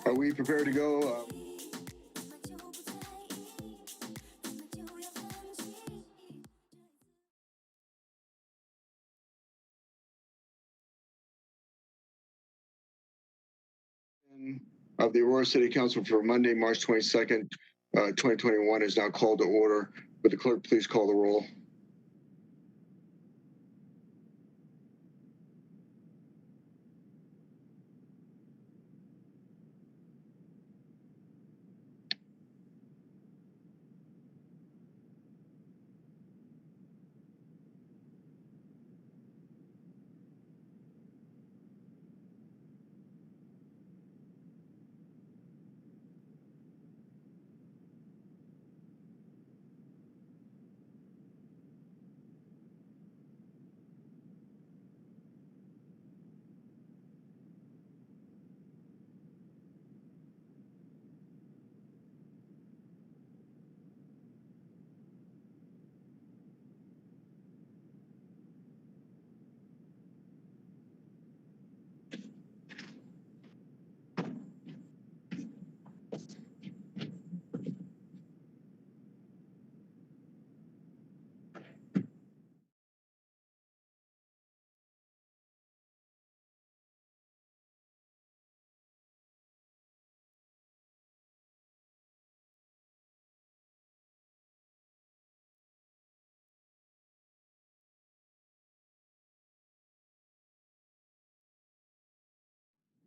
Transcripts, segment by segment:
Are we prepared to go? Of the Aurora City Council for Monday, March 22nd, 2021 is now called to order. Would the clerk please call the roll?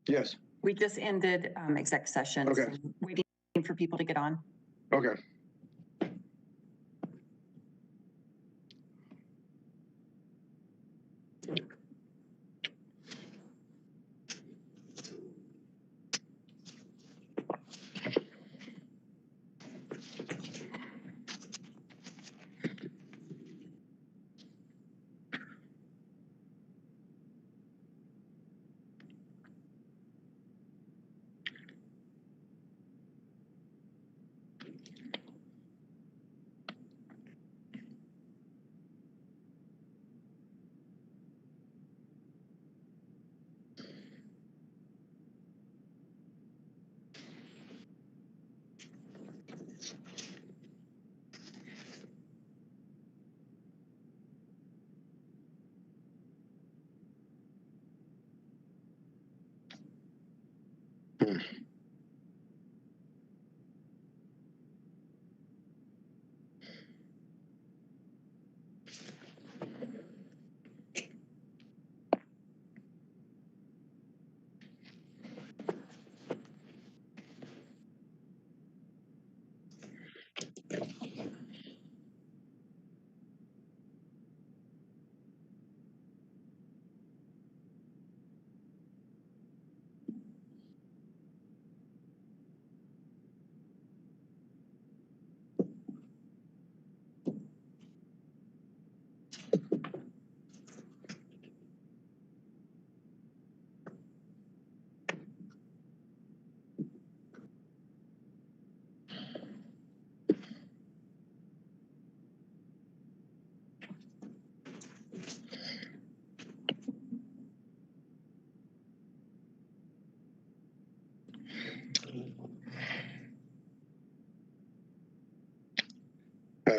Yes. We just ended exec session. Okay. So waiting for people to get on. Okay.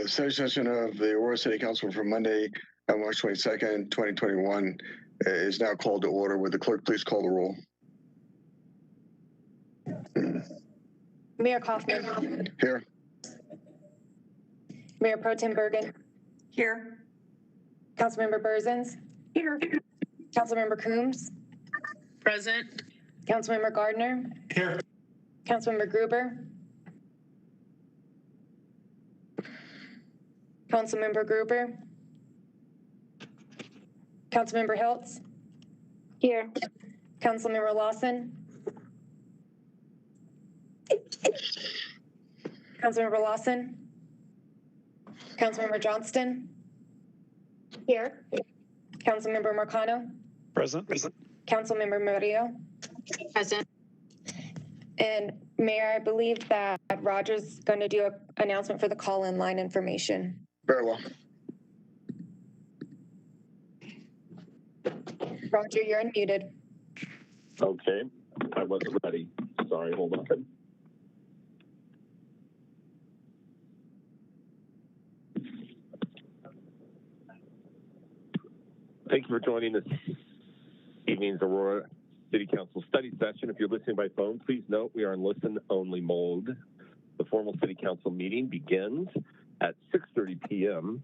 Study session of the Aurora City Council for Monday, March 22nd, 2021 is now called to order. Would the clerk please call the roll? Mayor Kaufman. Here. Mayor Pro Tem Bergen. Here. Councilmember Berzins. Here. Councilmember Coombs. Present. Councilmember Gardner. Here. Councilmember Gruber. Councilmember Gruber. Councilmember Hiltz. Here. Councilmember Lawson. Councilmember Lawson. Councilmember Johnston. Here. Councilmember Marcano. Present. Councilmember Murillo. Present. And Mayor, I believe that Roger's going to do an announcement for the call-in line information. Very well. Roger, you're unmuted. Okay, I wasn't ready. sorry, hold on. Thank you for joining this evening's Aurora City Council study session. If you're listening by phone, please note we are in listen-only mode. The formal City Council meeting begins at 6:30 p.m.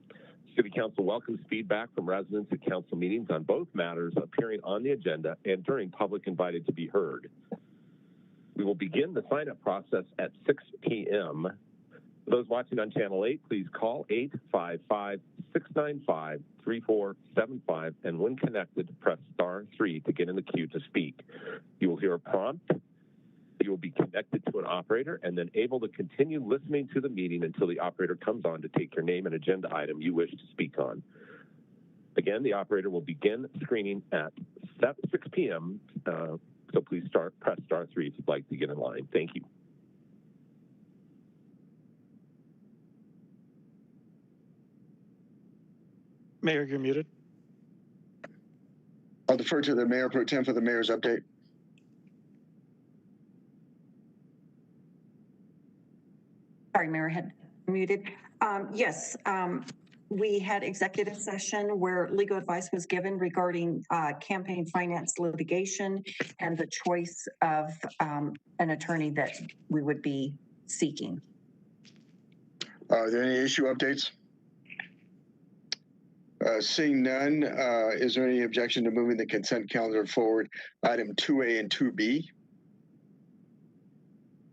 City Council welcomes feedback from residents at council meetings on both matters appearing on the agenda and during public invited to be heard. We will begin the sign-up process at 6 p.m. For those watching on Channel 8, please call 855-695-3475, and when connected, press *3 to get in the queue to speak. You will hear a prompt. You will be connected to an operator and then able to continue listening to the meeting until the operator comes on to take your name and agenda item you wish to speak on. Again, the operator will begin screening at 6 p.m., so please press *3 if you'd like to get in line. Thank you. Mayor, you're muted. I'll defer to the Mayor Pro Tem for the mayor's update. Sorry, Mayor had muted. Yes, we had executive session where legal advice was given regarding campaign finance litigation and the choice of an attorney that we would be seeking. Are there any issue updates? Seeing none, is there any objection to moving the consent calendar forward, item 2A and 2B?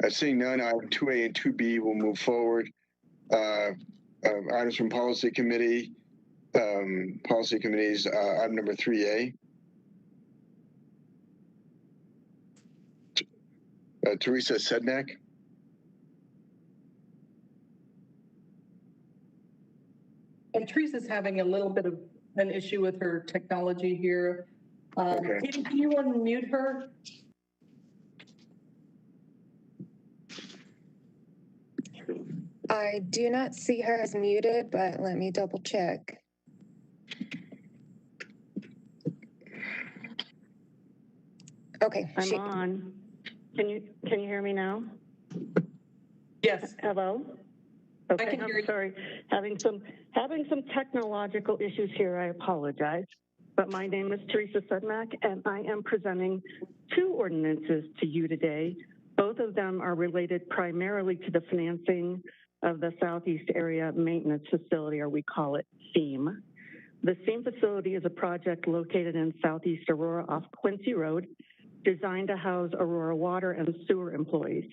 Seeing none, item 2A and 2B will move forward. Items from Policy Committee, Policy Committee's item number 3A. Teresa Sednak. And Teresa's having a little bit of an issue with her technology here. Okay. Katie, can you unmute her? I do not see her as muted, but let me double check. Okay. I'm on. Can you hear me now? Yes. Hello? I Okay, can hear you. I'm sorry. Having some technological issues here. I apologize. But my name is Teresa Sedmak, and I am presenting two ordinances to you today. Both of them are related primarily to the financing of the Southeast Area Maintenance Facility, or we call it SEAM. The SEAM facility is a project located in Southeast Aurora off Quincy Road, designed to house Aurora water and sewer employees.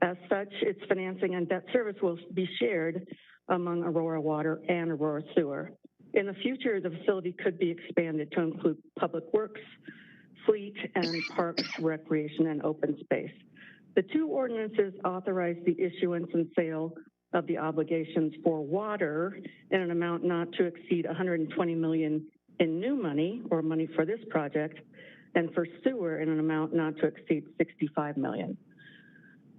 As such, its financing and debt service will be shared among Aurora Water and Aurora Sewer. In the future, the facility could be expanded to include public works, fleet, and parks, recreation, and open space. The two ordinances authorize the issuance and sale of the obligations for water in an amount not to exceed $120 million in new money, or money for this project, and for sewer in an amount not to exceed $65 million.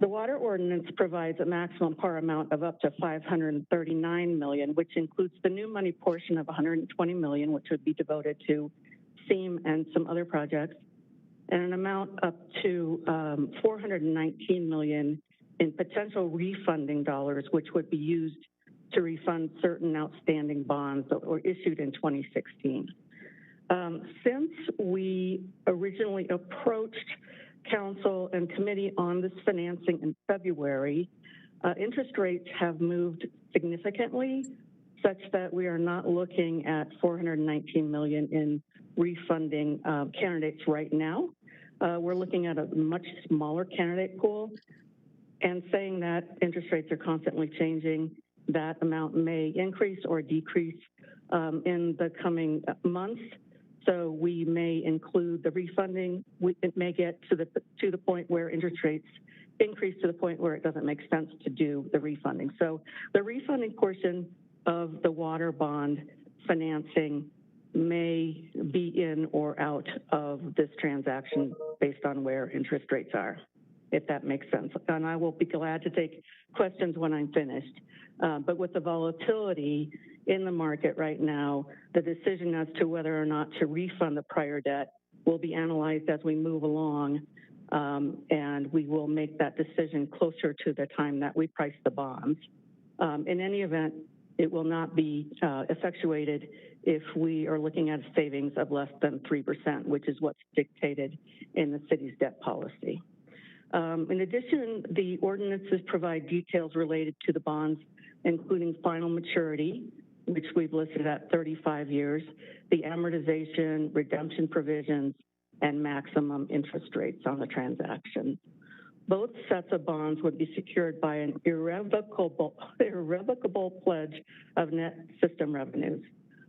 The water ordinance provides a maximum par amount of up to $539 million, which includes the new money portion of $120 million, which would be devoted to SEAM and some other projects, and an amount up to $419 million in potential refunding dollars, which would be used to refund certain outstanding bonds that were issued in 2016. Since we originally approached Council and Committee on this financing in February, interest rates have moved significantly, such that we are not looking at $419 million in refunding candidates right now. We're looking at a much smaller candidate pool, and saying that interest rates are constantly changing, that amount may increase or decrease in the coming months. So we may include the refunding. It may get to the point where interest rates increase to the point where it doesn't make sense to do the refunding. So the refunding portion of the water bond financing may be in or out of this transaction based on where interest rates are, if that makes sense. And I will be glad to take questions when I'm finished. But with the volatility in the market right now, the decision as to whether or not to refund the prior debt will be analyzed as we move along. and we will make that decision closer to the time that we price the bonds. In any event, it will not be effectuated if we are looking at a savings of less than 3%, which is what's dictated in the city's debt policy. In addition, the ordinances provide details related to the bonds, including final maturity, which we've listed at 35 years, the amortization, redemption provisions, and maximum interest rates on the transaction. Both sets of bonds would be secured by an irrevocable pledge of net system revenues.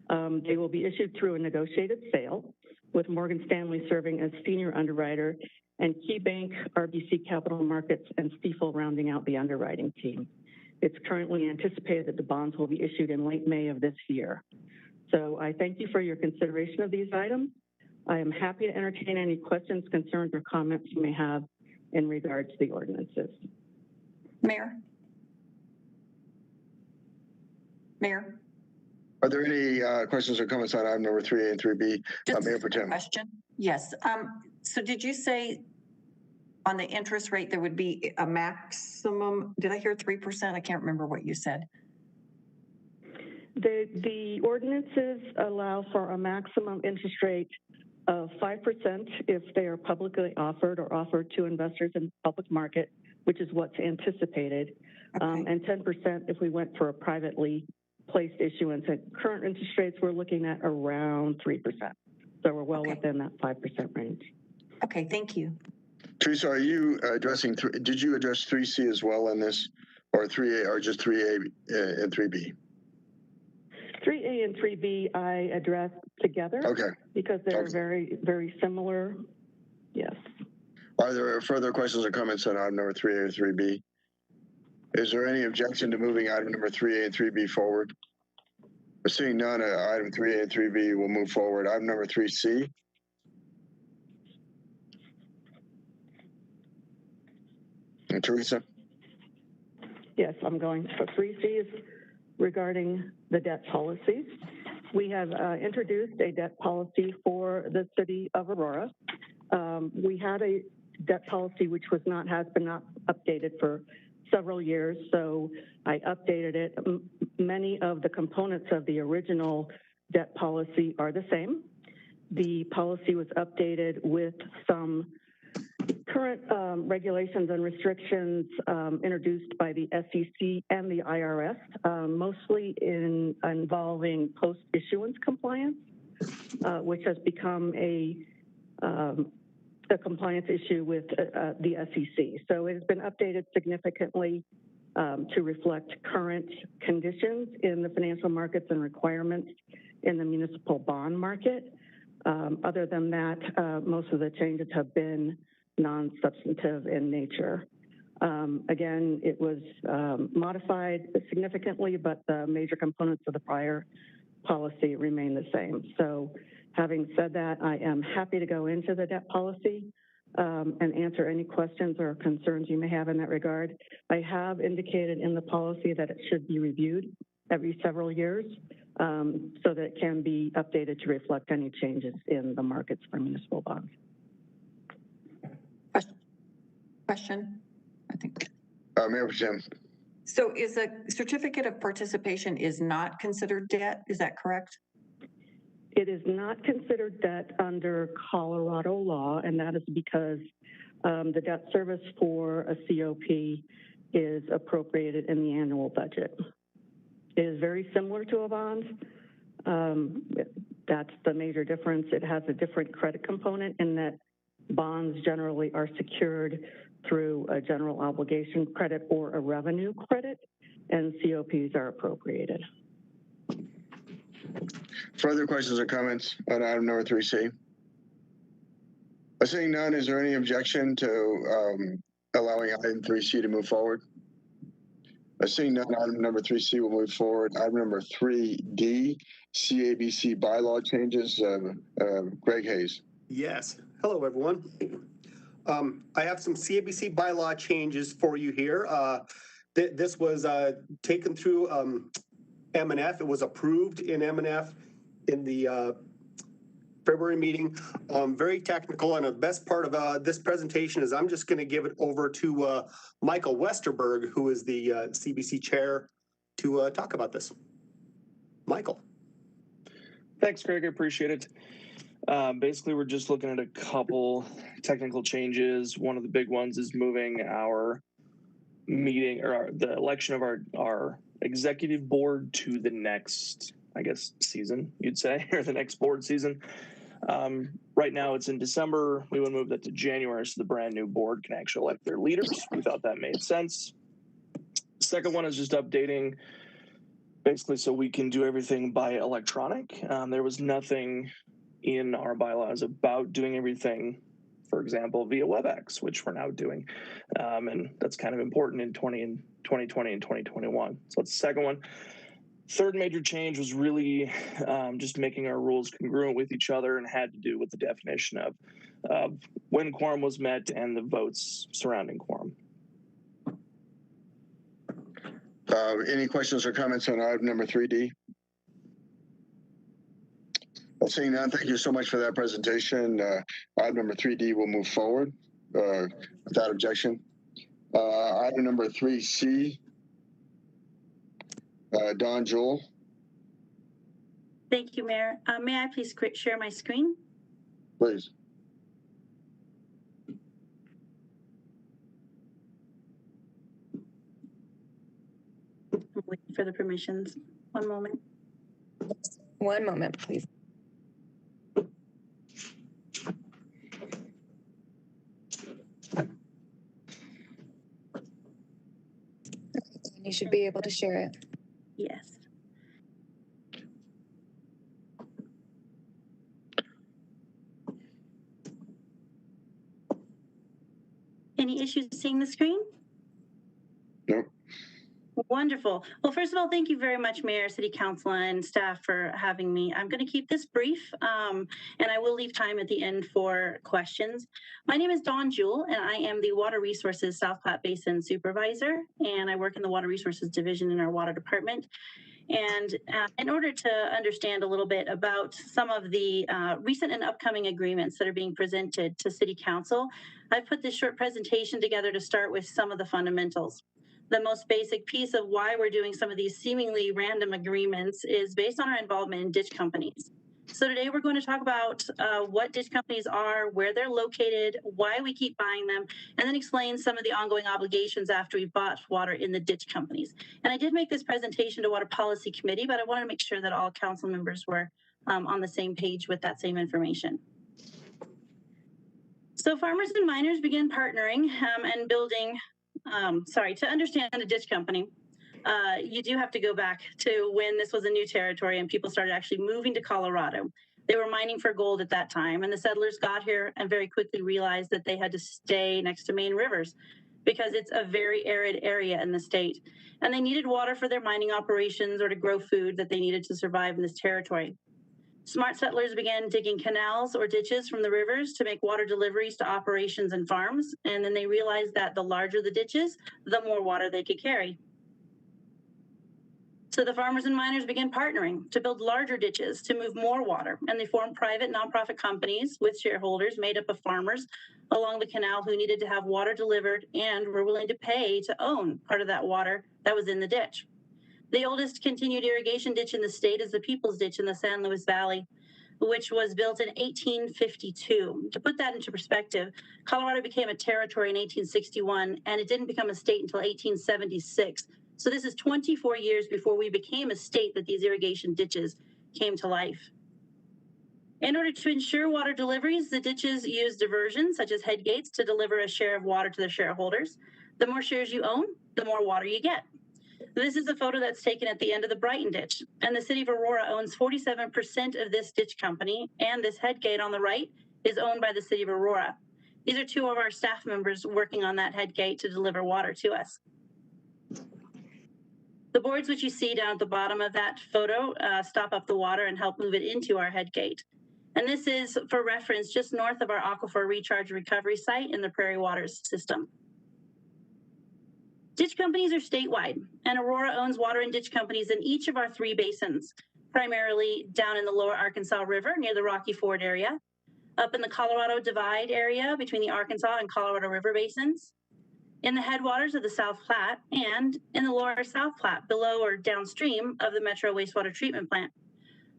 They will be issued through a negotiated sale, with Morgan Stanley serving as senior underwriter and KeyBank, RBC Capital Markets, and Stifel rounding out the underwriting team. It's currently anticipated that the bonds will be issued in late May of this year. So I thank you for your consideration of these items. I am happy to entertain any questions, concerns, or comments you may have in regards to the ordinances. Mayor? Mayor? Are there any questions or comments on item number 3A and 3B? Just Mayor Pro Tem. question. Yes. So did you say on the interest rate there would be a maximum? Did I hear 3%? I can't remember what you said. The ordinances allow for a maximum interest rate of 5% if they are publicly offered or offered to investors in the public market, which is what's anticipated, Okay. and 10% if we went for a privately placed issuance. At current interest rates, we're looking at around 3%. So we're well within that 5% range. Okay, thank you. Teresa, are you addressing, did you address 3C as well in this, or 3A, or just 3A and 3B? 3A and 3B I addressed together. Okay. Because they're Okay. very, very similar. Yes. Are there further questions or comments on item number 3A or 3B? Is there any objection to moving item number 3A and 3B forward? Seeing none, item 3A and 3B will move forward. Item number 3C. And Teresa? Yes, I'm going for 3C is regarding the debt policies. We have introduced a debt policy for the city of Aurora. We had a debt policy which has been not updated for several years, so I updated it. Many of the components of the original debt policy are the same. The policy was updated with some current regulations and restrictions introduced by the SEC and the IRS, mostly involving post-issuance compliance, which has become a compliance issue with the SEC. So it has been updated significantly to reflect current conditions in the financial markets and requirements in the municipal bond market. Other than that, most of the changes have been non-substantive in nature. Again, it was modified significantly, but the major components of the prior policy remain the same. So having said that, I am happy to go into the debt policy and answer any questions or concerns you may have in that regard. I have indicated in the policy that it should be reviewed every several years so that it can be updated to reflect any changes in the markets for municipal bonds. Question? I think. Mayor Pro Tem. So is a certificate of participation is not considered debt? Is that correct? It is not considered debt under Colorado law, and that is because the debt service for a COP is appropriated in the annual budget. It is very similar to a bond. That's the major difference. It has a different credit component in that bonds generally are secured through a general obligation credit or a revenue credit, and COPs are appropriated. Further questions or comments on item number 3C? Seeing none, is there any objection to allowing item 3C to move forward? Seeing none, item number 3C will move forward. Item number 3D, CABC bylaw changes. Greg Hayes. Yes. Hello, everyone. I have some CABC bylaw changes for you here. This was taken through M&F. It was approved in M&F in the February meeting. Very technical, and the best part of this presentation is I'm just going to give it over to Michael Westerberg, who is the CBC chair, to talk about this. Michael. Thanks, Greg. I appreciate it. Basically, we're just looking at a couple technical changes. One of the big ones is moving our meeting or the election of our executive board to the next, I guess, season, you'd say, or the next board season. Right now it's in December. We would move that to January so the brand new board can actually elect their leaders. We thought that made sense. The second one is just updating basically so we can do everything by electronic. There was nothing in our bylaws about doing everything, for example, via WebEx, which we're now doing. And that's kind of important in 2020 and 2021. So that's the second one. Third major change was really just making our rules congruent with each other and had to do with the definition of when quorum was met and the votes surrounding quorum. Any questions or comments on item number 3D? Seeing none, thank you so much for that presentation. Item number 3D will move forward without objection. Item number 3C, Don Jewell. Thank you, Mayor. May I please share my screen? Please. I'm waiting for the permissions. One moment. 1 moment, please. You should be able to share it. Yes. Any issues seeing the screen? Nope. Wonderful. Well, first of all, thank you very much, Mayor, City Council, and staff for having me. I'm going to keep this brief, and I will leave time at the end for questions. My name is Dawn Jewell, and I am the Water Resources South Platte Basin Supervisor, and I work in the Water Resources Division in our Water Department. And in order to understand a little bit about some of the recent and upcoming agreements that are being presented to City Council, I've put this short presentation together to start with some of the fundamentals. The most basic piece of why we're doing some of these seemingly random agreements is based on our involvement in ditch companies. So today we're going to talk about what ditch companies are, where they're located, why we keep buying them, and then explain some of the ongoing obligations after we bought water in the ditch companies. And I did make this presentation to Water Policy Committee, but I wanted to make sure that all council members were on the same page with that same information. So farmers and miners begin partnering and building, to understand a ditch company. You do have to go back to when this was a new territory and people started actually moving to Colorado. They were mining for gold at that time, and the settlers got here and very quickly realized that they had to stay next to main rivers because it's a very arid area in the state. And they needed water for their mining operations or to grow food that they needed to survive in this territory. Smart settlers began digging canals or ditches from the rivers to make water deliveries to operations and farms. And then they realized that the larger the ditches, the more water they could carry. So the farmers and miners began partnering to build larger ditches to move more water, and they formed private nonprofit companies with shareholders made up of farmers along the canal who needed to have water delivered and were willing to pay to own part of that water that was in the ditch. The oldest continued irrigation ditch in the state is the People's Ditch in the San Luis Valley, which was built in 1852. To put that into perspective, Colorado became a territory in 1861, and it didn't become a state until 1876. So this is 24 years before we became a state that these irrigation ditches came to life. In order to ensure water deliveries, the ditches use diversions such as head gates to deliver a share of water to the shareholders. The more shares you own, the more water you get. This is a photo that's taken at the end of the Brighton ditch, and the city of Aurora owns 47% of this ditch company, and this head gate on the right is owned by the city of Aurora. These are two of our staff members working on that head gate to deliver water to us. The boards which you see down at the bottom of that photo stop up the water and help move it into our head gate. And this is, for reference, just north of our aquifer recharge recovery site in the Prairie Waters system. Ditch companies are statewide, and Aurora owns water and ditch companies in each of our 3 basins. primarily down in the lower Arkansas River near the Rocky Ford area, up in the Colorado Divide area between the Arkansas and Colorado River basins, in the headwaters of the South Platte, and in the lower South Platte below or downstream of the Metro Wastewater Treatment Plant.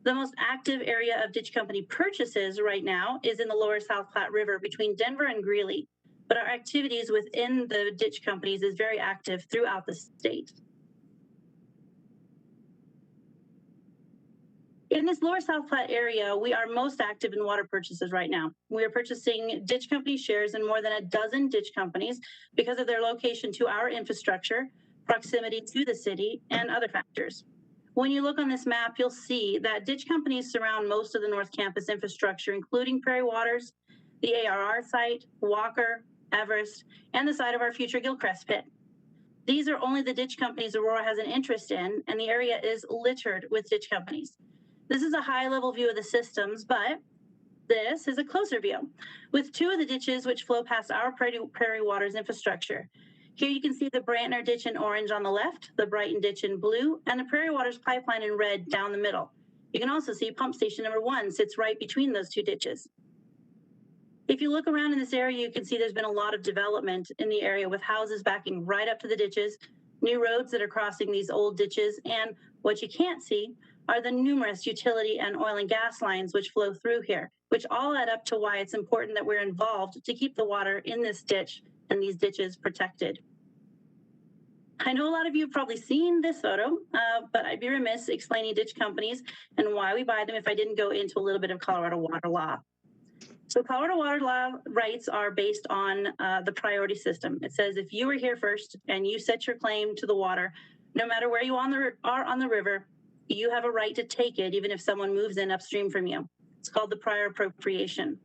The most active area of ditch company purchases right now is in the lower South Platte River between Denver and Greeley, but our activities within the ditch companies is very active throughout the state. In this lower South Platte area, we are most active in water purchases right now. We are purchasing ditch company shares in more than a dozen ditch companies because of their location to our infrastructure, proximity to the city, and other factors. When you look on this map, you'll see that ditch companies surround most of the North Campus infrastructure, including Prairie Waters, the ARR site, Walker, Everest, and the site of our future Gilcrest pit. These are only the ditch companies Aurora has an interest in, and the area is littered with ditch companies. This is a high-level view of the systems, but this is a closer view with two of the ditches which flow past our Prairie Waters infrastructure. Here you can see the Brantner ditch in orange on the left, the Brighton ditch in blue, and the Prairie Waters pipeline in red down the middle. You can also see pump station number 1 sits right between those two ditches. If you look around in this area, you can see there's been a lot of development in the area with houses backing right up to the ditches, new roads that are crossing these old ditches, and what you can't see are the numerous utility and oil and gas lines which flow through here, which all add up to why it's important that we're involved to keep the water in this ditch and these ditches protected. I know a lot of you have probably seen this photo, but I'd be remiss explaining ditch companies and why we buy them if I didn't go into a little bit of Colorado water law. So Colorado water law rights are based on the priority system. It says if you were here first and you set your claim to the water, no matter where you are on the river, you have a right to take it even if someone moves in upstream from you. It's called the prior appropriation.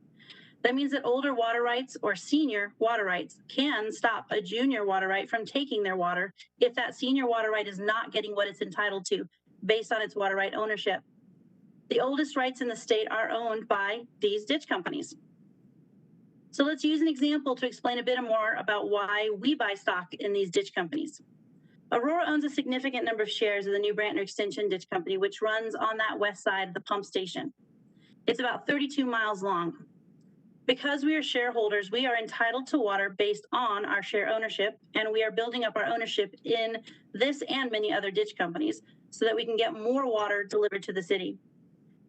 That means that older water rights or senior water rights can stop a junior water right from taking their water if that senior water right is not getting what it's entitled to based on its water right ownership. The oldest rights in the state are owned by these ditch companies. So let's use an example to explain a bit more about why we buy stock in these ditch companies. Aurora owns a significant number of shares of the New Brantner Extension Ditch Company, which runs on that west side of the pump station. It's about 32 miles long. Because we are shareholders, we are entitled to water based on our share ownership, and we are building up our ownership in this and many other ditch companies so that we can get more water delivered to the city.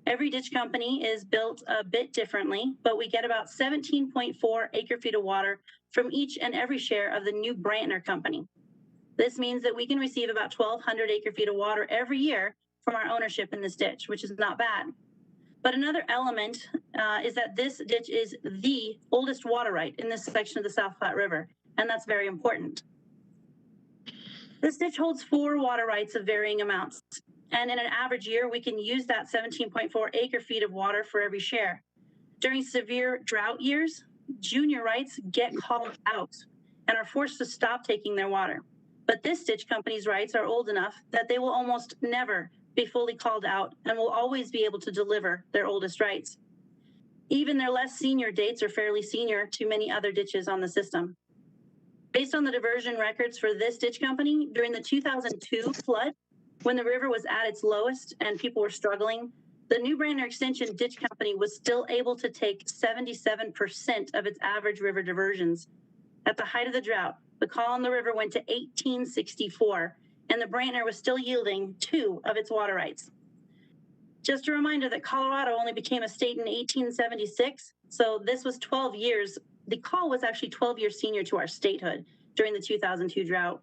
Every ditch company is built a bit differently, but we get about 17.4 acre-feet of water from each and every share of the New Brantner Company. This means that we can receive about 1,200 acre-feet of water every year from our ownership in this ditch, which is not bad. But another element is that this ditch is the oldest water right in this section of the South Platte River, and that's very important. This ditch holds 4 water rights of varying amounts, and in an average year, we can use that 17.4 acre-feet of water for every share. During severe drought years, junior rights get called out and are forced to stop taking their water. But this ditch company's rights are old enough that they will almost never be fully called out and will always be able to deliver their oldest rights. Even their less senior dates are fairly senior to many other ditches on the system. Based on the diversion records for this ditch company, during the 2002 flood, when the river was at its lowest and people were struggling, the New Brantner Extension Ditch Company was still able to take 77% of its average river diversions. At the height of the drought, the call on the river went to 1864, and the Brantner was still yielding 2 of its water rights. Just a reminder that Colorado only became a state in 1876, so this was 12 years. The call was actually 12 years senior to our statehood during the 2002 drought.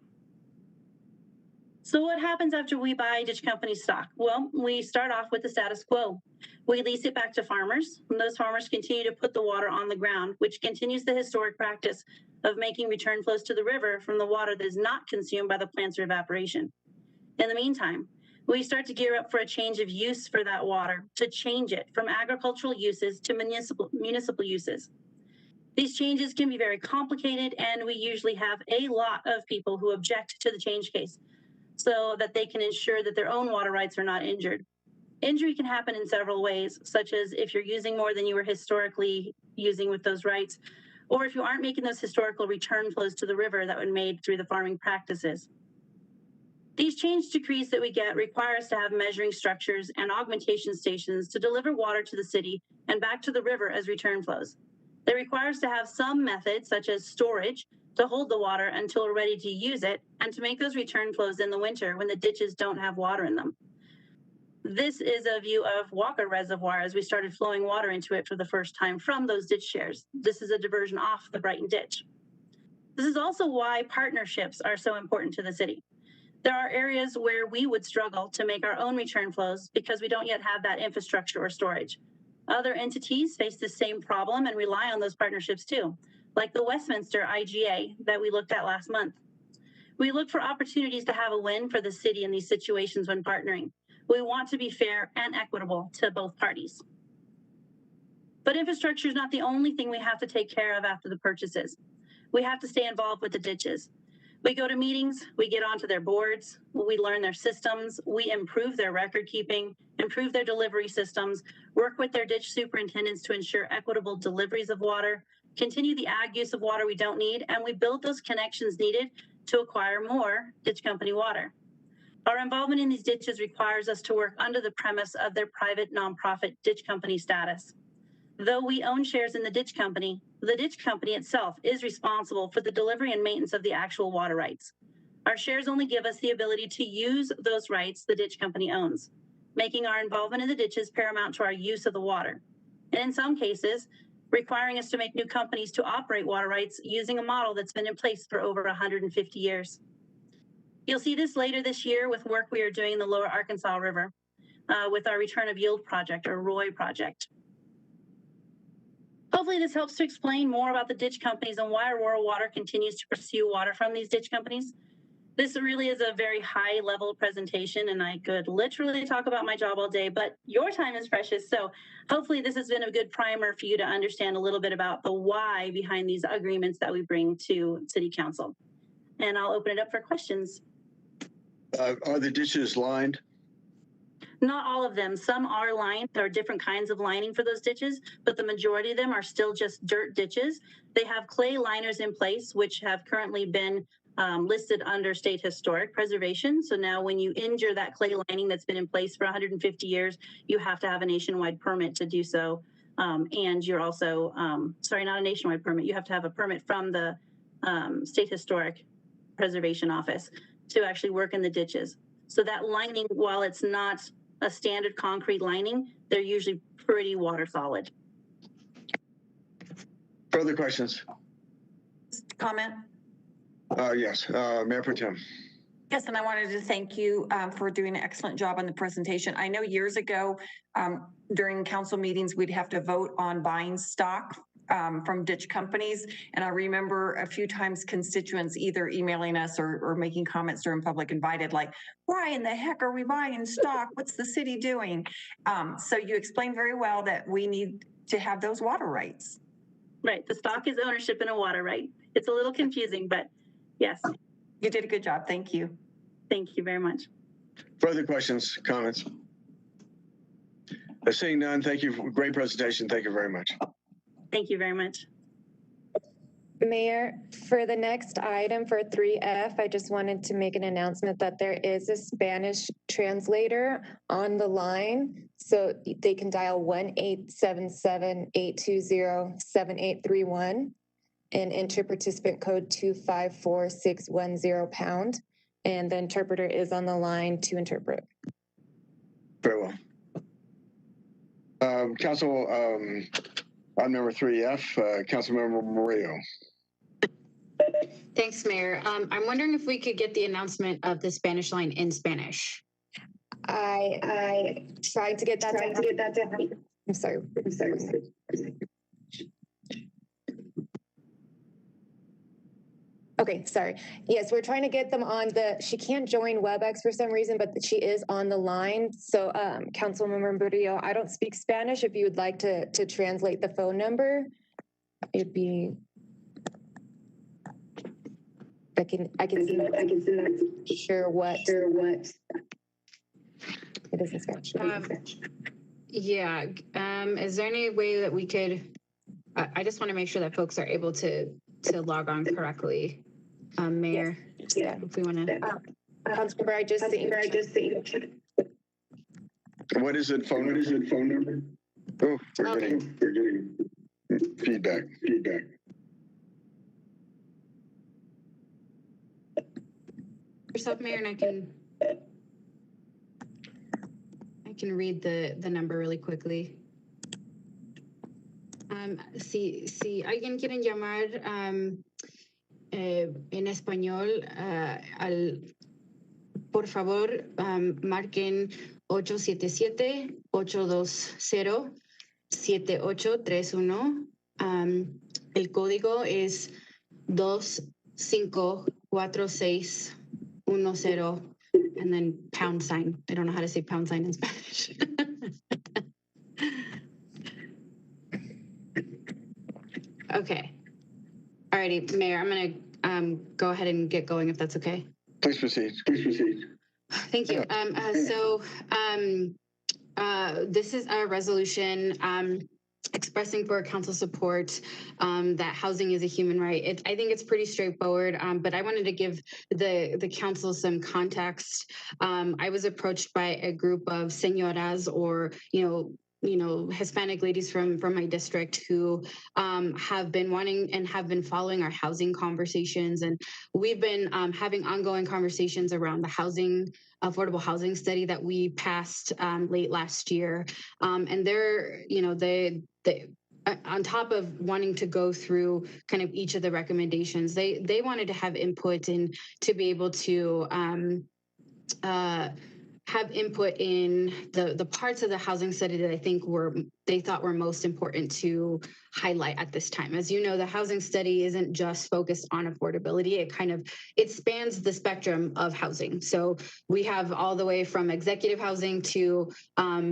So what happens after we buy ditch company stock? Well, we start off with the status quo. We lease it back to farmers, and those farmers continue to put the water on the ground, which continues the historic practice of making return flows to the river from the water that is not consumed by the plants or evaporation. In the meantime, we start to gear up for a change of use for that water, to change it from agricultural uses to municipal uses. These changes can be very complicated, and we usually have a lot of people who object to the change case so that they can ensure that their own water rights are not injured. Injury can happen in several ways, such as if you're using more than you were historically using with those rights, or if you aren't making those historical return flows to the river that were made through the farming practices. These change decrees that we get require us to have measuring structures and augmentation stations to deliver water to the city and back to the river as return flows. They require us to have some method, such as storage, to hold the water until we're ready to use it and to make those return flows in the winter when the ditches don't have water in them. This is a view of Walker Reservoir as we started flowing water into it for the first time from those ditch shares. This is a diversion off the Brighton ditch. This is also why partnerships are so important to the city. There are areas where we would struggle to make our own return flows because we don't yet have that infrastructure or storage. Other entities face the same problem and rely on those partnerships too, like the Westminster IGA that we looked at last month. We look for opportunities to have a win for the city in these situations when partnering. We want to be fair and equitable to both parties. But infrastructure is not the only thing we have to take care of after the purchases. We have to stay involved with the ditches. We go to meetings, we get onto their boards, we learn their systems, we improve their record keeping, improve their delivery systems, work with their ditch superintendents to ensure equitable deliveries of water, continue the ag use of water we don't need, and we build those connections needed to acquire more ditch company water. Our involvement in these ditches requires us to work under the premise of their private nonprofit ditch company status. Though we own shares in the ditch company itself is responsible for the delivery and maintenance of the actual water rights. Our shares only give us the ability to use those rights the ditch company owns, making our involvement in the ditches paramount to our use of the water. And in some cases, requiring us to make new companies to operate water rights using a model that's been in place for over 150 years. You'll see this later this year with work we are doing in the Lower Arkansas River with our Return of Yield project or ROY project. Hopefully this helps to explain more about the ditch companies and why Aurora Water continues to pursue water from these ditch companies. This really is a very high level presentation and I could literally talk about my job all day, but your time is precious. So hopefully this has been a good primer for you to understand a little bit about the why behind these agreements that we bring to City Council. And I'll open it up for questions. Are the ditches lined? Not all of them. Some are lined. There are different kinds of lining for those ditches, but the majority of them are still just dirt ditches. They have clay liners in place, which have currently been listed under state historic preservation. So now when you injure that clay lining that's been in place for 150 years, you have to have a nationwide permit to do so. And you're also, sorry, not a nationwide permit. You have to have a permit from the state historic preservation office to actually work in the ditches. So that lining, while it's not a standard concrete lining, they're usually pretty water solid. Further questions? Comment? Yes, Mayor Pro Tem. Yes, and I wanted to thank you for doing an excellent job on the presentation. I know years ago during council meetings, we'd have to vote on buying stock from ditch companies. And I remember a few times constituents either emailing us or making comments during public invited, like, why in the heck are we buying stock? What's the city doing? So you explained very well that we need to have those water rights. Right, the stock is ownership in a water right. It's a little confusing, but yes. You did a good job, thank you. Thank you very much. Further questions, comments? Seeing none, thank you. Great presentation. Thank you very much. Thank you very much. Mayor, for the next item for 3F, I just wanted to make an announcement that there is a Spanish translator on the line. So they can dial 1-877-820-7831 and enter participant code 254610#. And the interpreter is on the line to interpret. Very well. Council, on number 3F, Councilmember Murillo. Thanks, Mayor. I'm wondering if we could get the announcement of the Spanish line in Spanish. I tried to get that down. I'm sorry. Okay, sorry. Yes, we're trying to get them on she can't join WebEx for some reason, but she is on the line. So Councilmember Murillo, I don't speak Spanish. If you would like to translate the phone number, it'd be, I can sure what it is in Spanish. Yeah, is there any way that we could, I just want to make sure that folks are able to log on correctly. Mayor, yeah. if we want to. Councilmember, I just think. What is it? Phone number? Oh, we're getting feedback. Yourself, Mayor, and I can read the number really quickly. Si alguien quiere llamar en español, por favor, marquen 877-820-7831. El código es 254610, and then pound sign. I don't know how to say pound sign in Spanish. Okay. All righty, Mayor, I'm going to go ahead and get going if that's okay. Please proceed. Thank you. This is a resolution expressing for council support that housing is a human right. I think it's pretty straightforward, but I wanted to give the council some context. I was approached by a group of señoras, or Hispanic ladies from my district who have been wanting and have been following our housing conversations, and we've been having ongoing conversations around the affordable housing study that we passed late last year, and they on top of wanting to go through kind of each of the recommendations, they wanted to have input and to be able to have input in the parts of the housing study that I think they thought were most important to highlight at this time. As you know, the housing study isn't just focused on affordability. It spans the spectrum of housing. So we have all the way from executive housing to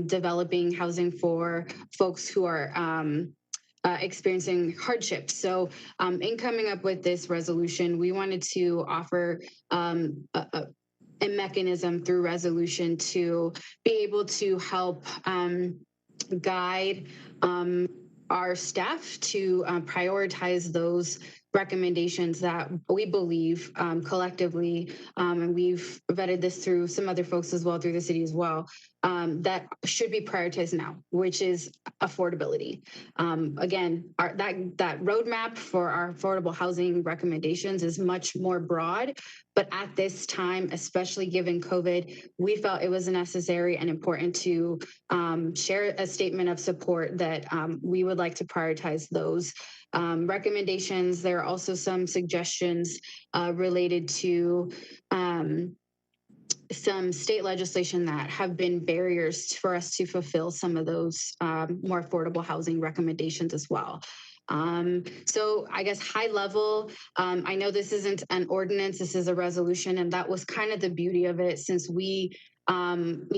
developing housing for folks who are experiencing hardship. So in coming up with this resolution, we wanted to offer a mechanism through resolution to be able to help guide our staff to prioritize those recommendations that we believe collectively, and we've vetted this through some other folks as well, through the city as well, that should be prioritized now, which is affordability. Again, that roadmap for our affordable housing recommendations is much more broad, but at this time, especially given COVID, we felt it was necessary and important to share a statement of support that we would like to prioritize those recommendations. There are also some suggestions related to some state legislation that have been barriers for us to fulfill some of those more affordable housing recommendations as well. So I guess high level, I know this isn't an ordinance, this is a resolution, and that was kind of the beauty of it, since we aren't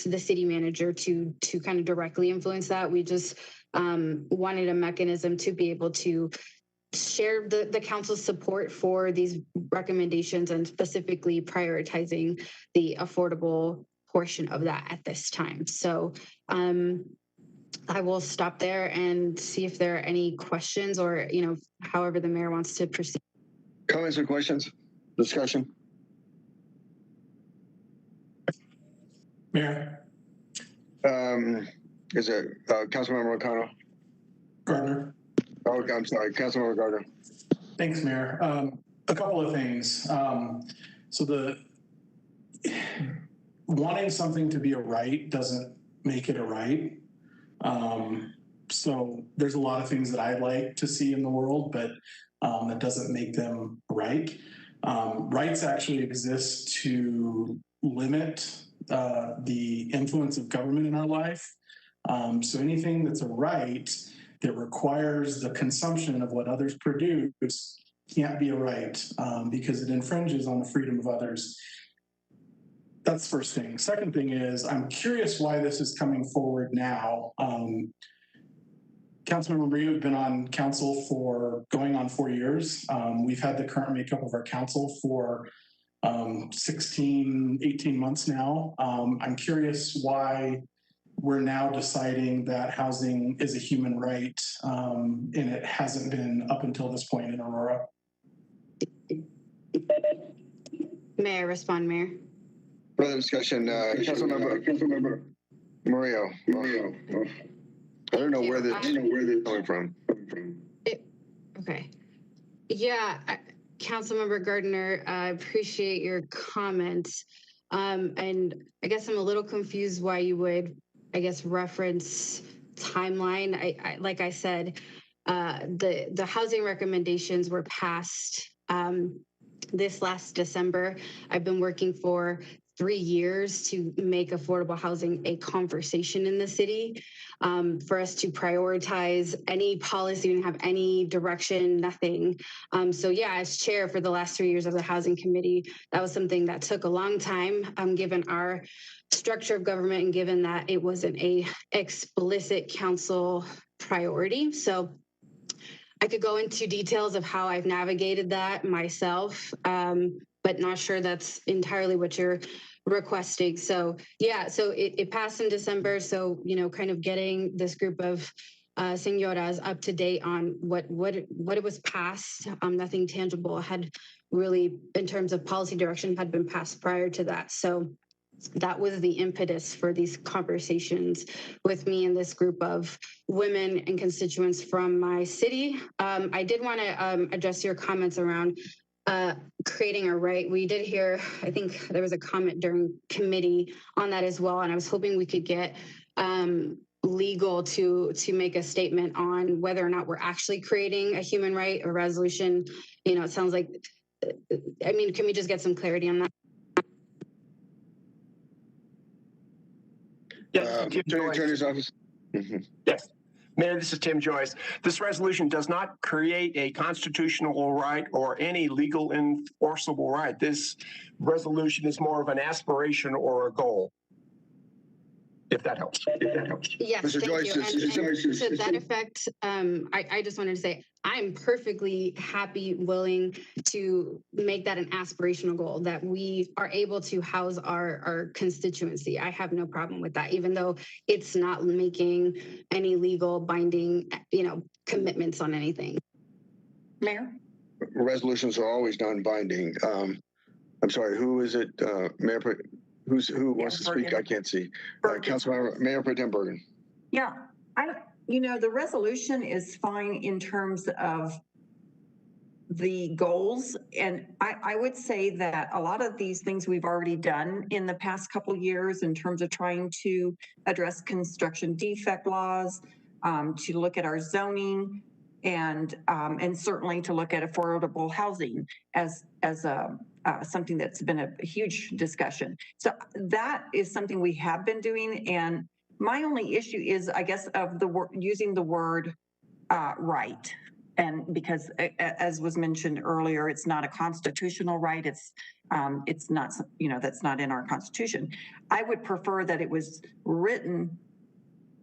the city manager to kind of directly influence that. We just wanted a mechanism to be able to share the council's support for these recommendations and specifically prioritizing the affordable portion of that at this time. So I will stop there and see if there are any questions, or however the mayor wants to proceed. Comments or questions? Discussion? Mayor. Is it Councilmember O'Connell? Gardner. Oh, I'm sorry, Councilmember Gardner. Thanks, Mayor. A couple of things. So the wanting something to be a right doesn't make it a right. So there's a lot of things that I'd like to see in the world, but that doesn't make them right. Rights actually exist to limit the influence of government in our life. So anything that's a right that requires the consumption of what others produce can't be a right, because it infringes on the freedom of others. That's the first thing. Second thing is, I'm curious why this is coming forward now. Councilmember Maria has been on council for going on 4 years. We've had the current makeup of our council for 16, 18 months now. I'm curious why we're now deciding that housing is a human right, and it hasn't been up until this point in Aurora. May I respond, Mayor? Further discussion, Councilmember Murillo. I don't know where they're coming from. Okay. Yeah, Councilmember Gardner, I appreciate your comments. And I guess I'm a little confused why you would, I guess, reference timeline. I like I said, the housing recommendations were passed this last December. I've been working for 3 years to make affordable housing a conversation in the city, for us to prioritize any policy, we didn't have any direction, nothing. So yeah, as chair for the last 3 years of the housing committee, that was something that took a long time, given our structure of government and given that it wasn't a explicit council priority. So I could go into details of how I've navigated that myself, but not sure that's entirely what you're requesting. So yeah, so it passed in December. So, you know, kind of getting this group of senoras up to date on what it was passed. Nothing tangible had really, in terms of policy direction, had been passed prior to that. So that was the impetus for these conversations with me and this group of women and constituents from my city. I did want to address your comments around creating a right. We did hear, I think there was a comment during committee on that as well. And I was hoping we could get legal to make a statement on whether or not we're actually creating a human right or resolution. You know, it sounds like, I mean, can we just get some clarity on that? Yes, Attorney's office. Yes. Mayor, this is Tim Joyce. This resolution does not create a constitutional right or any legal enforceable right. This resolution is more of an aspiration or a goal. If that helps. Yes, Mr. thank Joyce, you. And to that effect, I just wanted to say, I'm perfectly happy, willing to make that an aspirational goal, that we are able to house our constituency. I have no problem with that, even though it's not making any legal binding, you know, commitments on anything. Mayor? Resolutions are always non-binding. I'm sorry, who is it? Mayor, who wants to speak? I can't see. Councilmember, Mayor Pro Tem Bergen. Yeah, you know, the resolution is fine in terms of the goals. And I would say that a lot of these things we've already done in the past couple of years in terms of trying to address construction defect laws, to look at our zoning, and certainly to look at affordable housing as something that's been a huge discussion. So that is something we have been doing. And my only issue is, I guess, of using the word right. And because, as was mentioned earlier, it's not a constitutional right. It's not, you know, that's not in our Constitution. I would prefer that it was written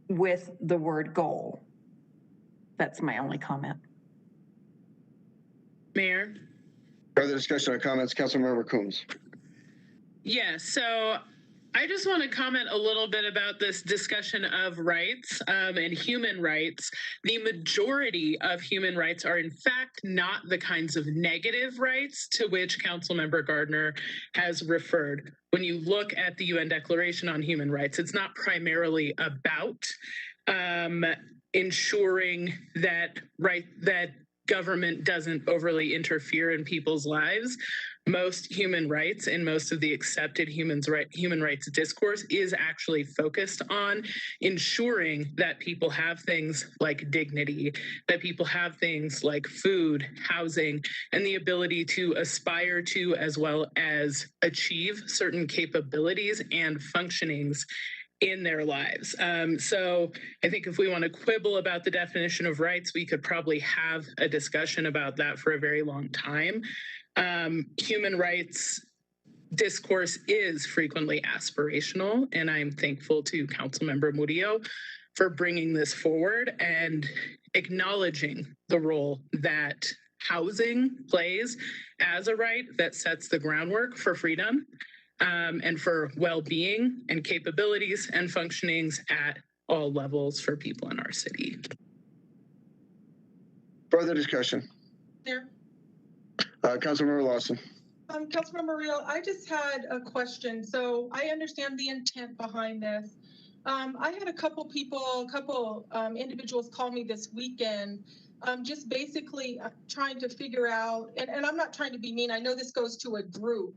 with the word goal. That's my only comment. Mayor? Further discussion or comments, Councilmember Coombs. Yeah, so I just want to comment a little bit about this discussion of rights and human rights. The majority of human rights are in fact not the kinds of negative rights to which Councilmember Gardner has referred. When you look at the UN Declaration on Human Rights, it's not primarily about ensuring that government doesn't overly interfere in people's lives. Most human rights and most of the accepted human rights discourse is actually focused on ensuring that people have things like dignity, that people have things like food, housing, and the ability to aspire to as well as achieve certain capabilities and functionings in their lives. So I think if we want to quibble about the definition of rights, we could probably have a discussion about that for a very long time. Human rights discourse is frequently aspirational, and I'm thankful to Councilmember Murillo for bringing this forward and acknowledging the role that housing plays as a right that sets the groundwork for freedom and for well-being and capabilities and functionings at all levels for people in our city. Further discussion. There. Councilmember Lawson. Councilmember Rio, I just had a question. So I understand the intent behind this. I had a couple individuals call me this weekend, just basically trying to figure out, and I'm not trying to be mean, I know this goes to a group.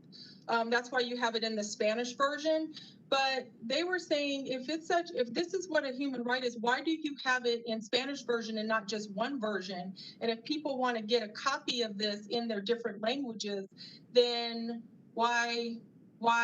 That's why you have it in the Spanish version. But they were saying, if this is what a human right is, why do you have it in Spanish version and not just one version? And if people want to get a copy of this in their different languages, then why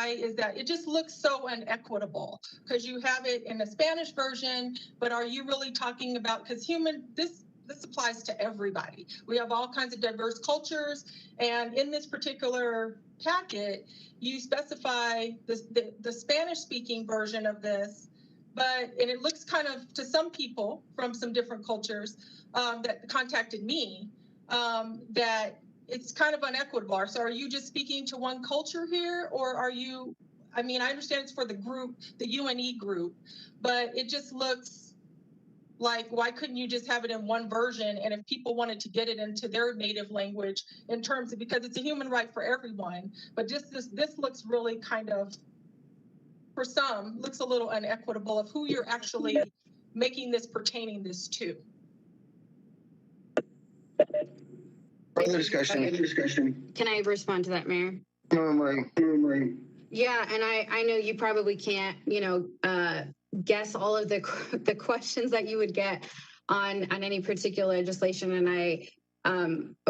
is that? It just looks so unequitable because you have it in the Spanish version, but are you really talking about, because this applies to everybody. We have all kinds of diverse cultures, and in this particular packet, you specify the Spanish-speaking version of this, and it looks kind of, to some people from some different cultures that contacted me, that it's kind of unequitable. So are you just speaking to one culture here, or are you, I mean, I understand it's for the group, the UNE group, but it just looks like, why couldn't you just have it in one version? And if people wanted to get it into their native language in terms of, because it's a human right for everyone, but just this looks really kind of, for some, looks a little unequitable of who you're actually making this pertaining this to. Further discussion. Can I respond to that, Mayor? Marie. Yeah, and I know you probably can't, guess all of the questions that you would get on any particular legislation, and I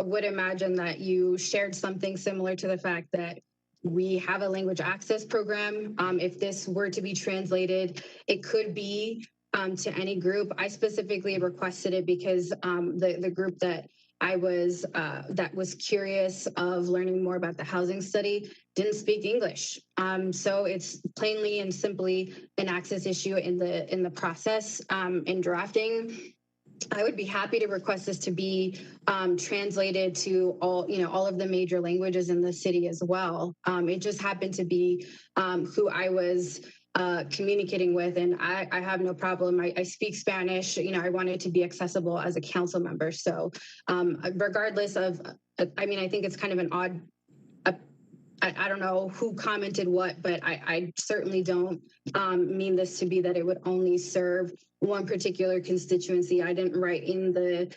would imagine that you shared something similar to the fact that we have a language access program. If this were to be translated, it could be to any group. I specifically requested it because the group that was curious of learning more about the housing study didn't speak English. So it's plainly and simply an access issue in the process in drafting. I would be happy to request this to be translated to all of the major languages in the city as well. It just happened to be who I was communicating with, and I have no problem. I speak Spanish. I want it to be accessible as a council member. So regardless of, I think it's kind of an odd, I don't know who commented what, but I certainly don't mean this to be that it would only serve one particular constituency. I didn't write in the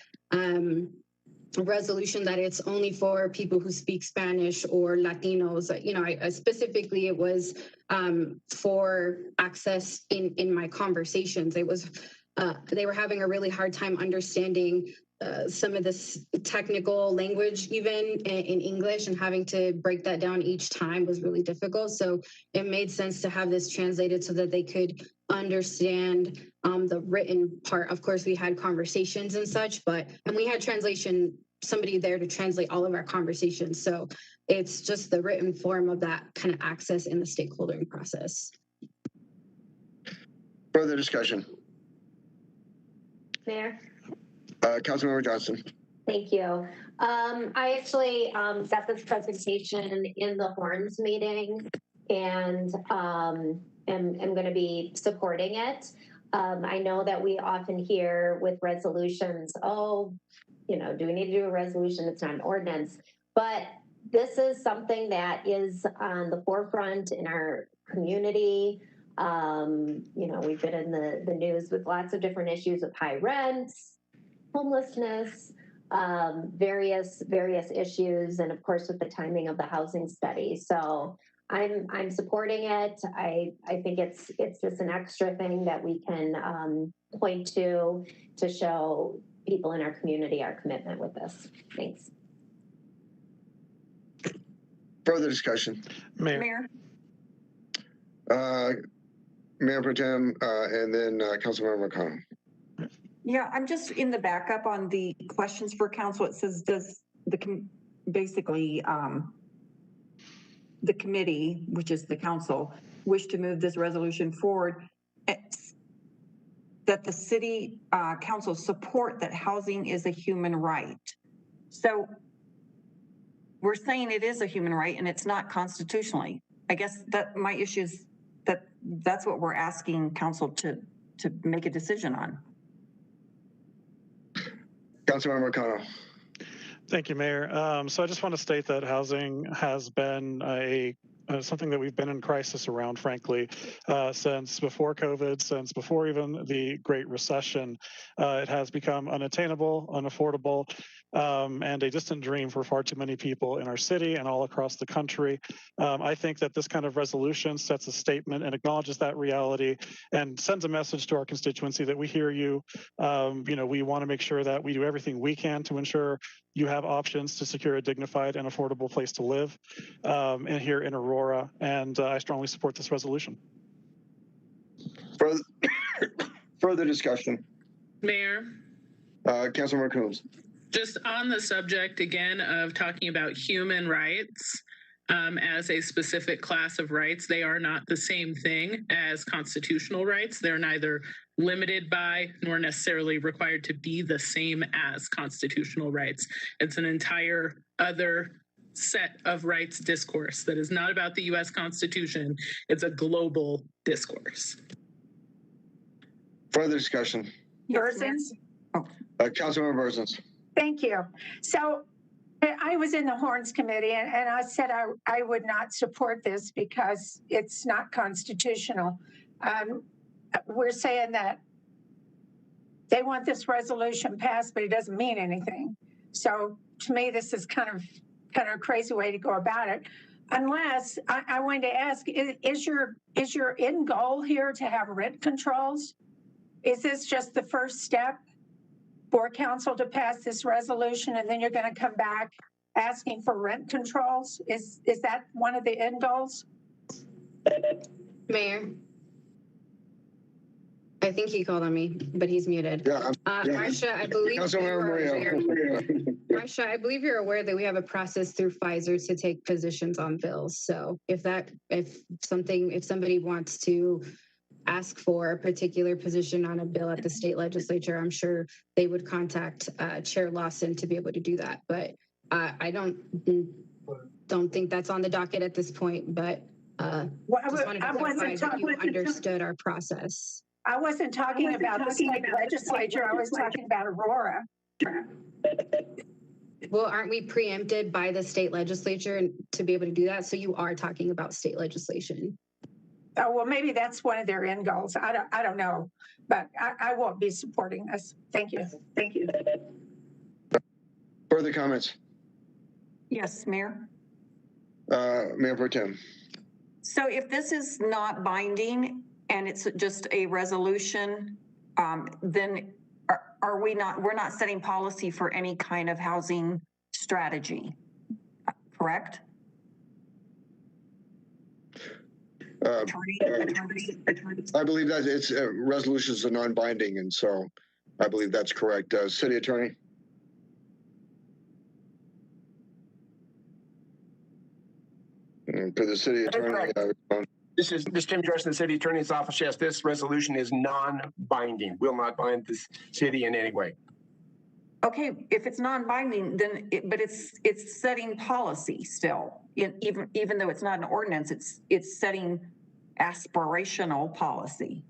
resolution that it's only for people who speak Spanish or Latinos. I specifically, it was for access in my conversations. It was, they were having a really hard time understanding some of this technical language, even in English, and having to break that down each time was really difficult. So it made sense to have this translated so that they could understand the written part. Of course, we had conversations and such, and we had somebody there to translate all of our conversations. So it's just the written form of that kind of access in the stakeholdering process. Further discussion. Mayor? Councilmember Johnson. Thank you. I actually got this presentation in the Horns meeting, and am going to be supporting it. I know that we often hear with resolutions, do we need to do a resolution? It's not an ordinance. But this is something that is on the forefront in our community. We've been in the news with lots of different issues of high rents, homelessness, various issues, and of course with the timing of the housing study. So I'm supporting it. I think it's just an extra thing that we can point to show people in our community our commitment with this. Thanks. Further discussion. Mayor. Mayor Pro Tem, and then Councilmember McConnell. Yeah, I'm just in the backup on the questions for council. It says, does the committee, which is the council, wish to move this resolution forward? That the city council support that housing is a human right. So we're saying it is a human right and it's not constitutionally. I guess that my issue is that's what we're asking council to make a decision on. Councilmember McConnell. Thank you, Mayor. So I just want to state that housing has been something that we've been in crisis around, frankly, since before COVID, since before even the Great Recession. It has become unattainable, unaffordable, and a distant dream for far too many people in our city and all across the country. I think that this kind of resolution sets a statement and acknowledges that reality and sends a message to our constituency that we hear you. We want to make sure that we do everything we can to ensure you have options to secure a dignified and affordable place to live and here in Aurora. And I strongly support this resolution. Further discussion. Mayor, Councilmember Coombs. just on the subject again of talking about human rights as a specific class of rights, they are not the same thing as constitutional rights. They're neither limited by nor necessarily required to be the same as constitutional rights. It's an entire other set of rights discourse that is not about the U.S. Constitution. It's a global discourse. Further discussion. Burzins? Councilmember Burzins. Thank you. So I was in the Horns Committee and I said I would not support this because it's not constitutional. We're saying that they want this resolution passed, but it doesn't mean anything. So to me, this is kind of a crazy way to go about it. Unless I wanted to ask, is your end goal here to have rent controls? Is this just the first step for council to pass this resolution and then you're going to come back asking for rent controls? Is that one of the end goals? Mayor. I think he called on me, but he's muted. Marsha, I believe Marsha, I believe you're aware that we have a process through Pfizer to take positions on bills. So if somebody wants to ask for a particular position on a bill at the state legislature, I'm sure they would contact Chair Lawson to be able to do that. But I don't think that's on the docket at this point. But just wanted to clarify that you understood our process. I wasn't talking about the state legislature. I was talking about Aurora. Well, aren't we preempted by the state legislature to be able to do that? So you are talking about state legislation. Oh, well, maybe that's one of their end goals. I don't know, but I won't be supporting this. Thank you. Thank you. Further comments? Yes, Mayor. Mayor Pro Tem. So if this is not binding and it's just a resolution, then we're not setting policy for any kind of housing strategy, correct? I believe that it's resolutions are non-binding, and so I believe that's correct. City Attorney. For the City Attorney. This is Tim Joyce in the City Attorney's Office. Yes, this resolution is non-binding. Will not bind the city in any way. Okay, if it's non-binding, then but it's setting policy still. Even though it's not an ordinance, it's setting aspirational policy.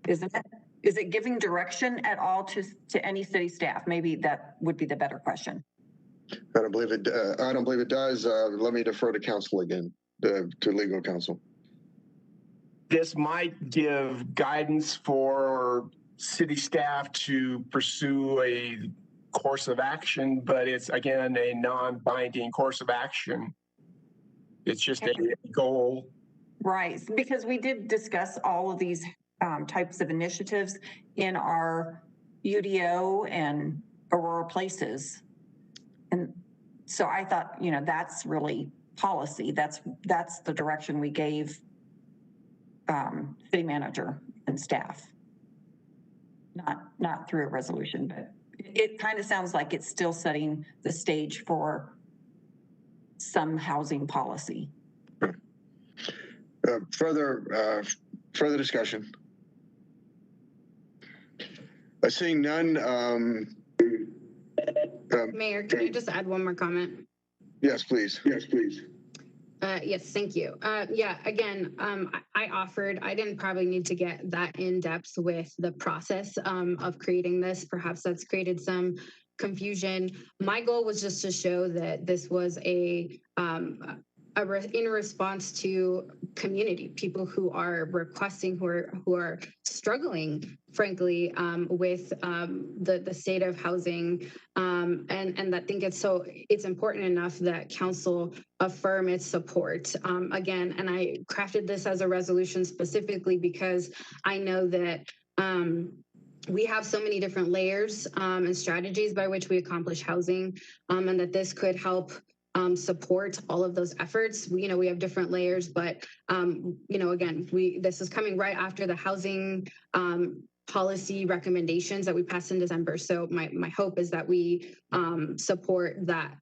Isn't it? Is it giving direction at all to any city staff? Maybe that would be the better question. I don't believe it. I don't believe it does. Let me defer to counsel again, to legal counsel. This might give guidance for city staff to pursue a course of action, but it's again a non-binding course of action. It's just a goal. Right, because we did discuss all of these types of initiatives in our UDO and Aurora Places. And so I thought, that's really policy. That's the direction we gave city manager and staff. Not through a resolution, but it kind of sounds like it's still setting the stage for some housing policy. Further discussion. Seeing none. Mayor, can I just add one more comment? Yes, please. Yes, please. Yes, thank you. Again, I didn't probably need to get that in depth with the process of creating this. Perhaps that's created some confusion. My goal was just to show that this was in response to community, people who are requesting, who are struggling, frankly, with the state of housing, and I think it's important enough that council affirm its support. Again, and I crafted this as a resolution specifically because I know that we have so many different layers and strategies by which we accomplish housing, and that this could help support all of those efforts. We have different layers, but again, this is coming right after the housing policy recommendations that we passed in December. So my hope is that we support that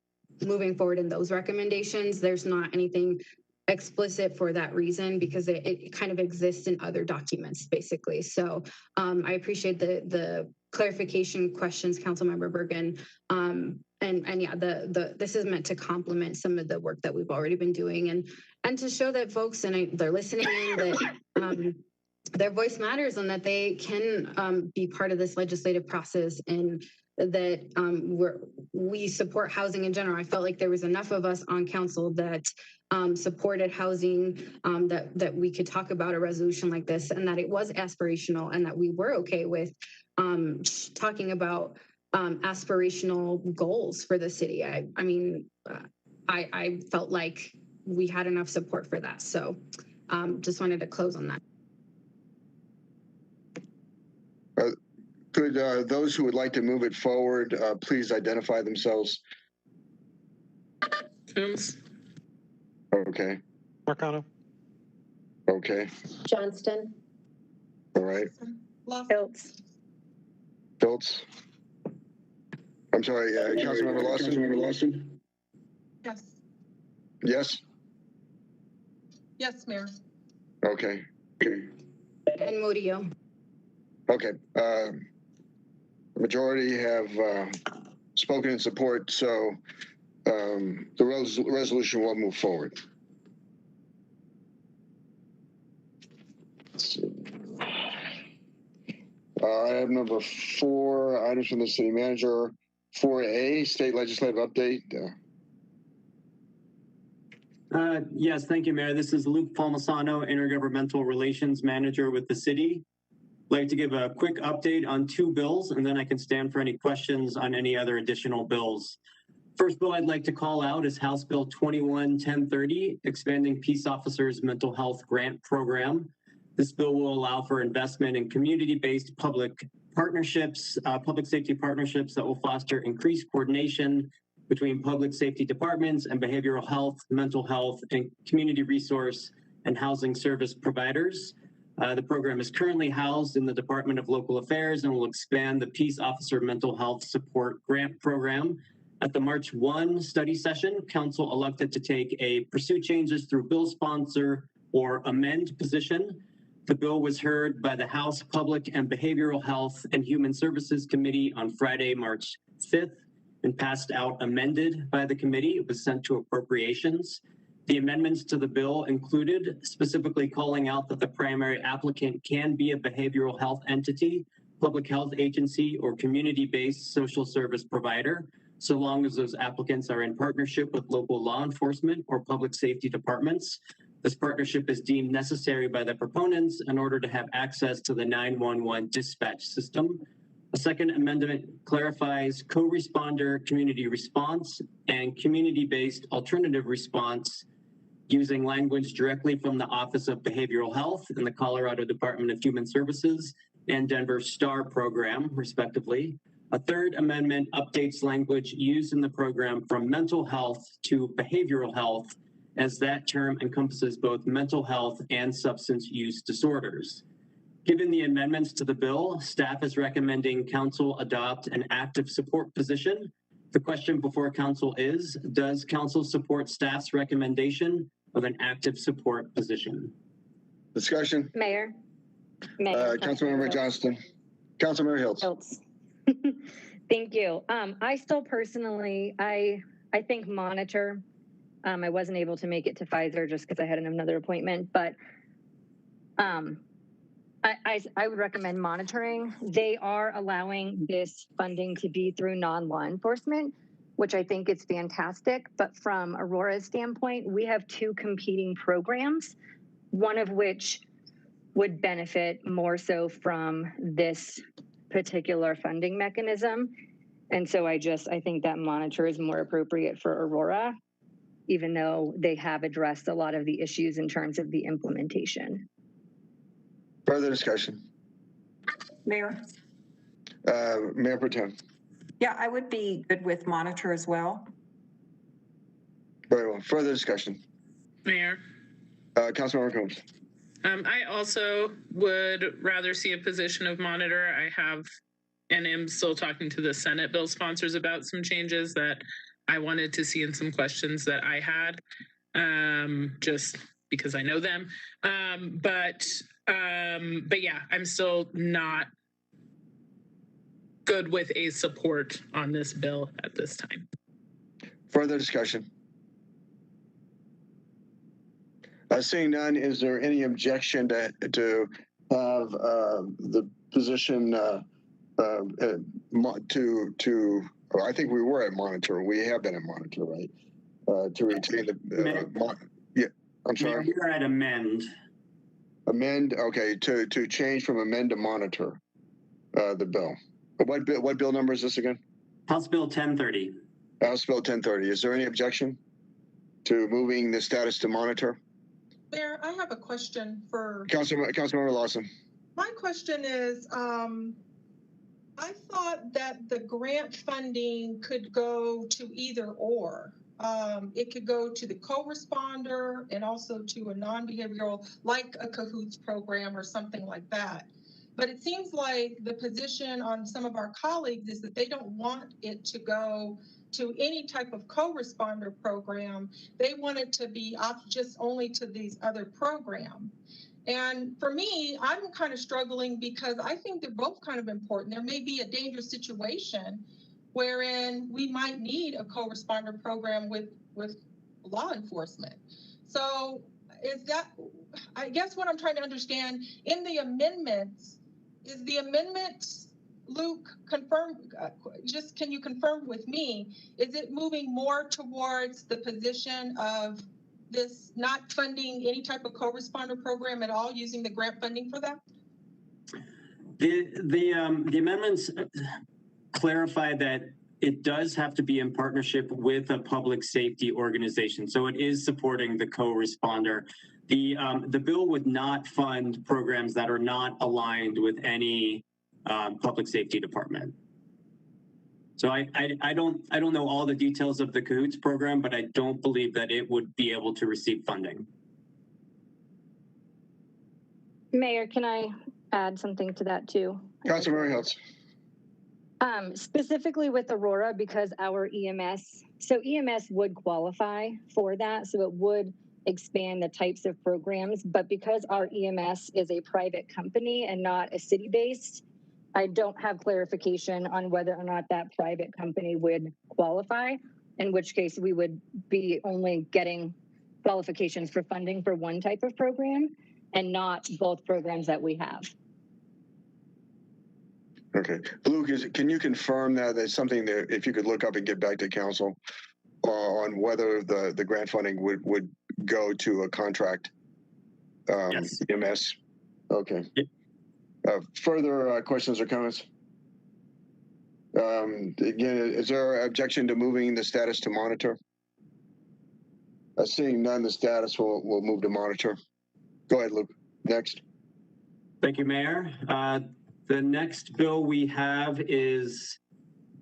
moving forward in those recommendations. There's not anything explicit for that reason because it kind of exists in other documents, basically. So I appreciate the clarification questions, Councilmember Bergen. And yeah, this is meant to complement some of the work that we've already been doing, and to show that folks they're listening in, that their voice matters and that they can be part of this legislative process, and that we support housing in general. I felt like there was enough of us on council that supported housing, that we could talk about a resolution like this, and that it was aspirational, and that we were okay with talking about aspirational goals for the city. I felt like we had enough support for that. So just wanted to close on that. Could those who would like to move it forward, please identify themselves? Coombs. Okay. Marcano. Okay. Johnston. All right. Fields. Fields. I'm sorry, Councilmember Lawson? Yes. Yes? Yes, Mayor. Okay. And Murillo. Okay. The majority have spoken in support, so the resolution will move forward. Let's see. I have number 4 items from the city manager. 4A, state legislative update. Yes, thank you, Mayor. This is Luke Palmisano, Intergovernmental Relations Manager with the city. I'd like to give a quick update on 2 bills, and then I can stand for any questions on any other additional bills. First bill I'd like to call out is House Bill 21-1030, expanding peace officers' mental health grant program. This bill will allow for investment in community-based public partnerships, public safety partnerships that will foster increased coordination between public safety departments and behavioral health, mental health, and community resource and housing service providers. The program is currently housed in the Department of Local Affairs and will expand the Peace Officer Mental Health Support Grant Program. At the March 1 study session, Council elected to take a pursue changes through bill sponsor or amend position. The bill was heard by the House Public and Behavioral Health and Human Services Committee on Friday, March 5th, and passed out amended by the committee. It was sent to Appropriations. The amendments to the bill included specifically calling out that the primary applicant can be a behavioral health entity, public health agency, or community-based social service provider, so long as those applicants are in partnership with local law enforcement or public safety departments. This partnership is deemed necessary by the proponents in order to have access to the 911 dispatch system. A second amendment clarifies co-responder community response and community-based alternative response using language directly from the Office of Behavioral Health in the Colorado Department of Human Services and Denver STAR program, respectively. A third amendment updates language used in the program from mental health to behavioral health, as that term encompasses both mental health and substance use disorders. Given the amendments to the bill, staff is recommending council adopt an active support position. The question before council is, does council support staff's recommendation of an active support position? Discussion. Mayor. Councilmember Johnston. Councilmember Hiltz. Thank you. I still personally, I think monitor. I wasn't able to make it to Pfizer just because I had another appointment, but I would recommend monitoring. They are allowing this funding to be through non-law enforcement, which I think is fantastic. But from Aurora's standpoint, we have two competing programs, one of which would benefit more so from this particular funding mechanism. And so I think that monitor is more appropriate for Aurora, even though they have addressed a lot of the issues in terms of the implementation. Further discussion? Mayor? Mayor Pro Tem. Yeah, I would be good with monitor as well. Very well. Further discussion? Mayor? Councilmember Combs. I also would rather see a position of monitor. I have, and am still talking to the Senate bill sponsors about some changes that I wanted to see and some questions that I had, just because I know them. But yeah, I'm still not good with a support on this bill at this time. Further discussion? Seeing none, is there any objection to have the position I think we were at monitor. We have been at monitor, right? To retain the yeah. I'm sorry. We're at amend. Amend. Okay. To change from amend to monitor the bill. What bill number is this again? House Bill 1030. House Bill 1030. Is there any objection to moving the status to monitor? Mayor, I have a question for Councilmember Lawson. My question is, I thought that the grant funding could go to either or. It could go to the co-responder and also to a non-behavioral, like a CAHOOTS program or something like that. But it seems like the position on some of our colleagues is that they don't want it to go to any type of co-responder program. They want it to be off just only to these other programs. And for me, I'm kind of struggling because I think they're both kind of important. There may be a dangerous situation wherein we might need a co-responder program with law enforcement. So is that, I guess what I'm trying to understand, in the amendments, is the amendment, Luke, confirm, just can you confirm with me, is it moving more towards the position of this not funding any type of co-responder program at all, using the grant funding for that? The amendments clarify that it does have to be in partnership with a public safety organization. So it is supporting the co-responder. The bill would not fund programs that are not aligned with any public safety department. So I don't know all the details of the CAHOOTS program, but I don't believe that it would be able to receive funding. Mayor, can I add something to that too? Councilmember Hiltz. Specifically with Aurora, because our EMS, so EMS would qualify for that, so it would expand the types of programs, but because our EMS is a private company and not a city-based, I don't have clarification on whether or not that private company would qualify, in which case we would be only getting qualifications for funding for one type of program and not both programs that we have. Okay. Luke, can you confirm that there's something that if you could look up and get back to council on whether the grant funding would go to a contract yes. EMS? Okay. Further questions or comments? Again, is there an objection to moving the status to monitor? Seeing none, the status will move to monitor. Go ahead, Luke. Next. Thank you, Mayor. The next bill we have is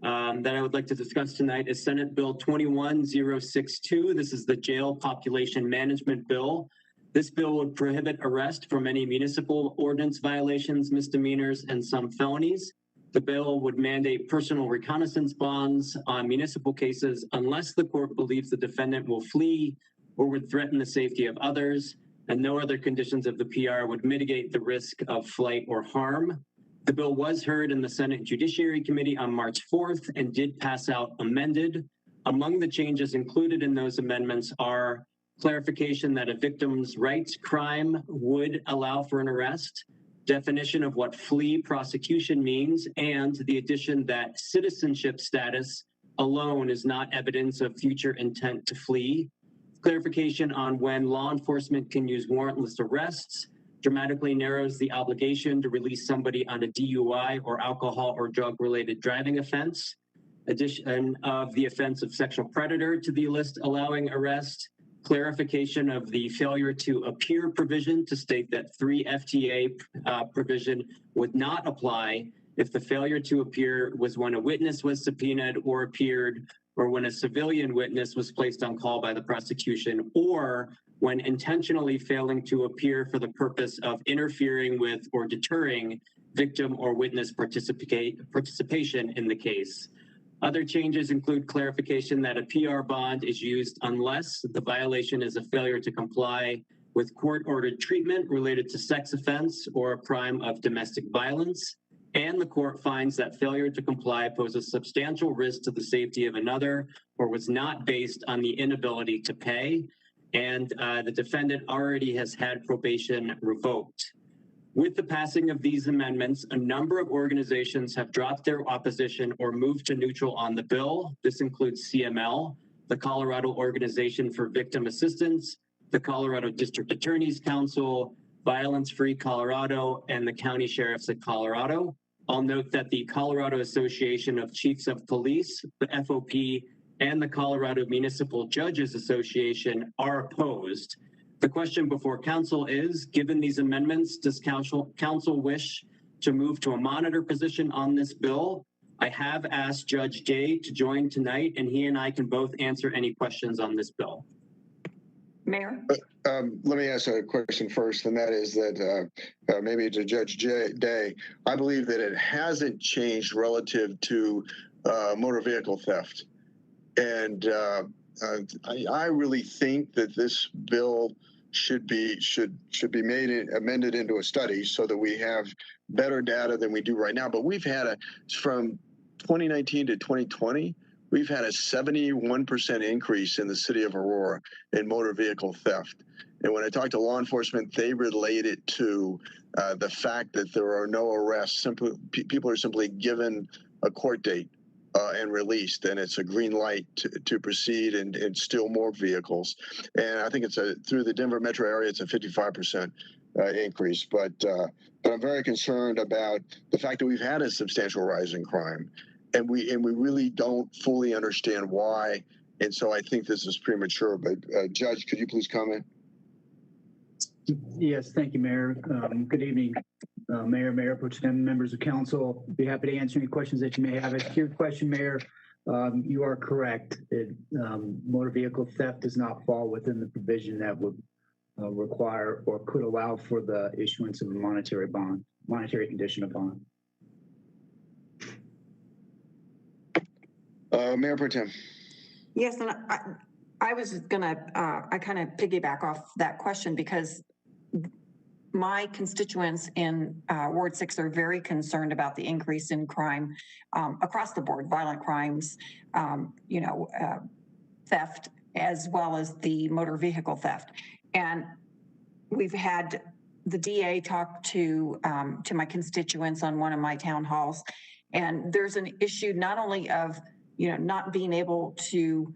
that I would like to discuss tonight is Senate Bill 21062. This is the Jail Population Management Bill. This bill would prohibit arrest from any municipal ordinance violations, misdemeanors, and some felonies. The bill would mandate personal reconnaissance bonds on municipal cases unless the court believes the defendant will flee or would threaten the safety of others, and no other conditions of the PR would mitigate the risk of flight or harm. The bill was heard in the Senate Judiciary Committee on March 4th and did pass out amended. Among the changes included in those amendments are clarification that a victim's rights crime would allow for an arrest, definition of what flee prosecution means, and the addition that citizenship status alone is not evidence of future intent to flee, clarification on when law enforcement can use warrantless arrests, dramatically narrows the obligation to release somebody on a DUI or alcohol or drug-related driving offense, addition of the offense of sexual predator to the list allowing arrest, clarification of the failure to appear provision to state that 3 FTA provision would not apply if the failure to appear was when a witness was subpoenaed or appeared, or when a civilian witness was placed on call by the prosecution, or when intentionally failing to appear for the purpose of interfering with or deterring victim or witness participation in the case. Other changes include clarification that a PR bond is used unless the violation is a failure to comply with court-ordered treatment related to sex offense or a crime of domestic violence, and the court finds that failure to comply poses substantial risk to the safety of another or was not based on the inability to pay, and the defendant already has had probation revoked. With the passing of these amendments, a number of organizations have dropped their opposition or moved to neutral on the bill. This includes CML, the Colorado Organization for Victim Assistance, the Colorado District Attorney's Council, Violence Free Colorado, and the County Sheriffs of Colorado. I'll note that the Colorado Association of Chiefs of Police, the FOP, and the Colorado Municipal Judges Association are opposed. The question before council is, given these amendments, does council wish to move to a monitor position on this bill? I have asked Judge Day to join tonight, and he and I can both answer any questions on this bill. Mayor? Let me ask a question first, and that is that maybe to Judge Day, I believe that it hasn't changed relative to motor vehicle theft. And I really think that this bill should be amended into a study so that we have better data than we do right now. But we've had from 2019 to 2020, we've had a 71% increase in the city of Aurora in motor vehicle theft. And when I talk to law enforcement, they relate it to the fact that there are no arrests. People are simply given a court date and released, and it's a green light to proceed and steal more vehicles. And I think through the Denver metro area, it's a 55% increase. But I'm very concerned about the fact that we've had a substantial rise in crime, and we really don't fully understand why. And so I think this is premature. But Judge, could you please comment? Yes, thank you, Mayor. Good evening, Mayor Pro Tem, members of council. Be happy to answer any questions that you may have. To your question, Mayor, you are correct. Motor vehicle theft does not fall within the provision that would require or could allow for the issuance of a monetary condition of bond. Mayor Pro Tem. Yes, and I was gonna, I kind of piggyback off that question because my constituents in Ward 6 are very concerned about the increase in crime across the board, violent crimes, theft, as well as the motor vehicle theft. And we've had the DA talk to my constituents on one of my town halls, and there's an issue not only of not being able to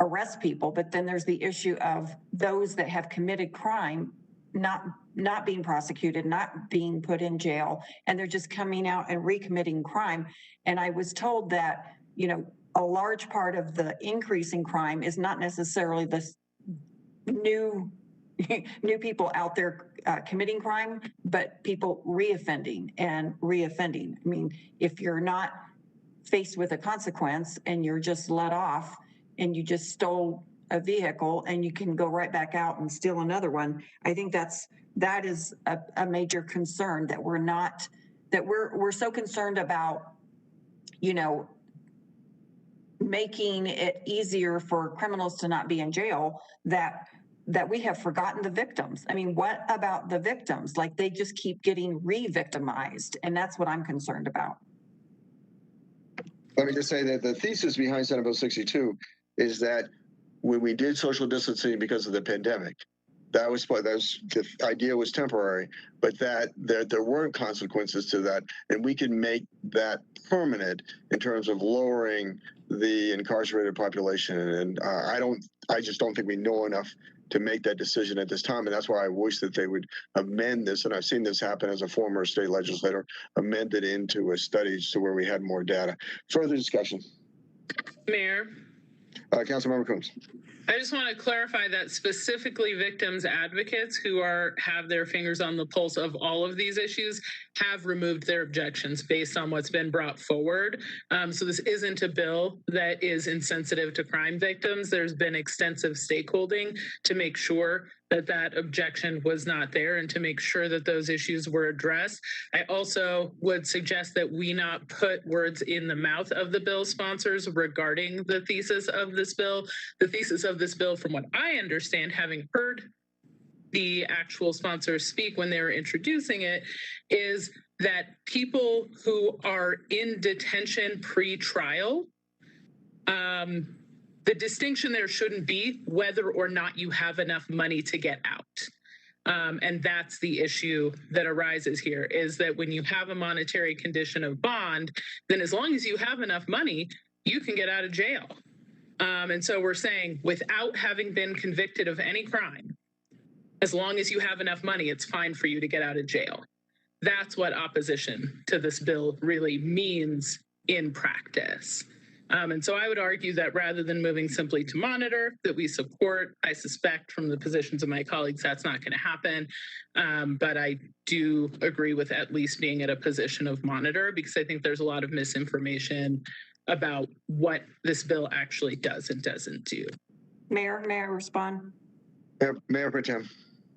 arrest people, but then there's the issue of those that have committed crime not being prosecuted, not being put in jail, and they're just coming out and recommitting crime. And I was told that a large part of the increase in crime is not necessarily the new people out there committing crime, but people reoffending. I mean, if you're not faced with a consequence and you're just let off and you just stole a vehicle and you can go right back out and steal another one, I think that is a major concern, that we're so concerned about making it easier for criminals to not be in jail that we have forgotten the victims. I mean, what about the victims? Like, they just keep getting re-victimized, and that's what I'm concerned about. Let me just say that the thesis behind Senate Bill 62 is that when we did social distancing because of the pandemic, That was the idea was temporary, but that there weren't consequences to that, and we can make that permanent in terms of lowering the incarcerated population. And I just don't think we know enough to make that decision at this time, and that's why I wish that they would amend this. And I've seen this happen as a former state legislator, amend it into a study to where we had more data. Further discussion. Mayor. Councilmember Coombs. I just want to clarify that specifically victims advocates who have their fingers on the pulse of all of these issues have removed their objections based on what's been brought forward. So this isn't a bill that is insensitive to crime victims. There's been extensive stakeholding to make sure that that objection was not there and to make sure that those issues were addressed. I also would suggest that we not put words in the mouth of the bill sponsors regarding the thesis of this bill. The thesis of this bill, from what I understand, having heard the actual sponsors speak when they were introducing it, is that people who are in detention pre-trial, the distinction there shouldn't be whether or not you have enough money to get out. And that's the issue that arises here, is that when you have a monetary condition of bond, then as long as you have enough money, you can get out of jail. And so we're saying, without having been convicted of any crime, as long as you have enough money, it's fine for you to get out of jail. That's what opposition to this bill really means in practice. And so I would argue that rather than moving simply to monitor, that we support. I suspect from the positions of my colleagues that's not going to happen. But I do agree with at least being at a position of monitor, because I think there's a lot of misinformation about what this bill actually does and doesn't do. Mayor, may I respond? Mayor Pro Tem.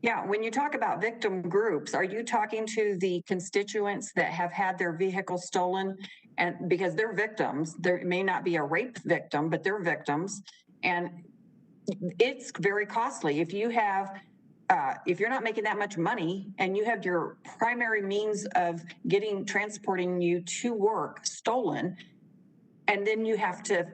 Yeah, when you talk about victim groups, are you talking to the constituents that have had their vehicles stolen? And because they're victims, there may not be a rape victim, but they're victims. And it's very costly. If you have, if you're not making that much money and you have your primary means of transporting you to work stolen, and then you have to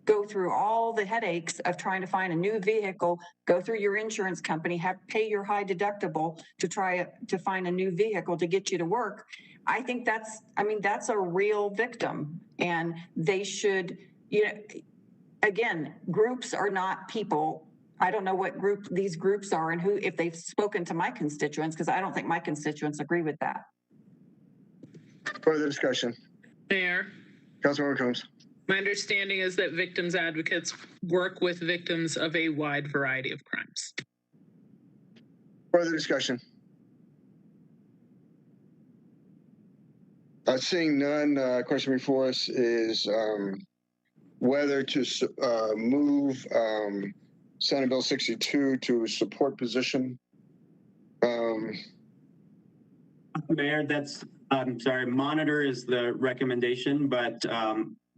go through all the headaches of trying to find a new vehicle, go through your insurance company, pay your high deductible to try to find a new vehicle to get you to work. I think that's a real victim, and they should, again, groups are not people. I don't know what group these groups are and if they've spoken to my constituents, because I don't think my constituents agree with that. Further discussion. Mayor. Councilmember Coombs. My understanding is that victims advocates work with victims of a wide variety of crimes. Further discussion. Seeing none, question before us is whether to move Senate Bill 62 to support position. Mayor, I'm sorry, monitor is the recommendation, but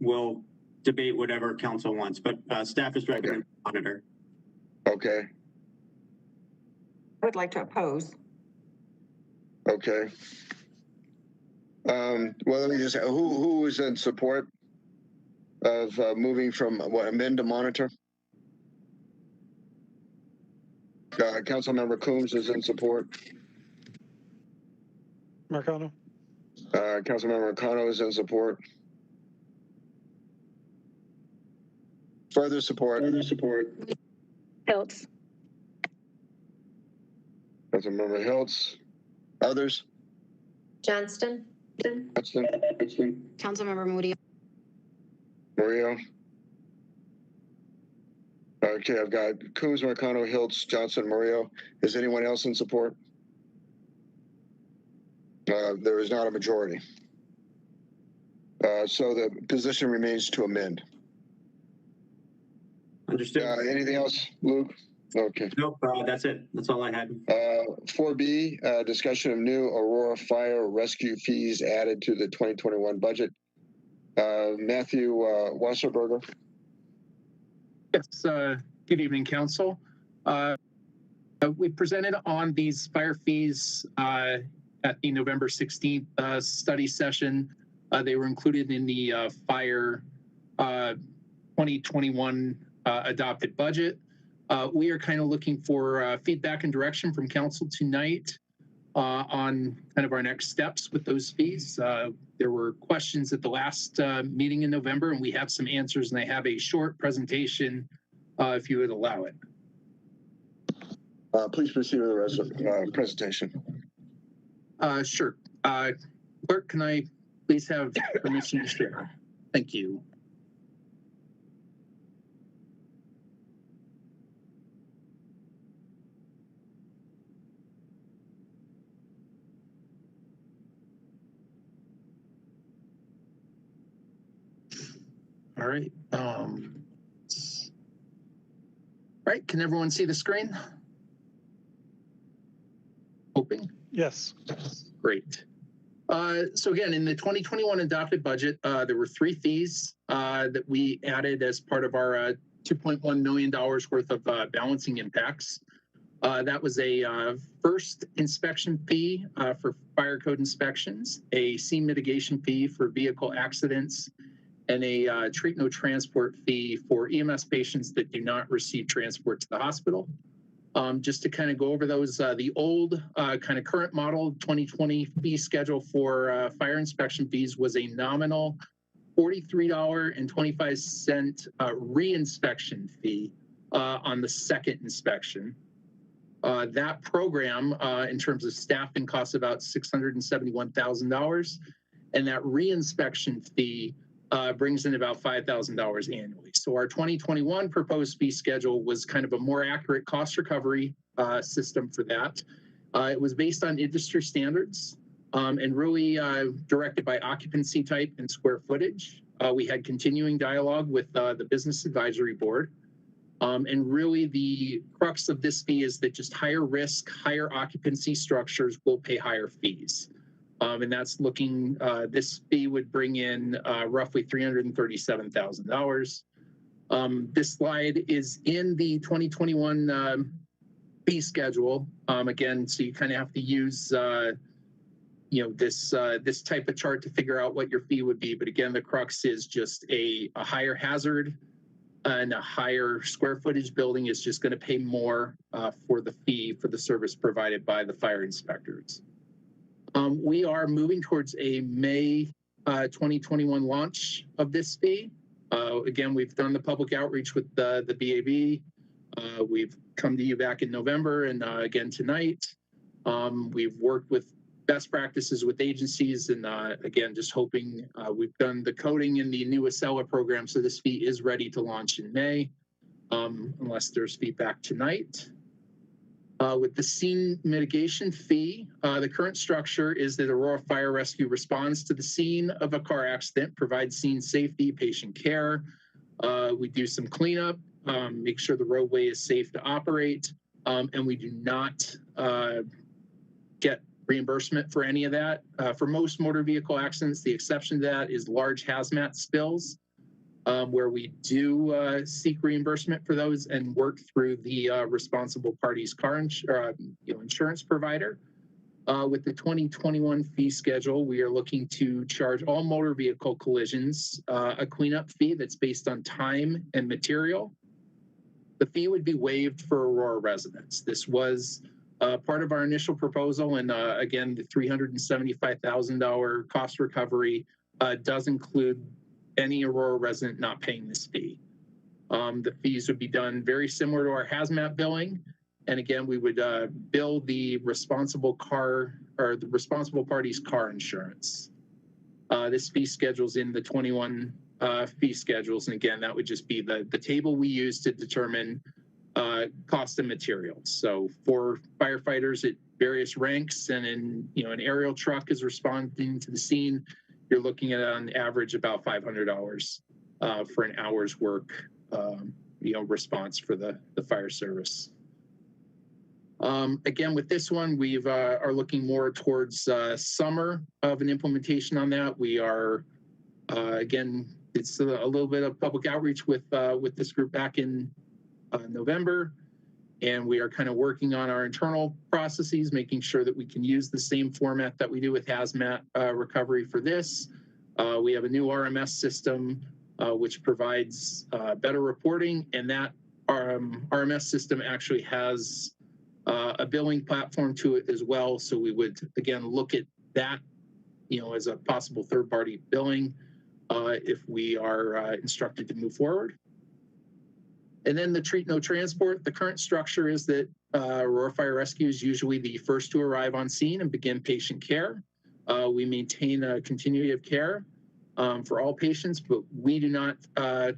we'll debate whatever council wants, but staff is recommending monitor. Okay. I would like to oppose. Okay. Well, let me just, who is in support of moving from amend to monitor? Councilmember Coombs is in support. Marcano. Councilmember Marcano is in support. Further support. Hiltz. Councilmember Hiltz. Others? Johnston. Councilmember Murillo. Murillo. Okay, I've got Coombs, Marcano, Hiltz, Johnson, Murillo. Is anyone else in support? There is not a majority. So the position remains to amend. Understood. Anything else, Luke? Okay. Nope, that's it. That's all I had. 4B, discussion of new Aurora fire rescue fees added to the 2021 budget. Matthew Wasserberger. Yes, good evening, Council. We presented on these fire fees at the November 16th study session. They were included in the fire 2021 adopted budget. We are kind of looking for feedback and direction from council tonight on kind of our next steps with those fees. There were questions at the last meeting in November, and we have some answers, and I have a short presentation if you would allow it. Please proceed with the rest of the presentation. Sure. Clerk, can I please have permission to share? Thank you. All right. Right. Can everyone see the screen? Hoping? Yes. Great. So again, in the 2021 adopted budget, there were 3 fees that we added as part of our $2.1 million worth of balancing impacts. That was a first inspection fee for fire code inspections, a scene mitigation fee for vehicle accidents, and a treat no transport fee for EMS patients that do not receive transport to the hospital. Just to kind of go over those, the old kind of current model 2020 fee schedule for fire inspection fees was a nominal $43.25 re-inspection fee on the second inspection. That program, in terms of staffing, costs about $671,000, and that re-inspection fee brings in about $5,000 annually. So our 2021 proposed fee schedule was kind of a more accurate cost recovery system for that. It was based on industry standards and really directed by occupancy type and square footage. We had continuing dialogue with the Business Advisory Board. And really the crux of this fee is that just higher risk, higher occupancy structures will pay higher fees. And that's looking, this fee would bring in roughly $337,000. This slide is in the 2021 fee schedule. Again, so you kind of have to use, this type of chart to figure out what your fee would be. But again, the crux is just a higher hazard and a higher square footage building is just going to pay more for the fee for the service provided by the fire inspectors. We are moving towards a May 2021 launch of this fee. Again, we've done the public outreach with the BAB. We've come to you back in November and again tonight. We've worked with best practices with agencies and again, just hoping we've done the coding in the new Acela program. So this fee is ready to launch in May, unless there's feedback tonight. With the scene mitigation fee, the current structure is that Aurora Fire Rescue responds to the scene of a car accident, provides scene safety, patient care. We do some cleanup, make sure the roadway is safe to operate, and we do not get reimbursement for any of that. For most motor vehicle accidents, the exception to that is large hazmat spills, where we do seek reimbursement for those and work through the responsible party's car insurance provider. With the 2021 fee schedule, we are looking to charge all motor vehicle collisions a cleanup fee that's based on time and material. The fee would be waived for Aurora residents. This was part of our initial proposal, and again, the $375,000 cost recovery does include any Aurora resident not paying this fee. The fees would be done very similar to our hazmat billing. And again, we would bill the responsible party's car insurance. This fee schedule's in the 21 fee schedules. And again, that would just be the table we use to determine cost of materials. So for firefighters at various ranks and in, an aerial truck is responding to the scene, you're looking at on average about $500 for an hour's work, response for the fire service. Again, with this one, we are looking more towards summer of an implementation on that. We are, again, it's a little bit of public outreach with this group back in November. And we are kind of working on our internal processes, making sure that we can use the same format that we do with hazmat recovery for this. We have a new RMS system, which provides better reporting, and that RMS system actually has a billing platform to it as well. So we would, again, look at that, as a possible third-party billing if we are instructed to move forward. And then the treat no transport, the current structure is that Aurora Fire Rescue is usually the first to arrive on scene and begin patient care. We maintain a continuity of care for all patients, but we do not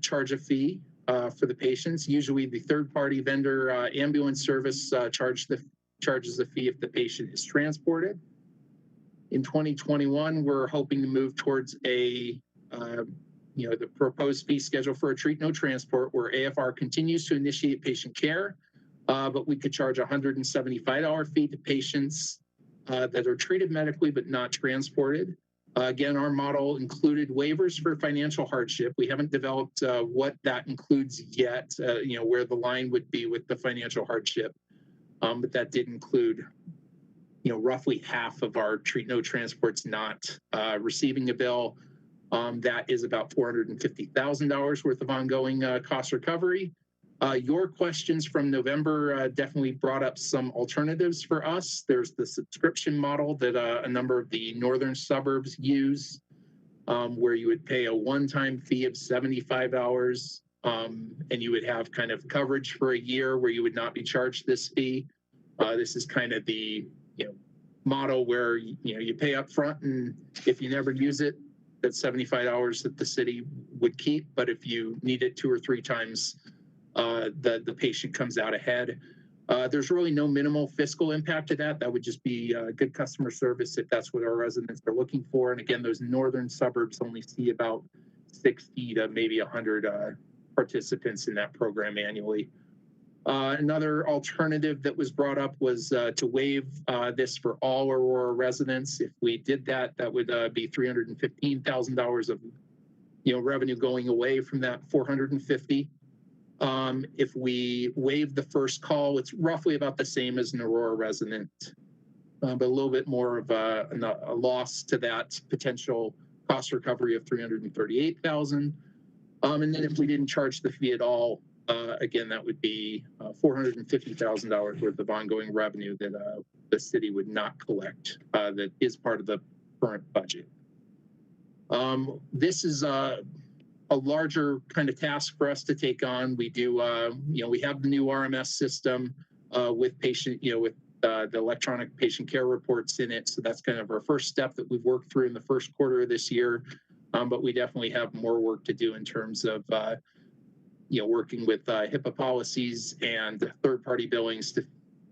charge a fee for the patients. Usually the third-party vendor ambulance service charges the fee if the patient is transported. In 2021, we're hoping to move towards a the proposed fee schedule for a treat no transport where AFR continues to initiate patient care, but we could charge a $175 fee to patients that are treated medically but not transported. Again, our model included waivers for financial hardship. We haven't developed what that includes yet, where the line would be with the financial hardship, but that did include roughly half of our treat no transports not receiving a bill. That is about $450,000 worth of ongoing cost recovery. Your questions from November definitely brought up some alternatives for us. There's the subscription model that a number of the northern suburbs use, where you would pay a one-time fee of $75, and you would have kind of coverage for a year where you would not be charged this fee. This is kind of the model where you pay up front, and if you never use it, that's $75 that the city would keep. But if you need it 2 or 3 times, the patient comes out ahead. There's really no minimal fiscal impact to that. That would just be good customer service if that's what our residents are looking for. And again, those northern suburbs only see about 60 to maybe 100 participants in that program annually. Another alternative that was brought up was to waive this for all Aurora residents. If we did that, that would be $315,000 of revenue going away from that $450,000. If we waive the first call, it's roughly about the same as an Aurora resident, but a little bit more of a loss to that potential cost recovery of $338,000. And then if we didn't charge the fee at all, again, that would be $450,000 worth of ongoing revenue that the city would not collect that is part of the current budget. This is a larger kind of task for us to take on. We do, we have the new RMS system with patient, with the electronic patient care reports in it. So that's kind of our first step that we've worked through in the first quarter of this year. But we definitely have more work to do in terms of working with HIPAA policies and third-party billings to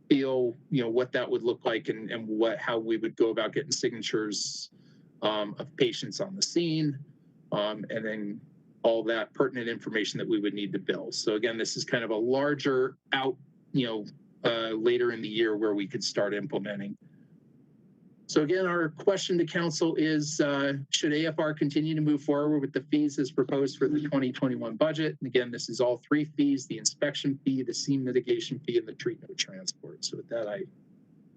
feel, what that would look like and how we would go about getting signatures of patients on the scene, and then all that pertinent information that we would need to bill. So again, this is kind of a larger out, later in the year where we could start implementing. So again, our question to council is, should AFR continue to move forward with the fees as proposed for the 2021 budget? And again, this is all 3 fees: the inspection fee, the scene mitigation fee, and the treat no transport. So with that, I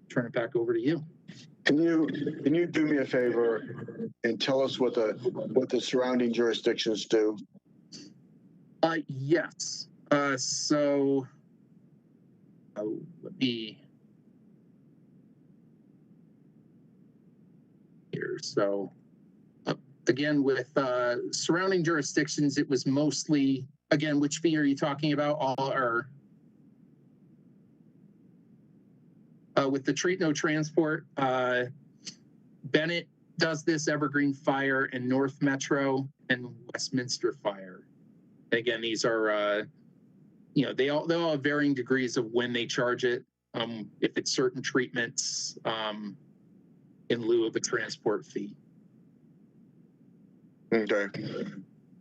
turn it back over to you. Can you do me a favor and tell us what the surrounding jurisdictions do? Yes. So let me here. So again, with surrounding jurisdictions, it was mostly, again, which fee are you talking about? All are with the treat no transport. Bennett does this, Evergreen Fire, and North Metro, and Westminster Fire. Again, these are they all have varying degrees of when they charge it. If it's certain treatments in lieu of a transport fee. Okay.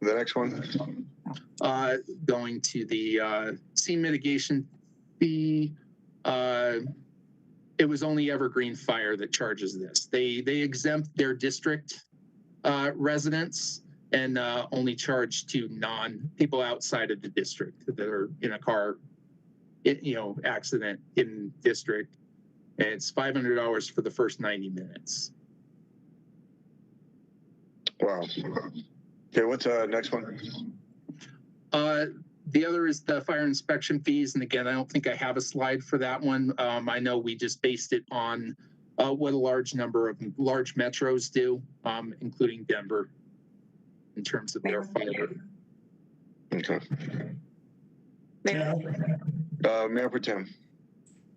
The next one. Going to the scene mitigation fee. It was only Evergreen Fire that charges this. They exempt their district residents and only charge to people outside of the district that are in a car, accident in district. And it's $500 for the first 90 minutes. Wow. Okay, what's the next one? The other is the fire inspection fees. And again, I don't think I have a slide for that one. I know we just based it on what a large number of large metros do, including Denver, in terms of their fire. Okay. Mayor Pro Tem.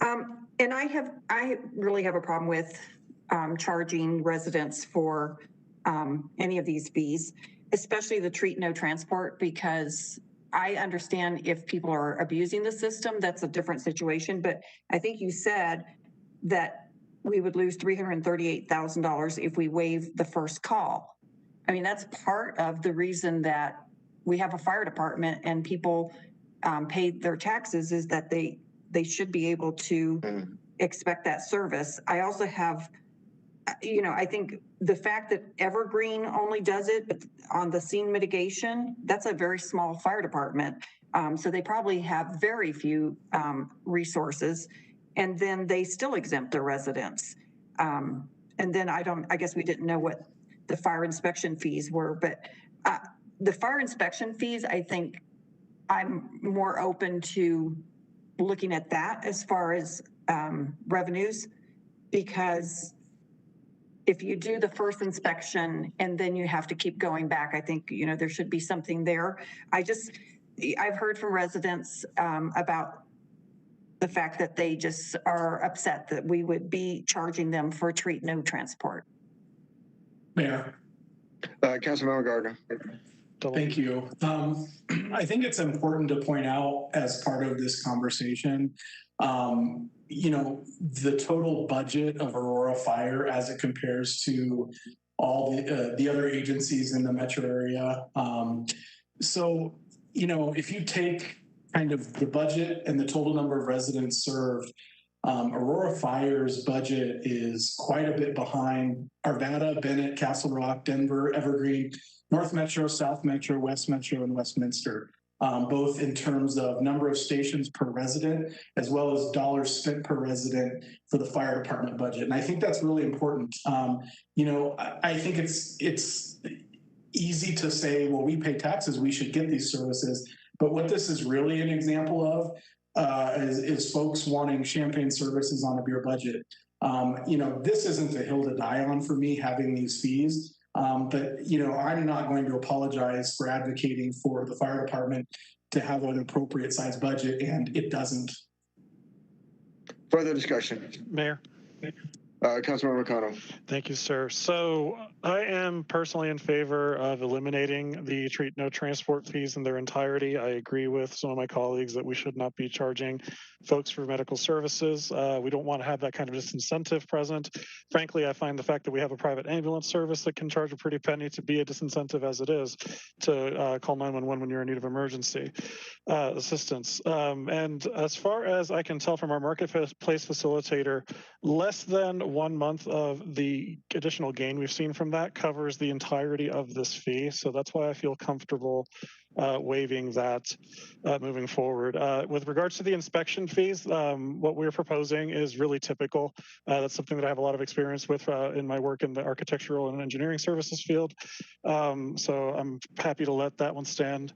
And I really have a problem with charging residents for any of these fees, especially the treat no transport, because I understand if people are abusing the system, that's a different situation. But I think you said that we would lose $338,000 if we waive the first call. I mean, that's part of the reason that we have a fire department and people pay their taxes, is that they should be able to expect that service. I also have, I think the fact that Evergreen only does it, but on the scene mitigation, that's a very small fire department. So they probably have very few resources, and then they still exempt their residents. And then I guess we didn't know what the fire inspection fees were, but the fire inspection fees, I think I'm more open to looking at that as far as revenues, because if you do the first inspection and then you have to keep going back, I think, there should be something there. I've heard from residents about the fact that they just are upset that we would be charging them for treat no transport. Mayor. Councilmember Gardner. Thank you. I think it's important to point out as part of this conversation, the total budget of Aurora Fire as it compares to all the other agencies in the metro area. So, if you take kind of the budget and the total number of residents served, Aurora Fire's budget is quite a bit behind Arvada, Bennett, Castle Rock, Denver, Evergreen, North Metro, South Metro, West Metro, and Westminster, both in terms of number of stations per resident, as well as dollars spent per resident for the fire department budget. And I think that's really important. I think it's easy to say, well, we pay taxes, we should get these services. But what this is really an example of is folks wanting champagne services on a beer budget. This isn't a hill to die on for me, having these fees. But I'm not going to apologize for advocating for the fire department to have an appropriate size budget, and it doesn't. Further discussion. Mayor. Councilmember McConnell. Thank you, sir. So I am personally in favor of eliminating the treat no transport fees in their entirety. I agree with some of my colleagues that we should not be charging folks for medical services. We don't want to have that kind of disincentive present. Frankly, I find the fact that we have a private ambulance service that can charge a pretty penny to be a disincentive as it is to call 911 when you're in need of emergency assistance. And as far as I can tell from our marketplace facilitator, less than 1 month of the additional gain we've seen from that covers the entirety of this fee. So that's why I feel comfortable waiving that moving forward. With regards to the inspection fees, what we're proposing is really typical. That's something that I have a lot of experience with in my work in the architectural and engineering services field. So I'm happy to let that one stand.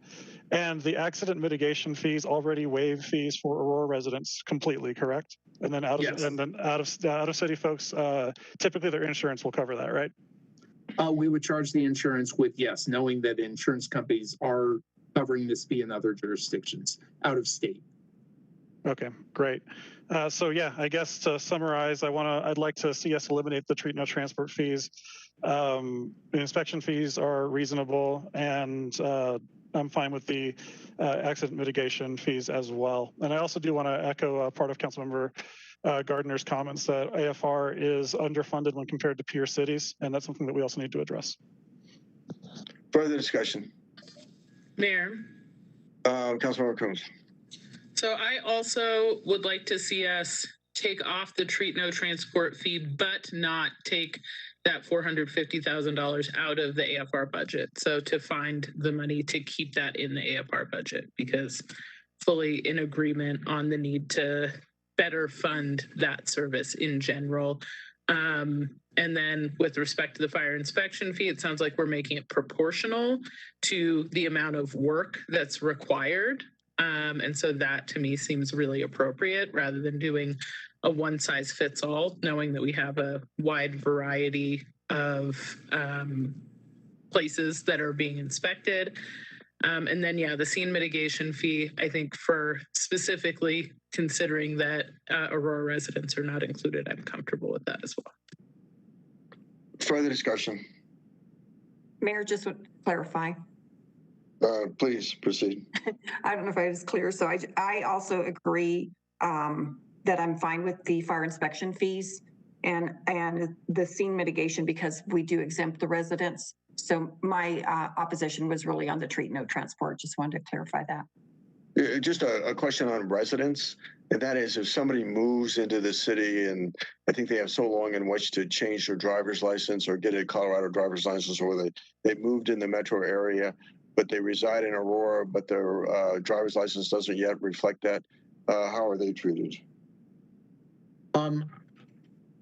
And the accident mitigation fees already waive fees for Aurora residents completely, correct? And then out of city folks, typically their insurance will cover that, right? We would charge the insurance with yes, knowing that insurance companies are covering this fee in other jurisdictions out of state. Okay, great. So yeah, I guess to summarize, I'd like to see us eliminate the treat no transport fees. The inspection fees are reasonable, and I'm fine with the accident mitigation fees as well. And I also do want to echo part of Councilmember Gardner's comments that AFR is underfunded when compared to peer cities, and that's something that we also need to address. Further discussion. Mayor. Councilmember Combs. So I also would like to see us take off the treat no transport fee, but not take that $450,000 out of the AFR budget. So to find the money to keep that in the AFR budget, because fully in agreement on the need to better fund that service in general. And then with respect to the fire inspection fee, it sounds like we're making it proportional to the amount of work that's required And so that to me seems really appropriate rather than doing a one size fits all, knowing that we have a wide variety of places that are being inspected. And then, yeah, the scene mitigation fee, I think for specifically considering that Aurora residents are not included, I'm comfortable with that as well. Further discussion? Mayor, just would clarify. Please proceed. I don't know if I was clear. So I also agree that I'm fine with the fire inspection fees and the scene mitigation because we do exempt the residents. So my opposition was really on the treat no transport. Just wanted to clarify that. Just a question on residents, and that is if somebody moves into the city and I think they have so long in which to change their driver's license or get a Colorado driver's license, or they moved in the metro area, but they reside in Aurora, but their driver's license doesn't yet reflect that, how are they treated?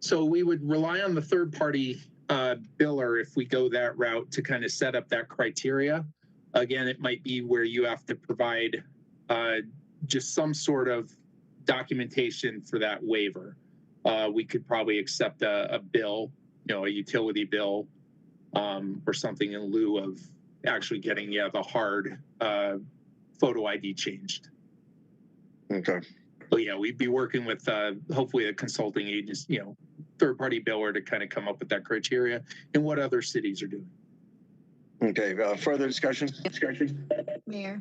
So we would rely on the third party biller if we go that route to kind of set up that criteria. Again, it might be where you have to provide just some sort of documentation for that waiver. We could probably accept a bill, a utility bill or something in lieu of actually getting the hard photo ID changed. Okay. But yeah, we'd be working with hopefully a consulting agency, third-party biller to kind of come up with that criteria and what other cities are doing. Okay. Further discussion? Mayor.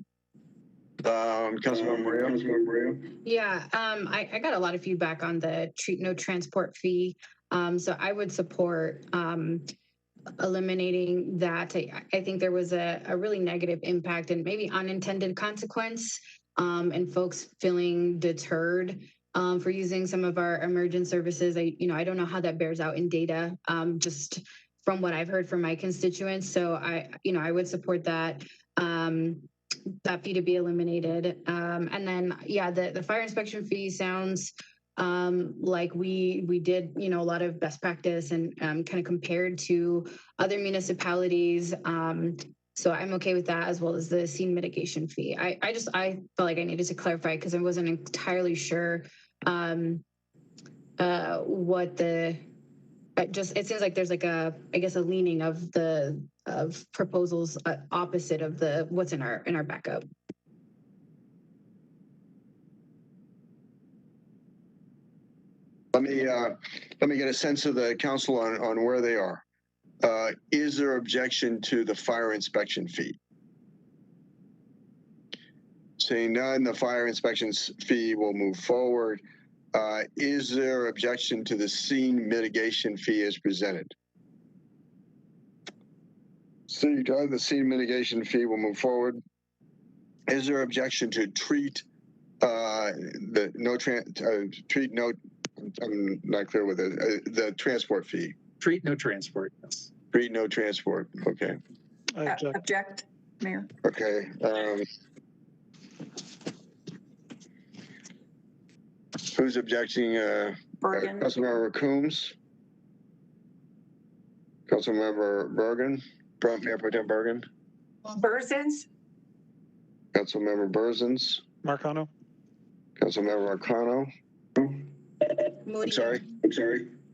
Councilmember Mario. Yeah, I got a lot of feedback on the treat no transport fee. So I would support eliminating that. I think there was a really negative impact and maybe unintended consequence and folks feeling deterred for using some of our emergent services. I don't know how that bears out in data, just from what I've heard from my constituents. So I would support that. That fee to be eliminated. And then, the fire inspection fee sounds like we did, a lot of best practice and kind of compared to other municipalities. So I'm okay with that, as well as the scene mitigation fee. I felt like I needed to clarify because I wasn't entirely sure what it seems like there's like a leaning of proposals opposite of what's in our backup. Let me get a sense of the council on where they are. Is there objection to the fire inspection fee? Seeing none, the fire inspection fee will move forward. Is there objection to the scene mitigation fee as presented? Seeing none, the scene mitigation fee will move forward. Is there objection to treat I'm not clear with it. The transport fee. Treat no transport. Yes. Treat no transport. Okay. Object, Mayor. Okay. Who's objecting? Bergen. Councilmember Coombs. Councilmember Bergen. Mayor Pro Tem Bergen. Burzins. Councilmember Burzins. Marcano. Councilmember Marcano. I'm sorry.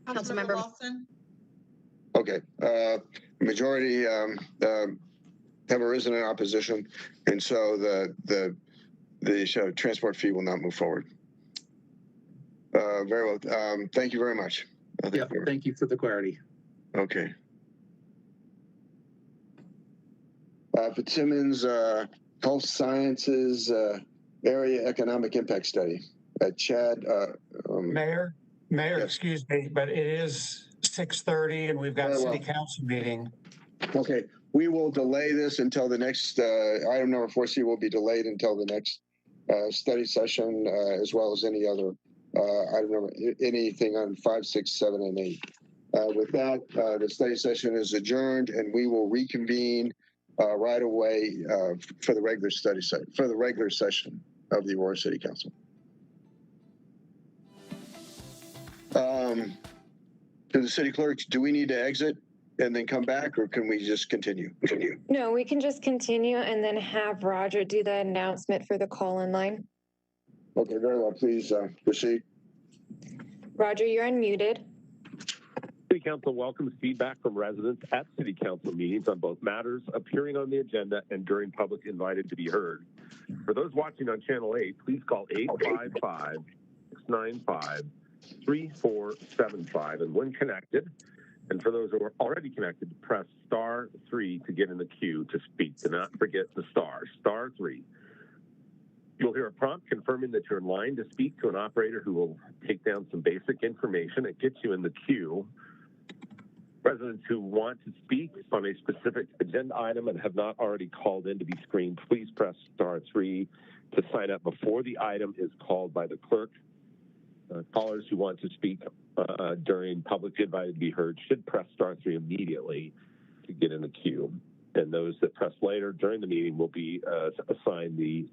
Councilmember Lawson. Okay. Majority have arisen in opposition, and so the transport fee will not move forward. Very well. Thank you very much. Thank you for the clarity. Okay. Fitzsimmons, Health Sciences Area Economic Impact Study. Chad. Mayor, yes. Excuse me, but it is 6:30 and we've got a city council meeting. Okay, we will delay this until the next item number 4C will be delayed until the next study session, as well as any other item number, anything on 5, 6, 7, and 8. With that, the study session is adjourned, and we will reconvene right away for the regular session of the Aurora City Council. To the city clerk, do we need to exit and then come back, or can we just continue? No, we can just continue and then have Roger do the announcement for the call-in line. Okay, very well. Please proceed. Roger, you're unmuted. City Council welcomes feedback from residents at City Council meetings on both matters appearing on the agenda and during public invited to be heard. For those watching on Channel 8, please call 855-695-3475 and when connected, and for those who are already connected, press *3 to get in the queue to speak. Do not forget the *3. You'll hear a prompt confirming that you're in line to speak to an operator who will take down some basic information and get you in the queue. Residents who want to speak on a specific agenda item and have not already called in to be screened, please press *3 to sign up before the item is called by the clerk. Callers who want to speak during public invited to be heard should press *3 immediately to get in the queue. And those that press later during the meeting will be assigned the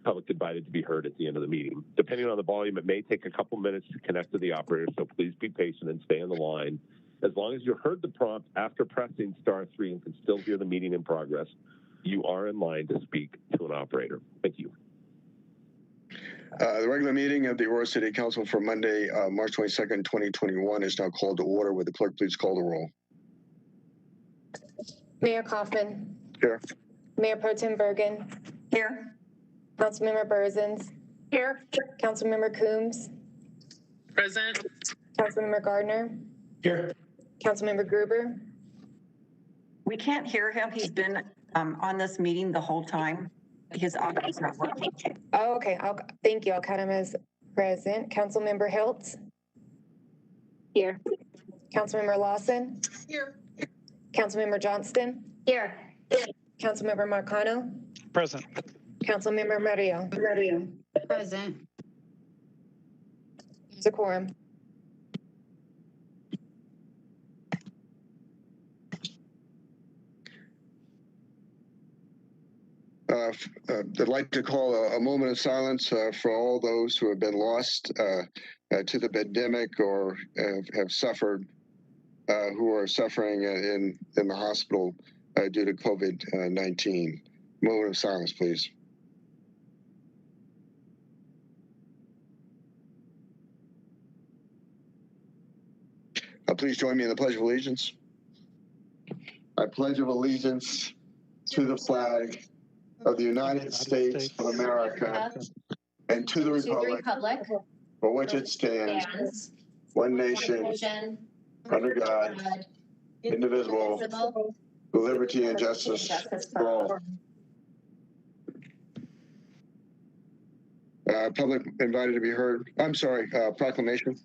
public invited to be heard at the end of the meeting. Depending on the volume, it may take a couple minutes to connect to the operator, so please be patient and stay on the line. As long as you heard the prompt after pressing *3 and can still hear the meeting in progress, you are in line to speak to an operator. Thank you. The regular meeting of the Aurora City Council for Monday, March 22nd, 2021 is now called to order. Would the clerk please call the roll? Mayor Kaufman. Here. Mayor Pro Tem Bergen. Here. Councilmember Burzins. Here. Councilmember Coombs. Present. Councilmember Gardner. Here. Councilmember Gruber. We can't hear him. He's been on this meeting the whole time. His audio is not working. Oh, okay. Thank you. I'll count him as present. Councilmember Hiltz. Here. Councilmember Lawson. Here. Councilmember Johnston. Here. Councilmember Marcano. Present. Councilmember Murillo. Present. There's a quorum. I'd like to call a moment of silence for all those who have been lost to the pandemic or have suffered, who are suffering in the hospital due to COVID-19. Moment of silence, please. Please join me in the Pledge of Allegiance. I pledge of allegiance to the flag of the United States of America and to the republic for which it stands, one nation, under God, indivisible, with liberty and justice for all. Public invited to be heard. I'm sorry, proclamation.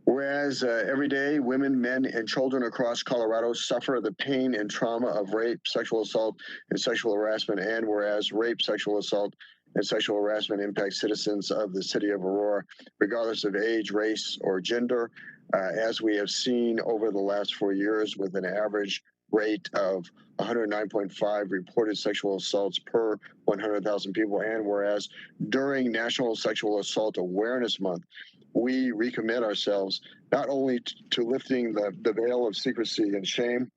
Whereas every day, women, men, and children across Colorado suffer the pain and trauma of rape, sexual assault, and sexual harassment, and whereas rape, sexual assault, and sexual harassment impact citizens of the city of Aurora, regardless of age, race, or gender, as we have seen over the last 4 years with an average rate of 109.5 reported sexual assaults per 100,000 people, and whereas during National Sexual Assault Awareness Month, we recommit ourselves not only to lifting the veil of secrecy and shame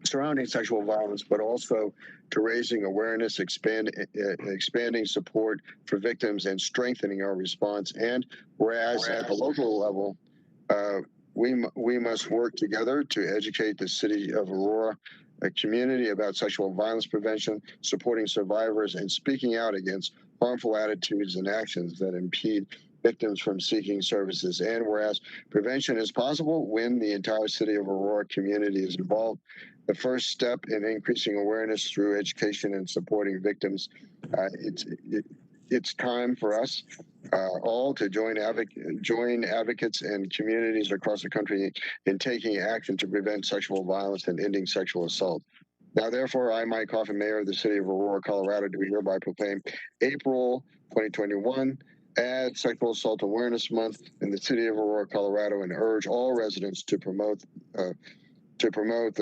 surrounding sexual violence, but also to raising awareness, expanding support for victims, and strengthening our response. And whereas at the local level, we must work together to educate the city of Aurora, a community about sexual violence prevention, supporting survivors, and speaking out against harmful attitudes and actions that impede victims from seeking services. And whereas prevention is possible when the entire city of Aurora community is involved, the first step in increasing awareness through education and supporting victims, it's time for us all to join advocates and communities across the country in taking action to prevent sexual violence and ending sexual assault. Now, therefore, I, Mike Kaufman, Mayor of the City of Aurora, Colorado, do hereby proclaim April 2021 as Sexual Assault Awareness Month in the City of Aurora, Colorado, and urge all residents to promote the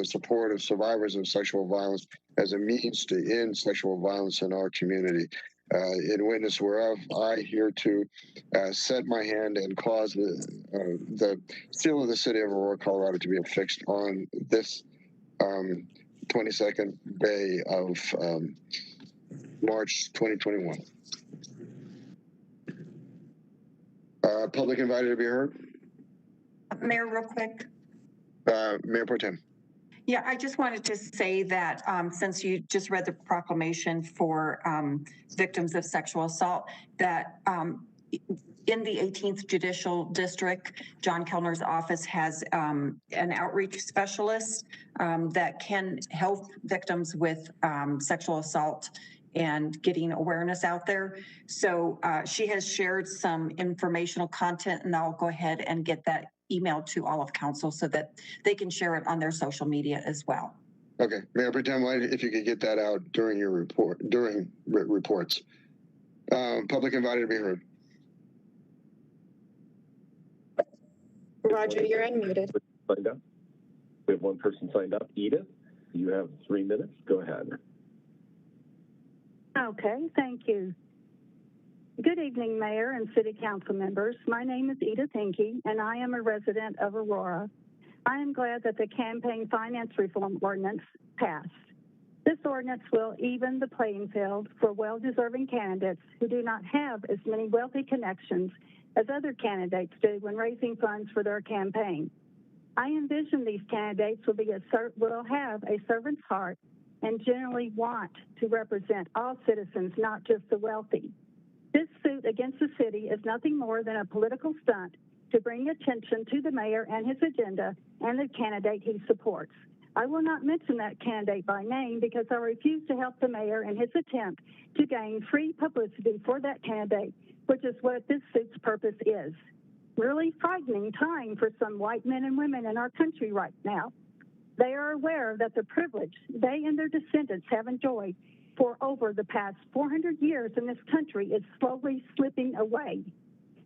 support of survivors of sexual violence as a means to end sexual violence in our community. in witness whereof, I here to set my hand and cause the seal of the city of Aurora, Colorado to be affixed on this 22nd day of March 2021. Public invited to be heard? Mayor, real quick. Mayor Pro Tem. Yeah, I just wanted to say that since you just read the proclamation for victims of sexual assault, that in the 18th Judicial District, John Kellner's office has an outreach specialist that can help victims with sexual assault and getting awareness out there. So she has shared some informational content, and I'll go ahead and get that emailed to all of council so that they can share it on their social media as well. Okay, Mayor Pro Tem, if you could get that out during your report, during reports. Public invited to be heard. Roger, you're unmuted. Signed up. We have one person signed up. Edith, you have 3 minutes. Go ahead. Okay, thank you. Good evening, Mayor and City Council members. My name is Edith Hinke, and I am a resident of Aurora. I am glad that the Campaign Finance Reform Ordinance passed. This ordinance will even the playing field for well-deserving candidates who do not have as many wealthy connections as other candidates do when raising funds for their campaign. I envision these candidates will have a servant's heart and generally want to represent all citizens, not just the wealthy. This suit against the city is nothing more than a political stunt to bring attention to the mayor and his agenda and the candidate he supports. I will not mention that candidate by name because I refuse to help the mayor in his attempt to gain free publicity for that candidate, which is what this suit's purpose is. Really frightening time for some white men and women in our country right now. They are aware that the privilege they and their descendants have enjoyed for over the past 400 years in this country is slowly slipping away.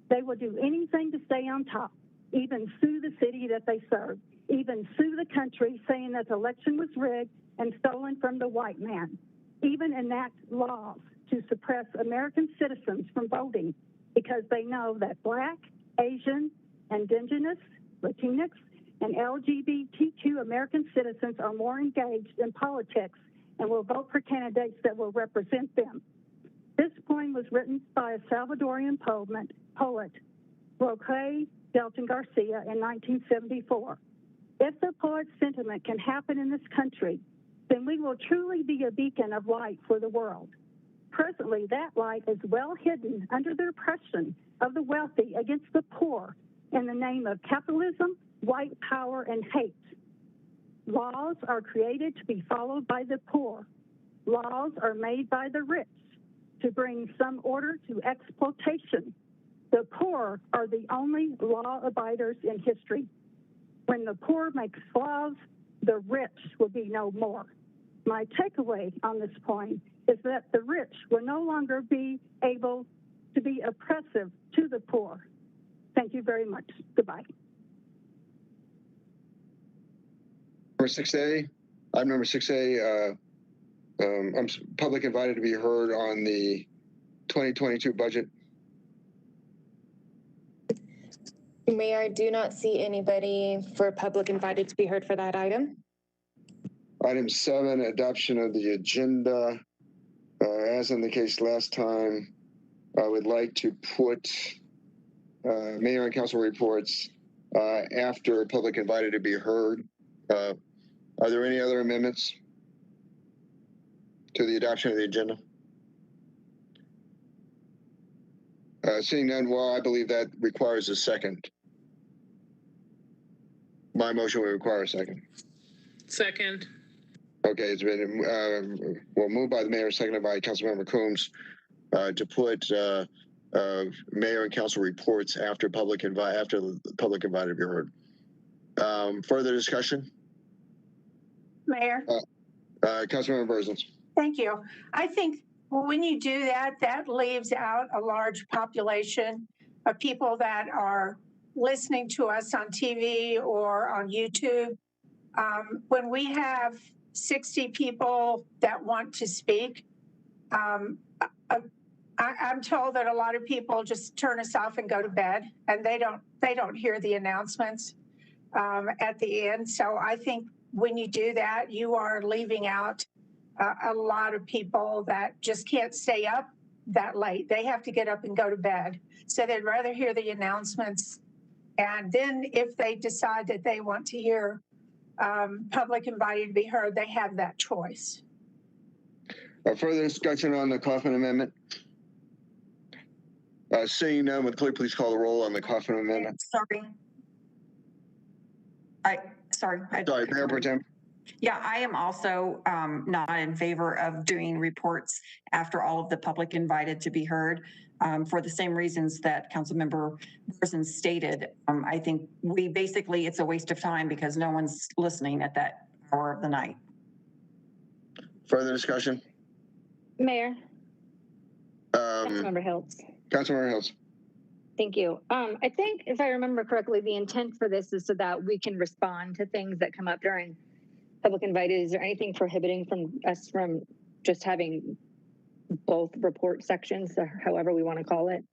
They will do anything to stay on top, even sue the city that they serve, even sue the country saying that the election was rigged and stolen from the white man, even enact laws to suppress American citizens from voting because they know that Black, Asian, Indigenous, Latinx, and LGBTQ American citizens are more engaged in politics and will vote for candidates that will represent them. This poem was written by a Salvadorian poet, Roque Delton Garcia, in 1974. If the poet's sentiment can happen in this country, then we will truly be a beacon of light for the world. Presently, that light is well hidden under the oppression of the wealthy against the poor in the name of capitalism, white power, and hate. Laws are created to be followed by the poor. Laws are made by the rich to bring some order to exploitation. The poor are the only law abiders in history. When the poor makes laws, the rich will be no more. My takeaway on this point is that the rich will no longer be able to be oppressive to the poor. Thank you very much. Goodbye. Number 6A, item number 6A, I'm public invited to be heard on the 2022 budget. Mayor, I do not see anybody for public invited to be heard for that item. Item 7, adoption of the agenda. As in the case last time, I would like to put mayor and council reports after public invited to be heard. Are there any other amendments to the adoption of the agenda? Seeing none, well, I believe that requires a second. My motion will require a second. Second. Okay, it's been moved by the mayor, seconded by Councilmember Coombs to put mayor and council reports after the public invited to be heard. Further discussion? Mayor. Councilmember Berzins. Thank you. I think when you do that, that leaves out a large population of people that are listening to us on TV or on YouTube. When we have 60 people that want to speak, I'm told that a lot of people just turn us off and go to bed, and they don't hear the announcements at the end. So I think when you do that, you are leaving out a lot of people that just can't stay up that late. They have to get up and go to bed. So they'd rather hear the announcements. And then if they decide that they want to hear public invited to be heard, they have that choice. Further discussion on the Kaufman amendment? Seeing none, would the clerk please call the roll on the Kaufman amendment? Sorry, Mayor Pro Tem. Yeah, I am also not in favor of doing reports after all of the public invited to be heard for the same reasons that Councilmember Burson stated. I think it's a waste of time because no one's listening at that hour of the night. Further discussion? Mayor. Councilmember Hiltz. Councilmember Hiltz. Thank you. I think if I remember correctly, the intent for this is so that we can respond to things that come up during public invited. Is there anything prohibiting us from just having both report sections, or however we want to call it?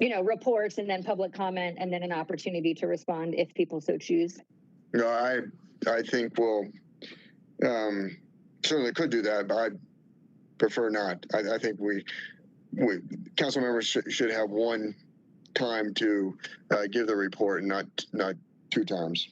You know, reports and then public comment and then an opportunity to respond if people so choose. No, I think we'll certainly could do that, but I prefer not. I think we council members should have one time to give the report and not two times.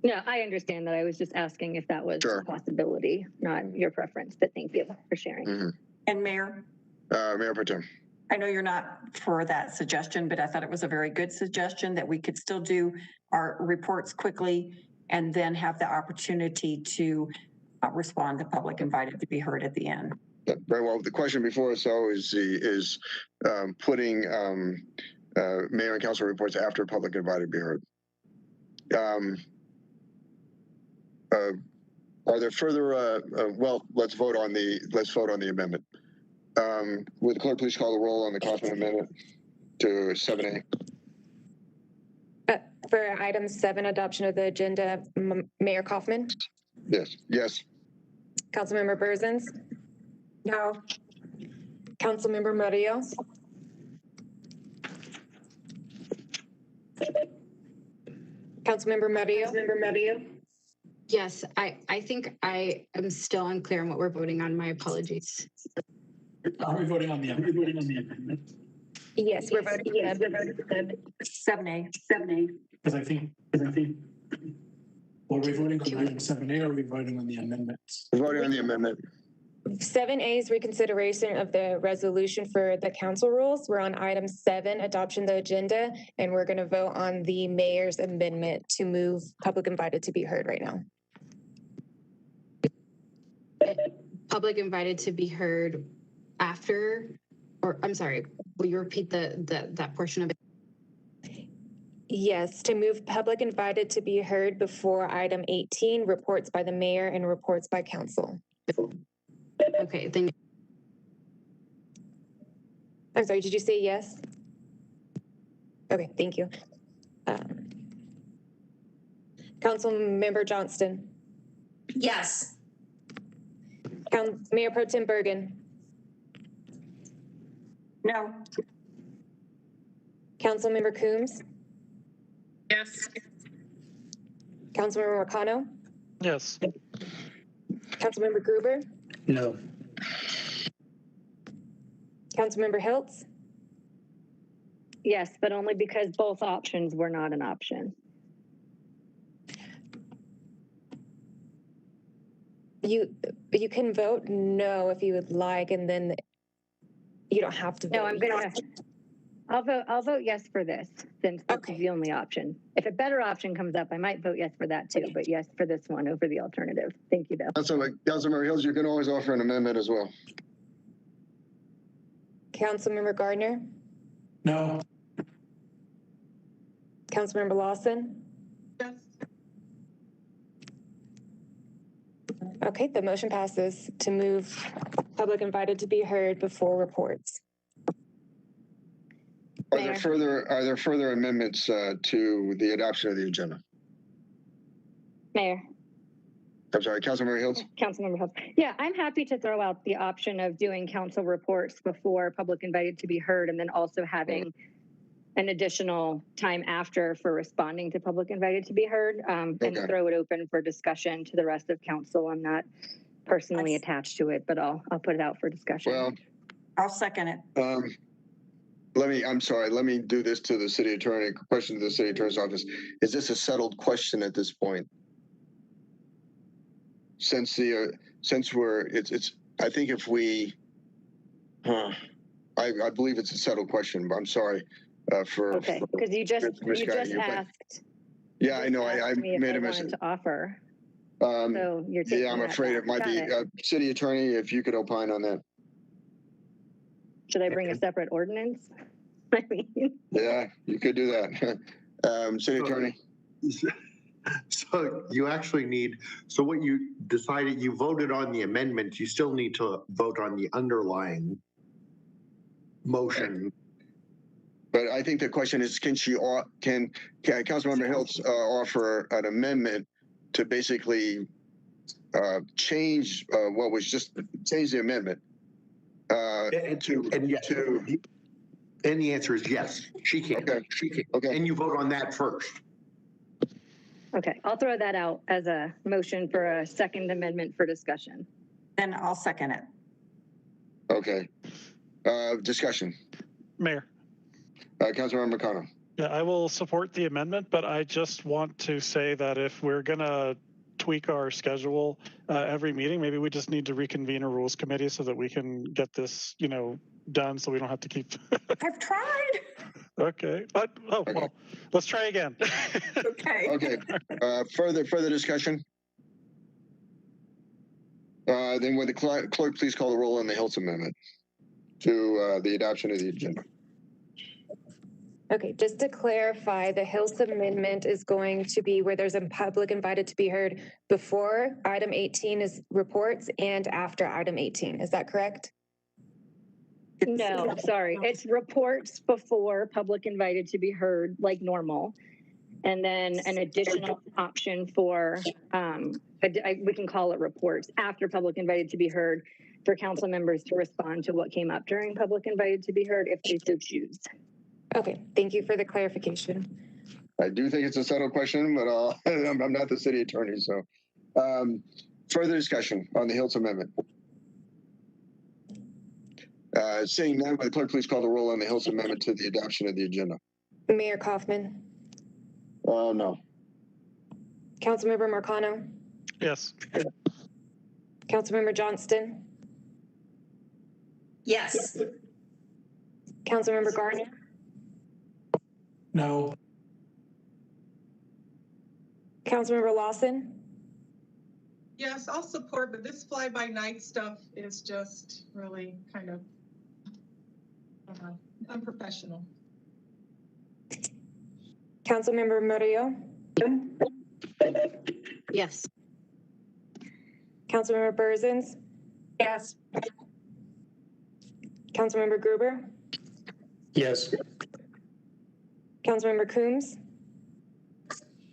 No, I understand that. I was just asking if that was a possibility, not your preference, but thank you for sharing. Mm-hmm. And Mayor? Mayor Pro Tem. I know you're not for that suggestion, but I thought it was a very good suggestion that we could still do our reports quickly and then have the opportunity to respond to public invited to be heard at the end. Very well. The question before us, though, is putting mayor and council reports after public invited to be heard. Are there further? Well, let's vote on the amendment. Would the clerk please call the roll on the Kaufman amendment to 7A? For item 7, adoption of the agenda, Mayor Kaufman? Yes. Yes. Councilmember Burzins? No. Councilmember Murillo? Councilmember Murillo? Yes, I think I am still unclear on what we're voting on. My apologies. Are we voting on the amendment? Yes, we're voting. Yes, we're voting 7A. Because I think. Are we voting on item 7A or are we voting on the amendments? We're voting on the amendment. 7A is reconsideration of the resolution for the council rules. We're on item 7, adoption of the agenda, and we're going to vote on the mayor's amendment to move public invited to be heard right now. Public invited to be heard after, or I'm sorry, will you repeat that portion of it? Yes, to move public invited to be heard before item 18, reports by the mayor and reports by council. Okay, then. I'm sorry, did you say yes? Okay, thank you. Councilmember Johnston? Yes. Mayor Pro Tem Bergen? No. Councilmember Coombs? Yes. Councilmember Marcano? Yes. Councilmember Gruber? No. Councilmember Hiltz? Yes, but only because both options were not an option. You can vote no if you would like, and then you don't have to vote. No, I'll vote yes for this, since this is the only option. If a better option comes up, I might vote yes for that too, but yes for this one over the alternative. Thank you, though. Councilmember Hills, you can always offer an amendment as well. Councilmember Gardner? No. Councilmember Lawson? Yes. Okay, the motion passes to move public invited to be heard before reports. Are there further amendments to the adoption of the agenda? Mayor. I'm sorry, Councilmember Hills. Councilmember Hills. Yeah, I'm happy to throw out the option of doing council reports before public invited to be heard, and then also having an additional time after for responding to public invited to be heard, and throw it open for discussion to the rest of council. I'm not personally attached to it, but I'll put it out for discussion. Well, I'll second it. I'm sorry, let me do this to the city attorney, question to the city attorney's office. Is this a settled question at this point? Since I think if we, I believe it's a settled question, but I'm sorry okay, because you just asked. Yeah, I know, I made a mistake. To offer. So you're taking I'm afraid it might be. City attorney, if you could opine on that. Should I bring a separate ordinance? I mean, yeah, you could do that. City attorney. So you actually need, so what you decided, you voted on the amendment, you still need to vote on the underlying motion. But I think the question is, can Councilmember Hiltz offer an amendment to basically change what was change the amendment? And the answer is yes, she can. Okay. She can. Okay. And you vote on that first. okay, I'll throw that out as a motion for a second amendment for discussion. Then I'll second it. Okay. Discussion. Mayor. Councilmember McConnell. Yeah, I will support the amendment, but I just want to say that if we're going to tweak our schedule every meeting, maybe we just need to reconvene a rules committee so that we can get this, done so we don't have to keep. I've tried. Okay. Well, let's try again. Okay. Okay. Further discussion? Then would the clerk please call the roll on the Hiltz amendment to the adoption of the agenda? Okay, just to clarify, the Hills amendment is going to be where there's a public invited to be heard before item 18 is reports and after item 18. Is that correct? No, sorry. It's reports before public invited to be heard like normal. And then an additional option for, we can call it reports after public invited to be heard for council members to respond to what came up during public invited to be heard if they so choose. Okay, thank you for the clarification. I do think it's a settled question, but I'm not the city attorney, so. Further discussion on the Hiltz amendment. Seeing none, would the clerk please call the roll on the Hiltz amendment to the adoption of the agenda? Mayor Kaufman. No. Councilmember Marcano. Yes. Councilmember Johnston. Yes. Councilmember Gardner. No. Councilmember Lawson. Yes, I'll support, but this fly-by-night stuff is just really kind of unprofessional. Councilmember Murillo. Yes. Councilmember Berzins. Yes. Councilmember Gruber. Yes. Councilmember Coombs.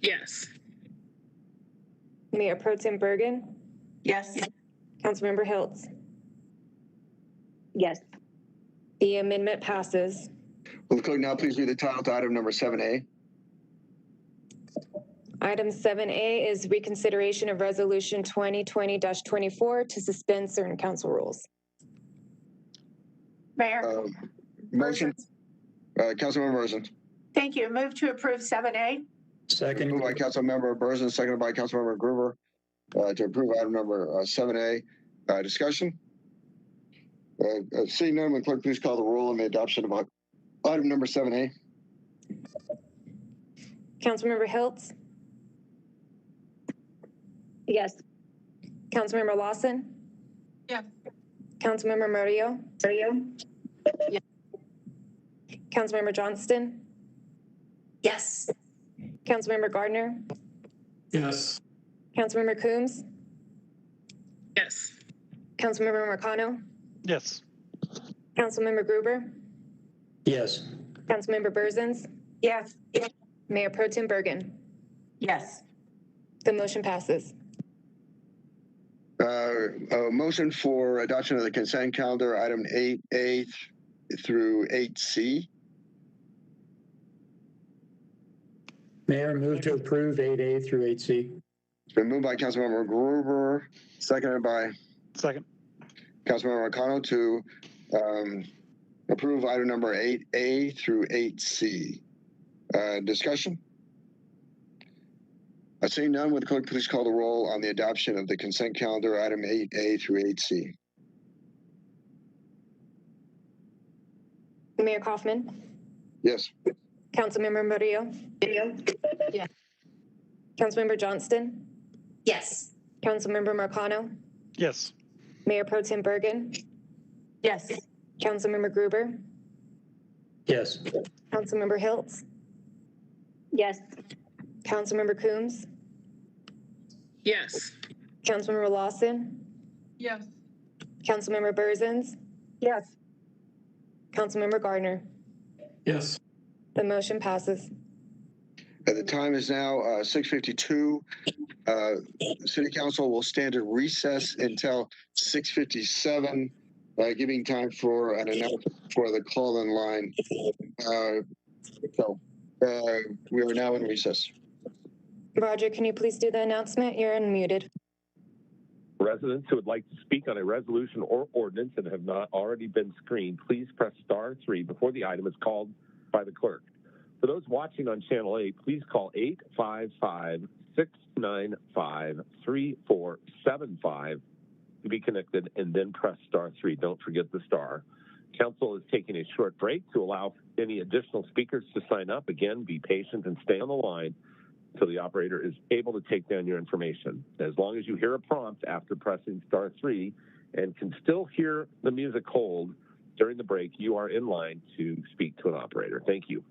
Yes. Mayor Pro Tem Bergen. Yes. Councilmember Hiltz. Yes. The amendment passes. Will the clerk now please read the title to item number 7A? Item 7A is reconsideration of resolution 2020-24 to suspend certain council rules. Mayor. Motion. Councilmember Berzins. Thank you. Move to approve 7A. Second. Moved by Councilmember Berzins, seconded by Councilmember Gruber to approve item number 7A. Discussion? Seeing none, will the clerk please call the roll on the adoption of item number 7A? Councilmember Hiltz. Yes. Councilmember Lawson. Yes. Councilmember Murillo. Yes. Councilmember Johnston. Yes. Councilmember Gardner. Yes. Councilmember Coombs. Yes. Councilmember Marcano. Yes. Councilmember Gruber. Yes. Councilmember Berzins. Yes. Mayor Pro Tem Bergen. Yes. The motion passes. A motion for adoption of the consent calendar, item 8A through 8C. Mayor, move to approve 8A through 8C. It's been moved by Councilmember Gruber, seconded by Second. Councilmember Arcano to approve item number 8A through 8C. Discussion? Seeing none, would the clerk please call the roll on the adoption of the consent calendar, item 8A through 8C? Mayor Kaufman, Yes. Councilmember Murillo. Yeah. Councilmember Johnston, Yes. Councilmember Marcano, Yes. Mayor Pro Tem Bergen, Yes. Councilmember Gruber, Yes. Councilmember Hiltz, Yes. Councilmember Coombs, Yes. Councilmember Lawson, Yes. Councilmember Burzins, Yes. Councilmember Gardner. Yes. The motion passes. The time is now 6:52. City Council will stand at recess until 6:57, giving time for an announcement for the call-in line. We are now in recess. Roger, can you please do the announcement? You're unmuted. Residents who would like to speak on a resolution or ordinance and have not already been screened, please press *3 before the item is called by the clerk. For those watching on Channel 8, please call 855-695-3475 to be connected and then press *3. Don't forget the star. Council is taking a short break to allow any additional speakers to sign up. Again, be patient and stay on the line until the operator is able to take down your information. As long as you hear a prompt after pressing *3 and can still hear the music hold during the break, you are in line to speak to an operator. Thank you.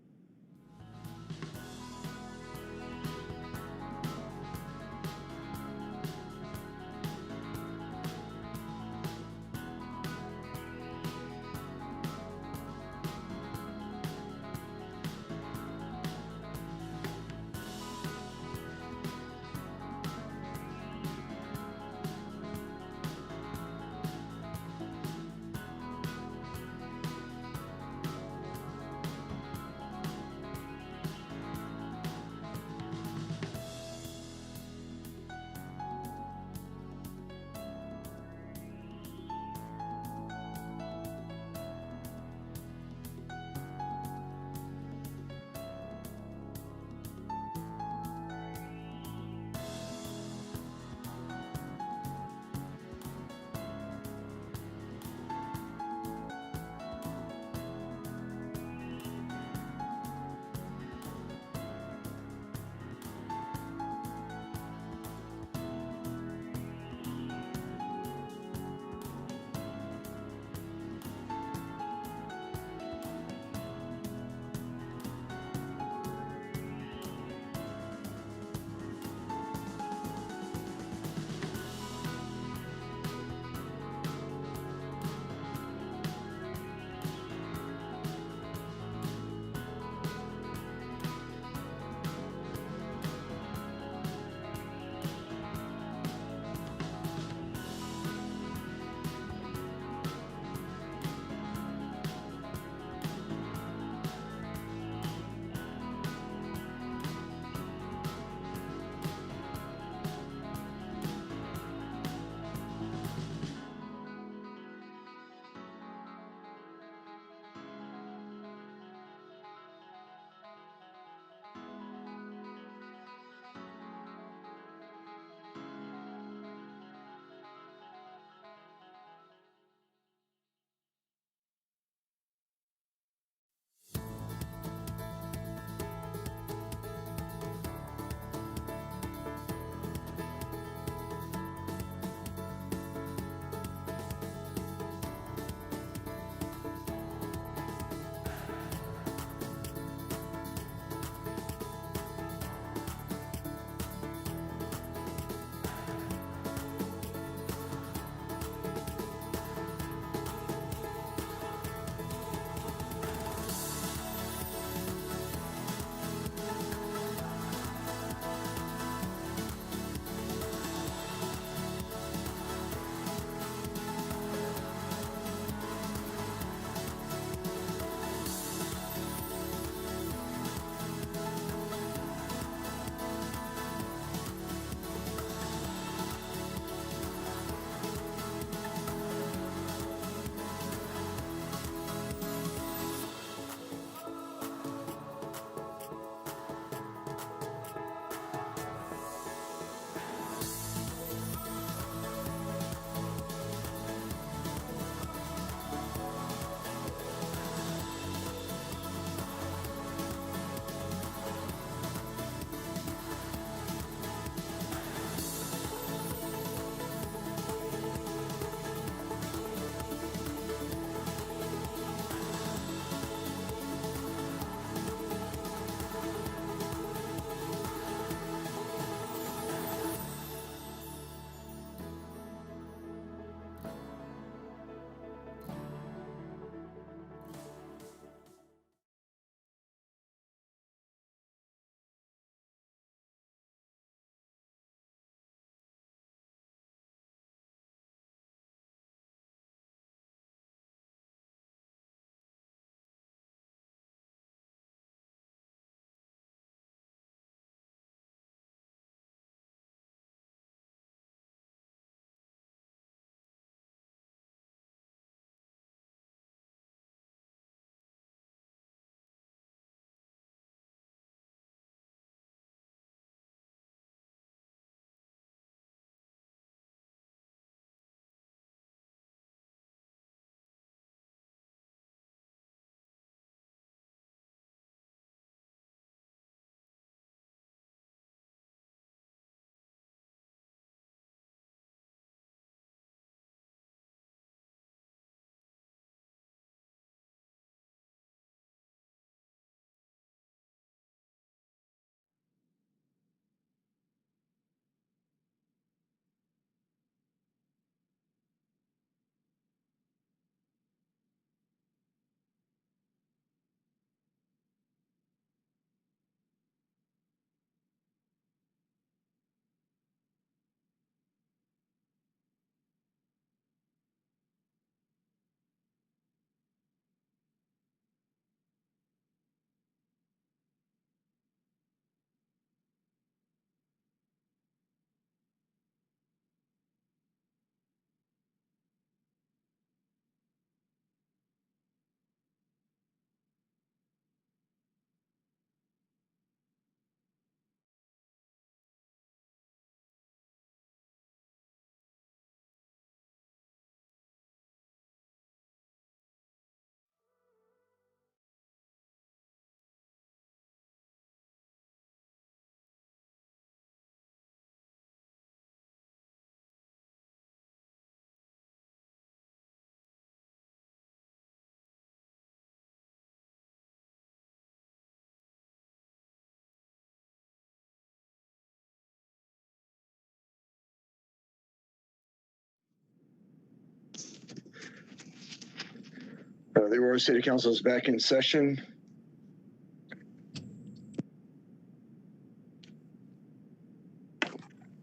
The Aurora City Council is back in session.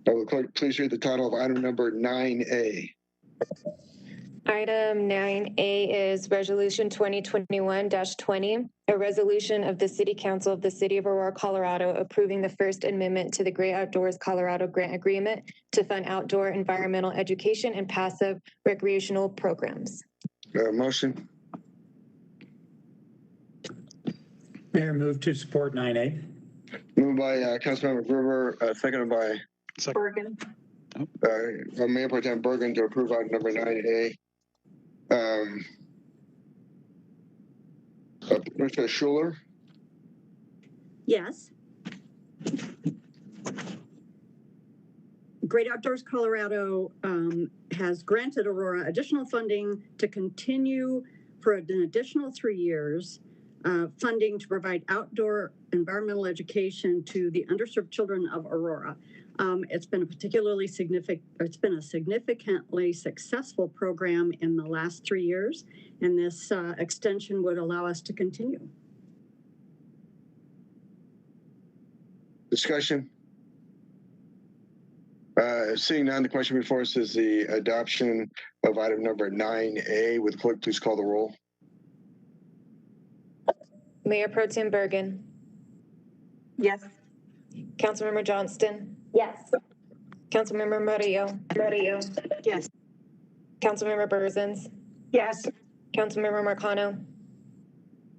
Will the clerk please read the title of item number 9A? Item 9A is Resolution 2021-20, a resolution of the City Council of the City of Aurora, Colorado, approving the First Amendment to the Great Outdoors Colorado Grant Agreement to fund outdoor environmental education and passive recreational programs. Motion. Mayor, move to support 9A. Moved by Councilmember Gruber, seconded by Bergen. Mayor Pro Tem Bergen to approve item number 9A. Commissioner Schuler? Yes. Great Outdoors Colorado has granted Aurora additional funding to continue for an additional 3 years, funding to provide outdoor environmental education to the underserved children of Aurora. It's been a significantly successful program in the last 3 years, and this extension would allow us to continue. Discussion? Seeing none, the question before us is the adoption of item number 9A. Would the clerk please call the roll? Mayor Pro Tem Bergen. Yes. Councilmember Johnston. Yes. Councilmember Murillo. Yes. Councilmember Berzins. Yes. Councilmember Marcano.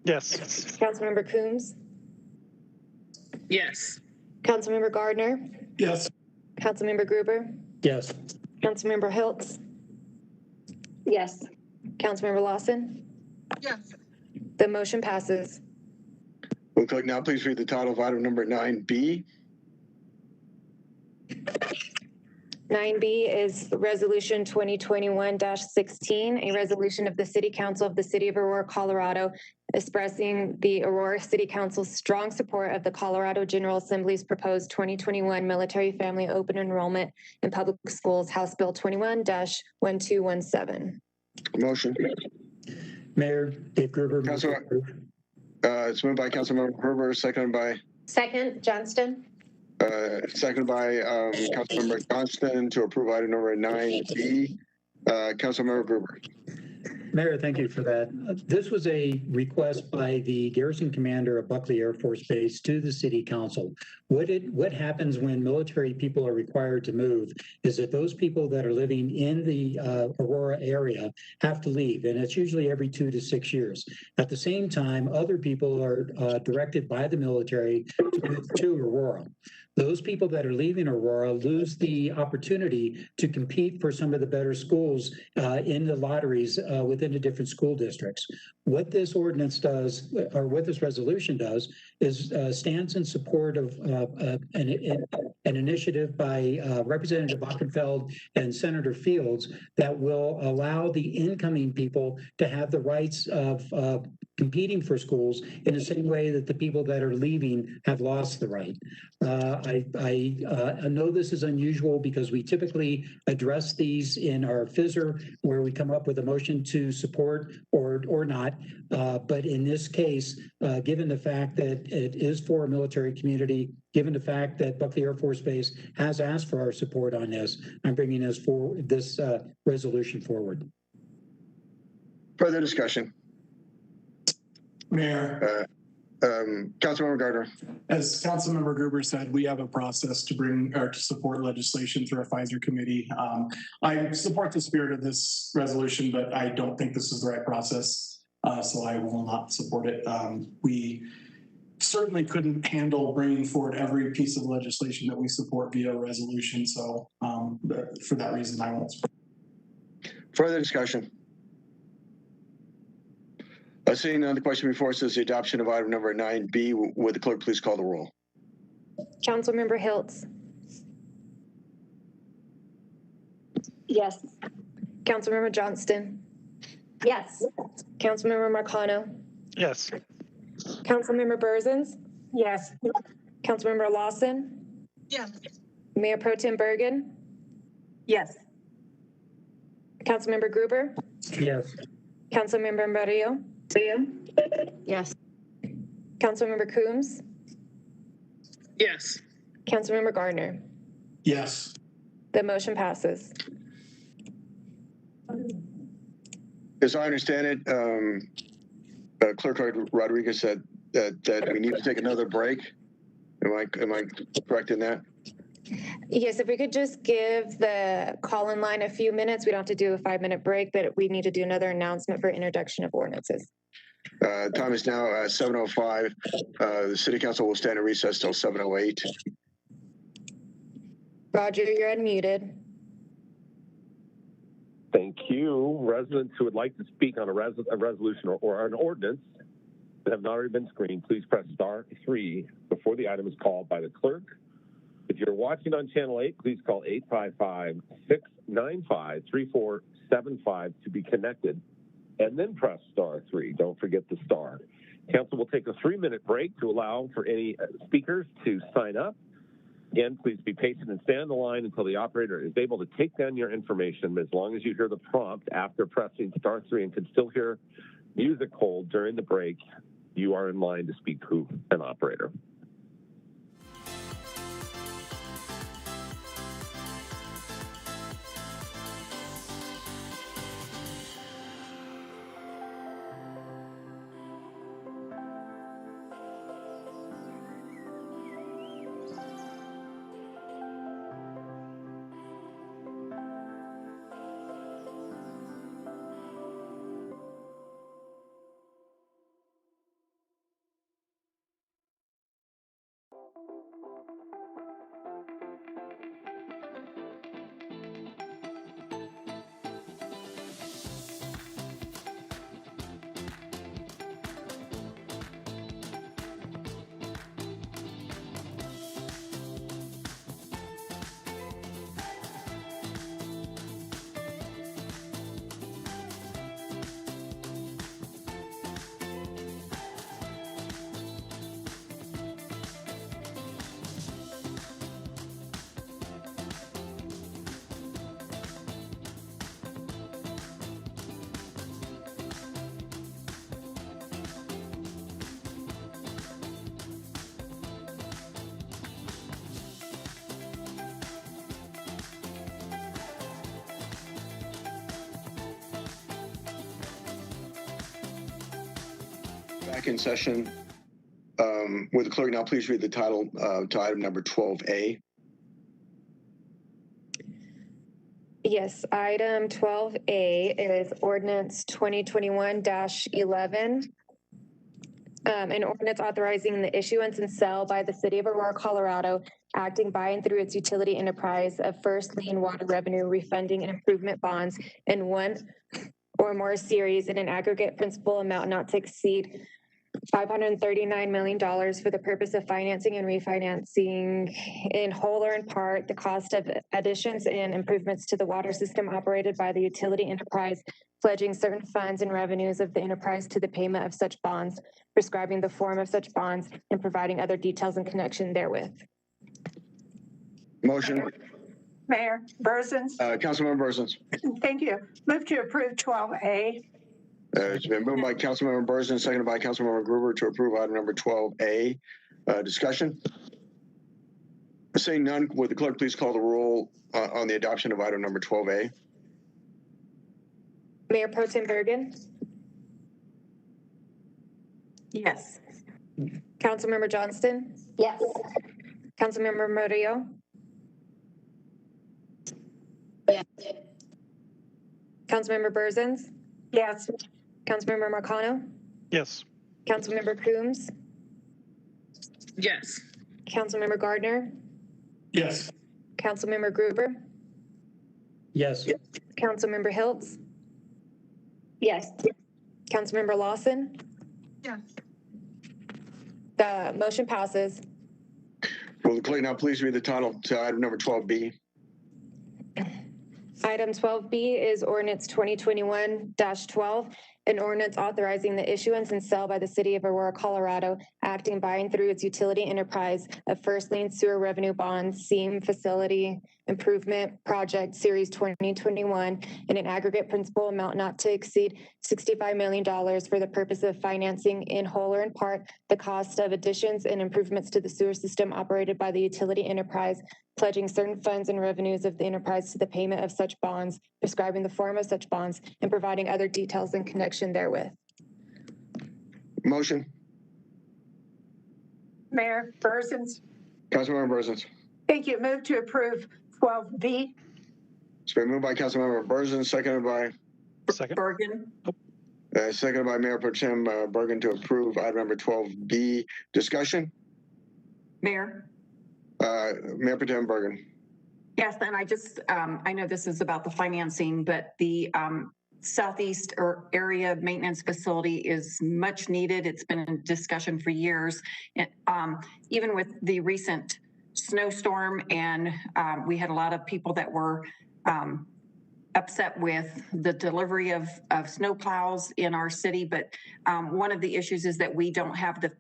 Yes. Councilmember Coombs. Yes. Councilmember Gardner. Yes. Councilmember Gruber. Yes. Councilmember Hiltz. Yes. Councilmember Lawson. Yes. The motion passes. Will the clerk now please read the title of item number 9B? 9B is Resolution 2021-16, a resolution of the City Council of the City of Aurora, Colorado, expressing the Aurora City Council's strong support of the Colorado General Assembly's proposed 2021 Military Family Open Enrollment in Public Schools, House Bill 21-1217. Motion. Mayor, Dave Gruber. It's moved by Councilmember Gruber, seconded by Johnston. Seconded by Councilmember Johnston to approve item number 9B. Councilmember Gruber. Mayor, thank you for that. This was a request by the garrison commander of Buckley Air Force Base to the city council. What happens when military people are required to move is that those people that are living in the Aurora area have to leave, and it's usually every 2 to 6 years. At the same time, other people are directed by the military to move to Aurora. Those people that are leaving Aurora lose the opportunity to compete for some of the better schools in the lotteries within the different school districts. What this ordinance does, or what this resolution does, is stands in support of an initiative by Representative Ockenfeld and Senator Fields that will allow the incoming people to have the rights of competing for schools in the same way that the people that are leaving have lost the right. I know this is unusual because we typically address these in our FISR where we come up with a motion to support or not. But in this case, given the fact that it is for a military community, given the fact that Buckley Air Force Base has asked for our support on this, I'm bringing this resolution forward. Further discussion? Mayor. Councilmember Gardner. As Councilmember Gruber said, we have a process to bring or to support legislation through our FISR committee. I support the spirit of this resolution, but I don't think this is the right process, so I will not support it. We certainly couldn't handle bringing forward every piece of legislation that we support via resolution, so for that reason, I won't support. Further discussion? Seeing none, the question before us is the adoption of item number 9B. Would the clerk please call the roll? Councilmember Hiltz. Yes. Councilmember Johnston. Yes. Councilmember Marcano. Yes. Councilmember Berzins. Yes. Councilmember Lawson. Yes. Mayor Pro Tem Bergen. Yes. Councilmember Gruber. Yes. Councilmember Murillo? Yes. Councilmember Coombs? Yes. Councilmember Gardner? Yes. The motion passes. As I understand it, Clerk Rodriguez said that we need to take another break. Am I correct in that? Yes, if we could just give the call-in line a few minutes. We don't have to do a 5-minute break, but we need to do another announcement for introduction of ordinances. Time is now 7:05. The City Council will stand at recess till 7:08. Roger, you're unmuted. Thank you. Residents who would like to speak on a resolution or an ordinance that have not already been screened, please press *3 before the item is called by the clerk. If you're watching on Channel 8, please call 855-695-3475 to be connected, and then press *3. Don't forget the star. Council will take a 3-minute break to allow for any speakers to sign up. Again, please be patient and stand on the line until the operator is able to take down your information. As long as you hear the prompt after pressing *3 and can still hear music hold during the break, you are in line to speak to an operator. Back in session. Would the clerk now please read the title to item number 12A? Yes, item 12A is ordinance 2021-11. An ordinance authorizing the issuance and sale by the city of Aurora, Colorado, acting by and through its utility enterprise of first lien water revenue refunding and improvement bonds in one or more series in an aggregate principal amount not to exceed $539 million for the purpose of financing and refinancing in whole or in part the cost of additions and improvements to the water system operated by the utility enterprise, pledging certain funds and revenues of the enterprise to the payment of such bonds, prescribing the form of such bonds, and providing other details in connection therewith. Motion. Mayor Burzins. Councilmember Burzins. Thank you. Move to approve 12A. It's been moved by Councilmember Burzins, seconded by Councilmember Gruber to approve item number 12A. Discussion? Seeing none, would the clerk please call the roll on the adoption of item number 12A? Mayor Pro Tem Bergen? Yes. Councilmember Johnston? Yes. Councilmember Murillo? Yes. Councilmember Burzins? Yes. Councilmember Marcano? Yes. Councilmember Coombs? Yes. Councilmember Gardner? Yes. Councilmember Gruber? Yes. Councilmember Hiltz? Yes. Councilmember Lawson? Yes. The motion passes. Will the clerk now please read the title to item number 12B? Item 12B is ordinance 2021-12, an ordinance authorizing the issuance and sale by the city of Aurora, Colorado, acting by and through its utility enterprise of first lien sewer revenue bonds, SEAM Facility Improvement Project Series 2021 in an aggregate principal amount not to exceed $65 million for the purpose of financing in whole or in part the cost of additions and improvements to the sewer system operated by the utility enterprise, pledging certain funds and revenues of the enterprise to the payment of such bonds, prescribing the form of such bonds, and providing other details in connection therewith. Motion. Mayor Burzins. Councilmember Burzins. Thank you. Move to approve 12B. It's been moved by Councilmember Burzins, seconded by Bergen. Seconded by Mayor Pro Tem Bergen to approve item number 12B. Discussion? Mayor? Mayor Pro Tem Bergen. Yes, and I just, I know this is about the financing, but the Southeast area maintenance facility is much needed. It's been in discussion for years. Even with the recent snowstorm, and we had a lot of people that were upset with the delivery of snow plows in our city. But one of the issues is that we don't have the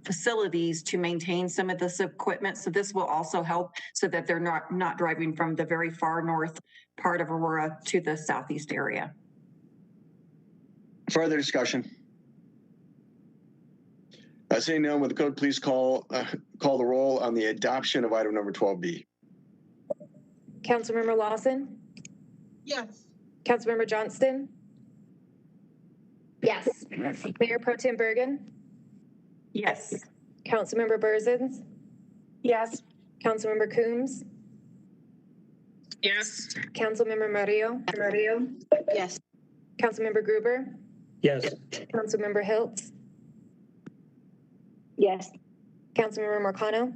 facilities to maintain some of this equipment. So this will also help so that they're not driving from the very far north part of Aurora to the southeast area. Further discussion? Seeing none, would the clerk please call the roll on the adoption of item number 12B? Councilmember Lawson? Yes. Councilmember Johnston? Yes. Mayor Pro Tem Bergen? Yes. Councilmember Burzins? Yes. Councilmember Coombs? Yes. Councilmember Murillo? Yes. Councilmember Gruber? Yes. Councilmember Hiltz? Yes. Councilmember Marcano?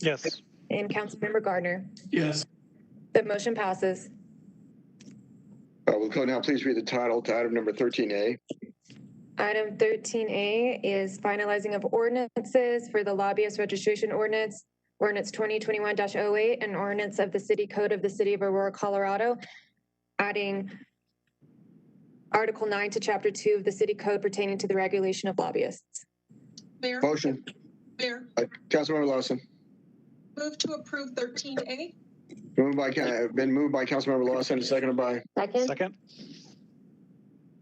Yes. And Councilmember Gardner? Yes. The motion passes. Will the clerk now please read the title to item number 13A? Item 13A is finalizing of ordinances for the lobbyist registration ordinance, ordinance 2021-08, and ordinance of the city code of the city of Aurora, Colorado, adding Article 9 to Chapter 2 of the city code pertaining to the regulation of lobbyists. Mayor? Motion. Mayor? Councilmember Lawson. Move to approve 13A. Been moved by Councilmember Lawson, seconded by. Second.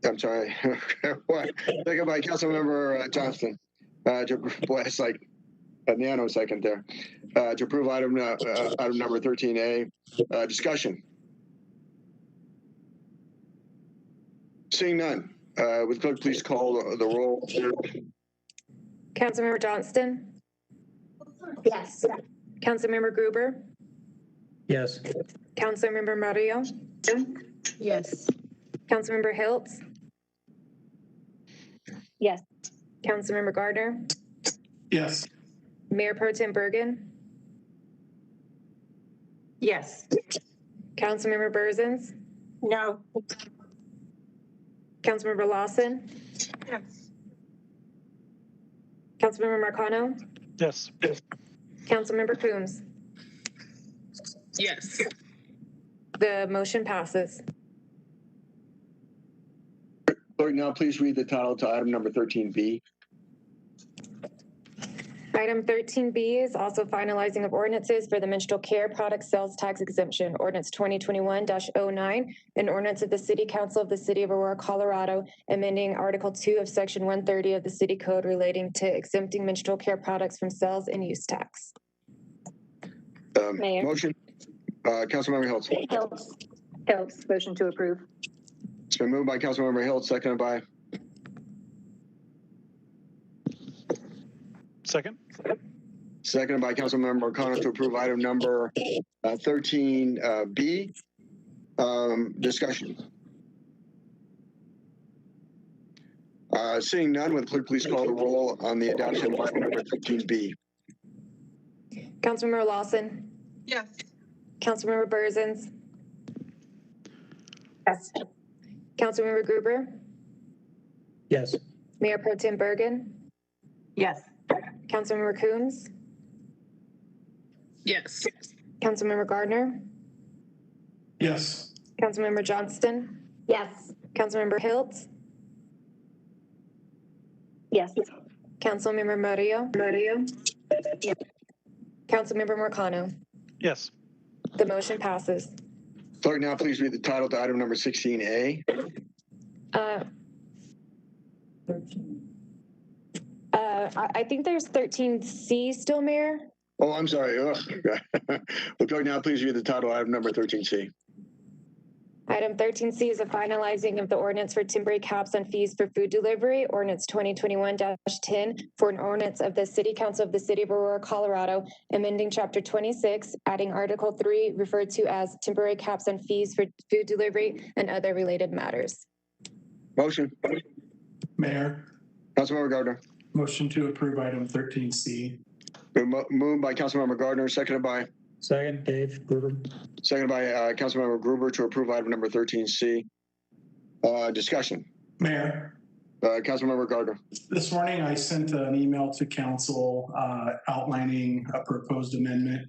I'm sorry. What? Seconded by Councilmember Johnston. Boy, it's like a nanosecond there. To approve item number 13A. Discussion. Seeing none, would the clerk please call the roll? Councilmember Johnston? Yes. Councilmember Gruber? Yes. Councilmember Murillo? Yes. Councilmember Hiltz? Yes. Councilmember Gardner? Yes. Mayor Pro Tem Bergen? Yes. Councilmember Burzins? No. Councilmember Lawson? Yes. Councilmember Marcano? Yes. Councilmember Coombs? Yes. The motion passes. Clerk, now please read the title to item number 13B. Item 13B is also finalizing of ordinances for the menstrual care product sales tax exemption, ordinance 2021-09, an ordinance of the City Council of the City of Aurora, Colorado, amending Article 2 of Section 130 of the City Code relating to exempting menstrual care products from sales and use tax. Mayor. Motion. Councilmember Hiltz. Hiltz. Motion to approve. It's been moved by Councilmember Hiltz, seconded by. Seconded by Councilmember Marcano to approve item number 13B. Discussion. Seeing none, would the clerk please call the roll on the adoption of item number 13B? Councilmember Lawson? Yes. Councilmember Burzins? Yes. Councilmember Gruber? Yes. Mayor Pro Tem Bergen? Yes. Councilmember Coombs? Yes. Councilmember Gardner? Yes. Councilmember Johnston? Yes. Councilmember Hiltz? Yes. Councilmember Murillo? Yes. Councilmember Marcano? Yes. The motion passes. Clerk, now please read the title to item number 16A. I think there's 13C still, Mayor. Oh, I'm sorry. Ugh. Will clerk now please read the title item number 13C. Item 13C is a finalizing of the ordinance for temporary caps on fees for food delivery, ordinance 2021-10, for an ordinance of the City Council of the City of Aurora, Colorado, amending Chapter 26, adding Article 3, referred to as temporary caps on fees for food delivery and other related matters. Motion. Mayor, Councilmember Gardner. motion to approve item 13C. Moved by Councilmember Gardner, seconded by Dave Gruber. Seconded by Councilmember Gruber to approve item number 13C. Discussion. Mayor, Councilmember Gardner. this morning I sent an email to council outlining a proposed amendment.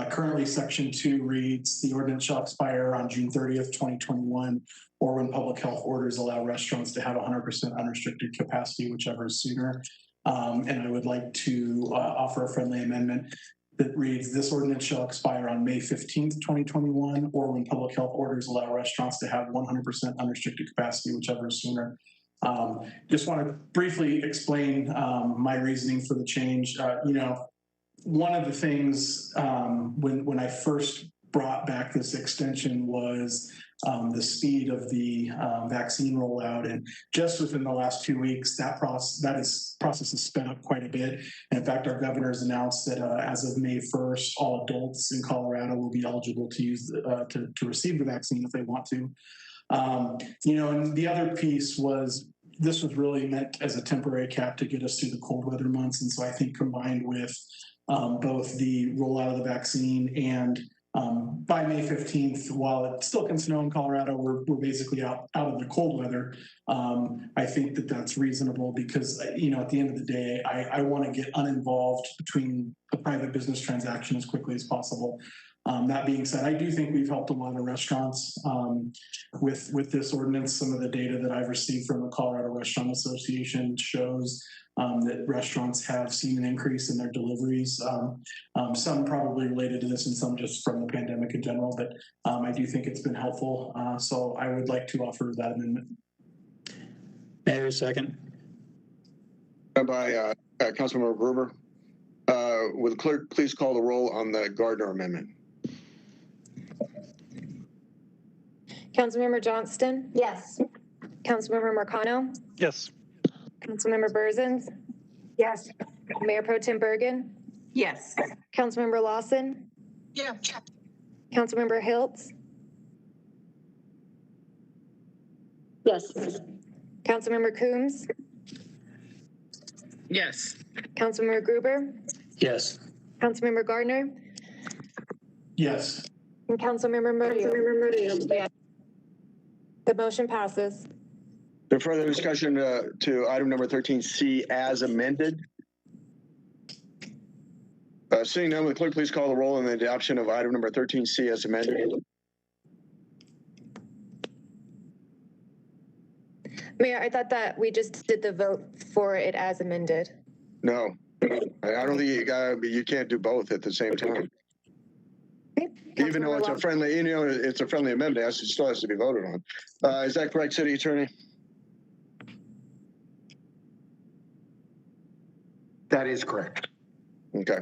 Currently, section 2 reads, the ordinance shall expire on June 30th, 2021, or when public health orders allow restaurants to have 100% unrestricted capacity, whichever is sooner. And I would like to offer a friendly amendment that reads, this ordinance shall expire on May 15th, 2021, or when public health orders allow restaurants to have 100% unrestricted capacity, whichever is sooner. Just want to briefly explain my reasoning for the change. One of the things when I first brought back this extension was the speed of the vaccine rollout, and just within the last 2 weeks, that process has sped up quite a bit. And in fact, our governor has announced that as of May 1st, all adults in Colorado will be eligible to use to receive the vaccine if they want to. And the other piece was this was really meant as a temporary cap to get us through the cold weather months, and so I think combined with both the rollout of the vaccine and by May 15th, while it still can snow in Colorado, we're basically out of the cold weather. I think that that's reasonable because, at the end of the day, I want to get uninvolved between a private business transaction as quickly as possible. That being said, I do think we've helped a lot of restaurants with this ordinance. Some of the data that I've received from the Colorado Restaurant Association shows that restaurants have seen an increase in their deliveries, some probably related to this and some just from the pandemic in general, but I do think it's been helpful. So I would like to offer that amendment. Mayor, second. By Councilmember Gruber. Will the clerk please call the roll on the Gardner amendment? Councilmember Johnston? Yes. Councilmember Marcano? Yes. Councilmember Berzins? Yes. Mayor Pro Tem Bergen? Yes. Councilmember Lawson? Yeah. Councilmember Hiltz? Yes. Councilmember Coombs? Yes. Councilmember Gruber? Yes. Councilmember Gardner? Yes. And Councilmember Murillo? Yes. The motion passes. The further discussion to item number 13C as amended. Seeing none, will the clerk please call the roll on the adoption of item number 13C as amended? Mayor, I thought that we just did the vote for it as amended. No, I don't think you can't do both at the same time. Even though it's a friendly, it's a friendly amendment, it still has to be voted on. Is that correct, City Attorney? That is correct. Okay.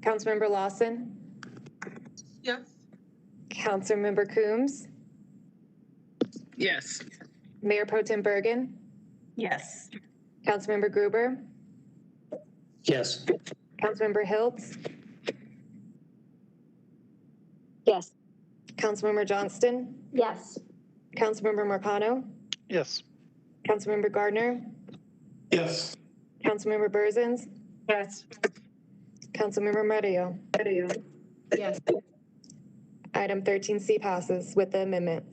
Councilmember Lawson? Yes. Councilmember Coombs? Yes. Mayor Pro Tem Bergen? Yes. Councilmember Gruber? Yes. Councilmember Hiltz? Yes. Councilmember Johnston? Yes. Councilmember Marcano? Yes. Councilmember Gardner? Yes. Councilmember Berzins? Yes. Councilmember Murillo? Yes. Item 13C passes with the amendment.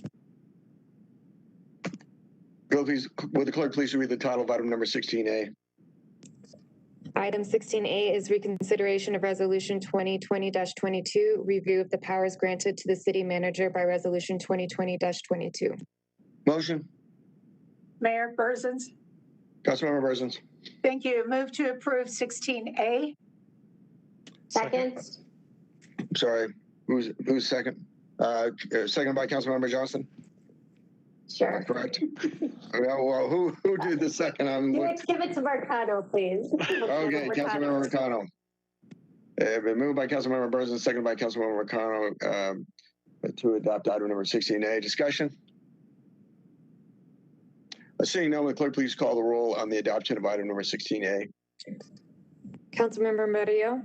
Will the clerk please read the title of item number 16A? Item 16A is reconsideration of Resolution 2020-22, review of the powers granted to the city manager by Resolution 2020-22. Motion. Mayor Burzens. Councilmember Burzens. Thank you. Move to approve 16A. Second. Sorry, who's second? Second by Councilmember Johnson. Sure. Correct. Well, who did the second? Give it to Marcano, please. Okay, Councilmember Marcano. Been moved by Councilmember Burzens, seconded by Councilmember Marcano to adopt item number 16A. Discussion. Seeing none, will the clerk please call the roll on the adoption of item number 16A? Councilmember Murillo.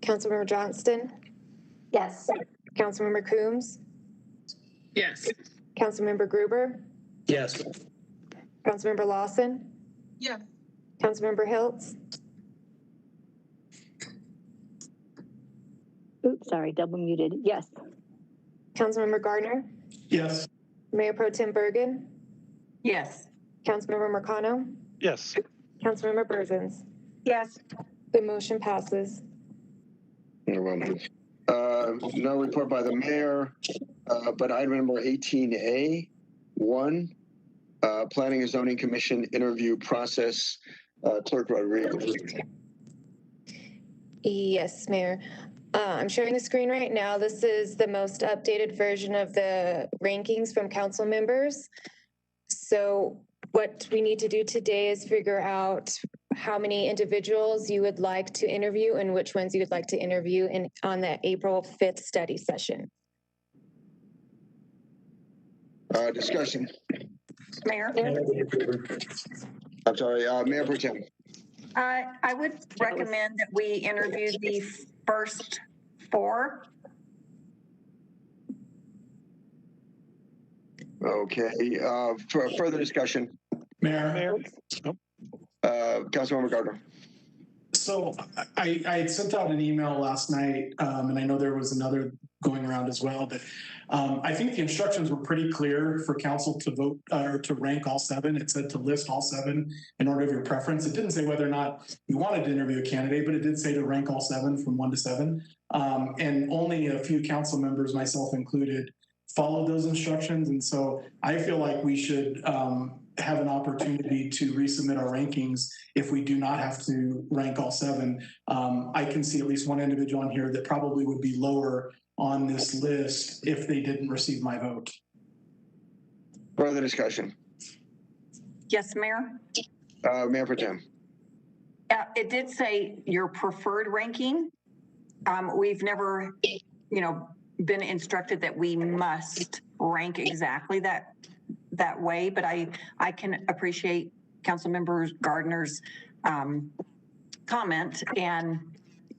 Councilmember Johnston. Yes. Councilmember Coombs. Yes. Councilmember Gruber. Yes. Councilmember Lawson. Yes. Councilmember Hiltz. Oops, sorry, double muted. Yes. Councilmember Gardner. Yes. Mayor Pro Tem Bergen. Yes. Councilmember Marcano. Yes. Councilmember Burzens. Yes. The motion passes. No report by the mayor, but item number 18A, 1, Planning and Zoning Commission interview process, Clerk Rodriguez. Yes, Mayor. I'm sharing the screen right now. This is the most updated version of the rankings from council members. So what we need to do today is figure out how many individuals you would like to interview and which ones you would like to interview on the April 5th study session. Discussion. Mayor? I'm sorry, Mayor Pro Tem. I would recommend that we interview the first 4. Okay, for further discussion. Mayor. Councilmember Gardner. So I had sent out an email last night, and I know there was another going around as well, but I think the instructions were pretty clear for council to vote or to rank all 7. It said to list all 7 in order of your preference. It didn't say whether or not you wanted to interview a candidate, but it did say to rank all 7 from 1 to 7. And only a few council members, myself included, followed those instructions. And so I feel like we should have an opportunity to resubmit our rankings if we do not have to rank all 7. I can see at least one individual on here that probably would be lower on this list if they didn't receive my vote. Further discussion. Yes, Mayor? Mayor Pro Tem. It did say your preferred ranking. We've never, been instructed that we must rank exactly that way, but I can appreciate Councilmember Gardner's comment, and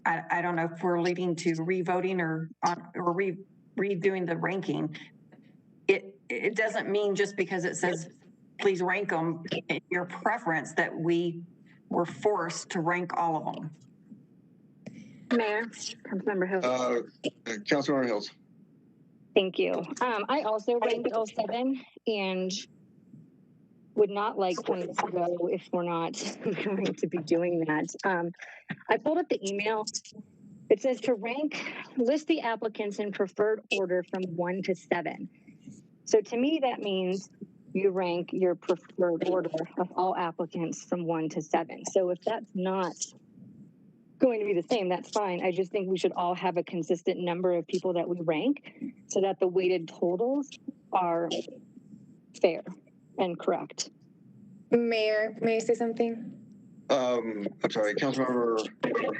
I don't know if we're leading to revoting or redoing the ranking. It doesn't mean just because it says please rank them in your preference that we were forced to rank all of them. Mayor, Councilmember Hills. Councilmember Hills. Thank you. I also ranked all 7 and would not like points to go if we're not going to be doing that. I pulled up the email. It says to list the applicants in preferred order from 1 to 7. So to me, that means you rank your preferred order of all applicants from 1 to 7. So if that's not going to be the same, that's fine. I just think we should all have a consistent number of people that we rank so that the weighted totals are fair and correct. Mayor, may I say something? I'm sorry, Councilmember.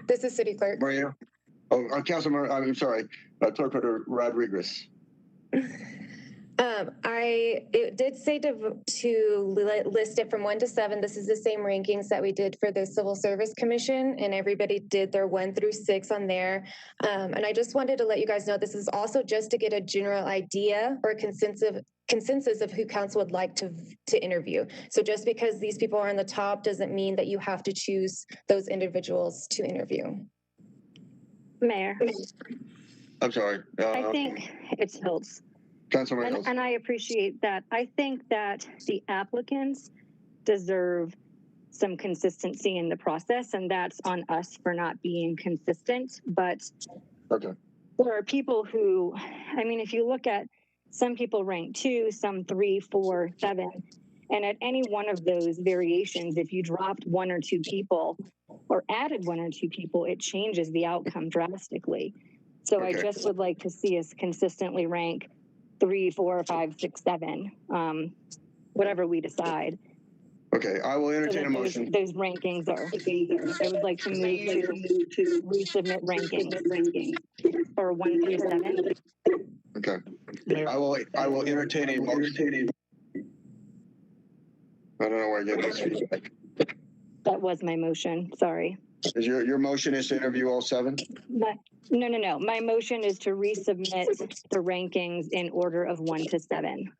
This is City Clerk. Maria. Councilmember, I'm sorry, Clerk Rodriguez. It did say to list it from 1 to 7. This is the same rankings that we did for the Civil Service Commission, and everybody did their 1 through 6 on there. And I just wanted to let you guys know this is also just to get a general idea or consensus of who council would like to interview. So just because these people are on the top doesn't mean that you have to choose those individuals to interview. Mayor. I'm sorry. I think it's Hiltz. And I appreciate that. I think that the applicants deserve some consistency in the process, and that's on us for not being consistent. But okay, there are people who, I mean, if you look at some people rank 2, some 3, 4, 7, and at any one of those variations, if you dropped 1 or 2 people or added 1 or 2 people, it changes the outcome drastically. So I just would like to see us consistently rank 3, 4, 5, 6, 7, whatever we decide. Okay, I will entertain a motion. Those rankings are. I would like to move to resubmit rankings for 1 through 7. Okay, I will entertain a motion. I don't know where I get this feedback. That was my motion. Sorry. Is your motion is to interview all 7? No. My motion is to resubmit the rankings in order of 1 to 7.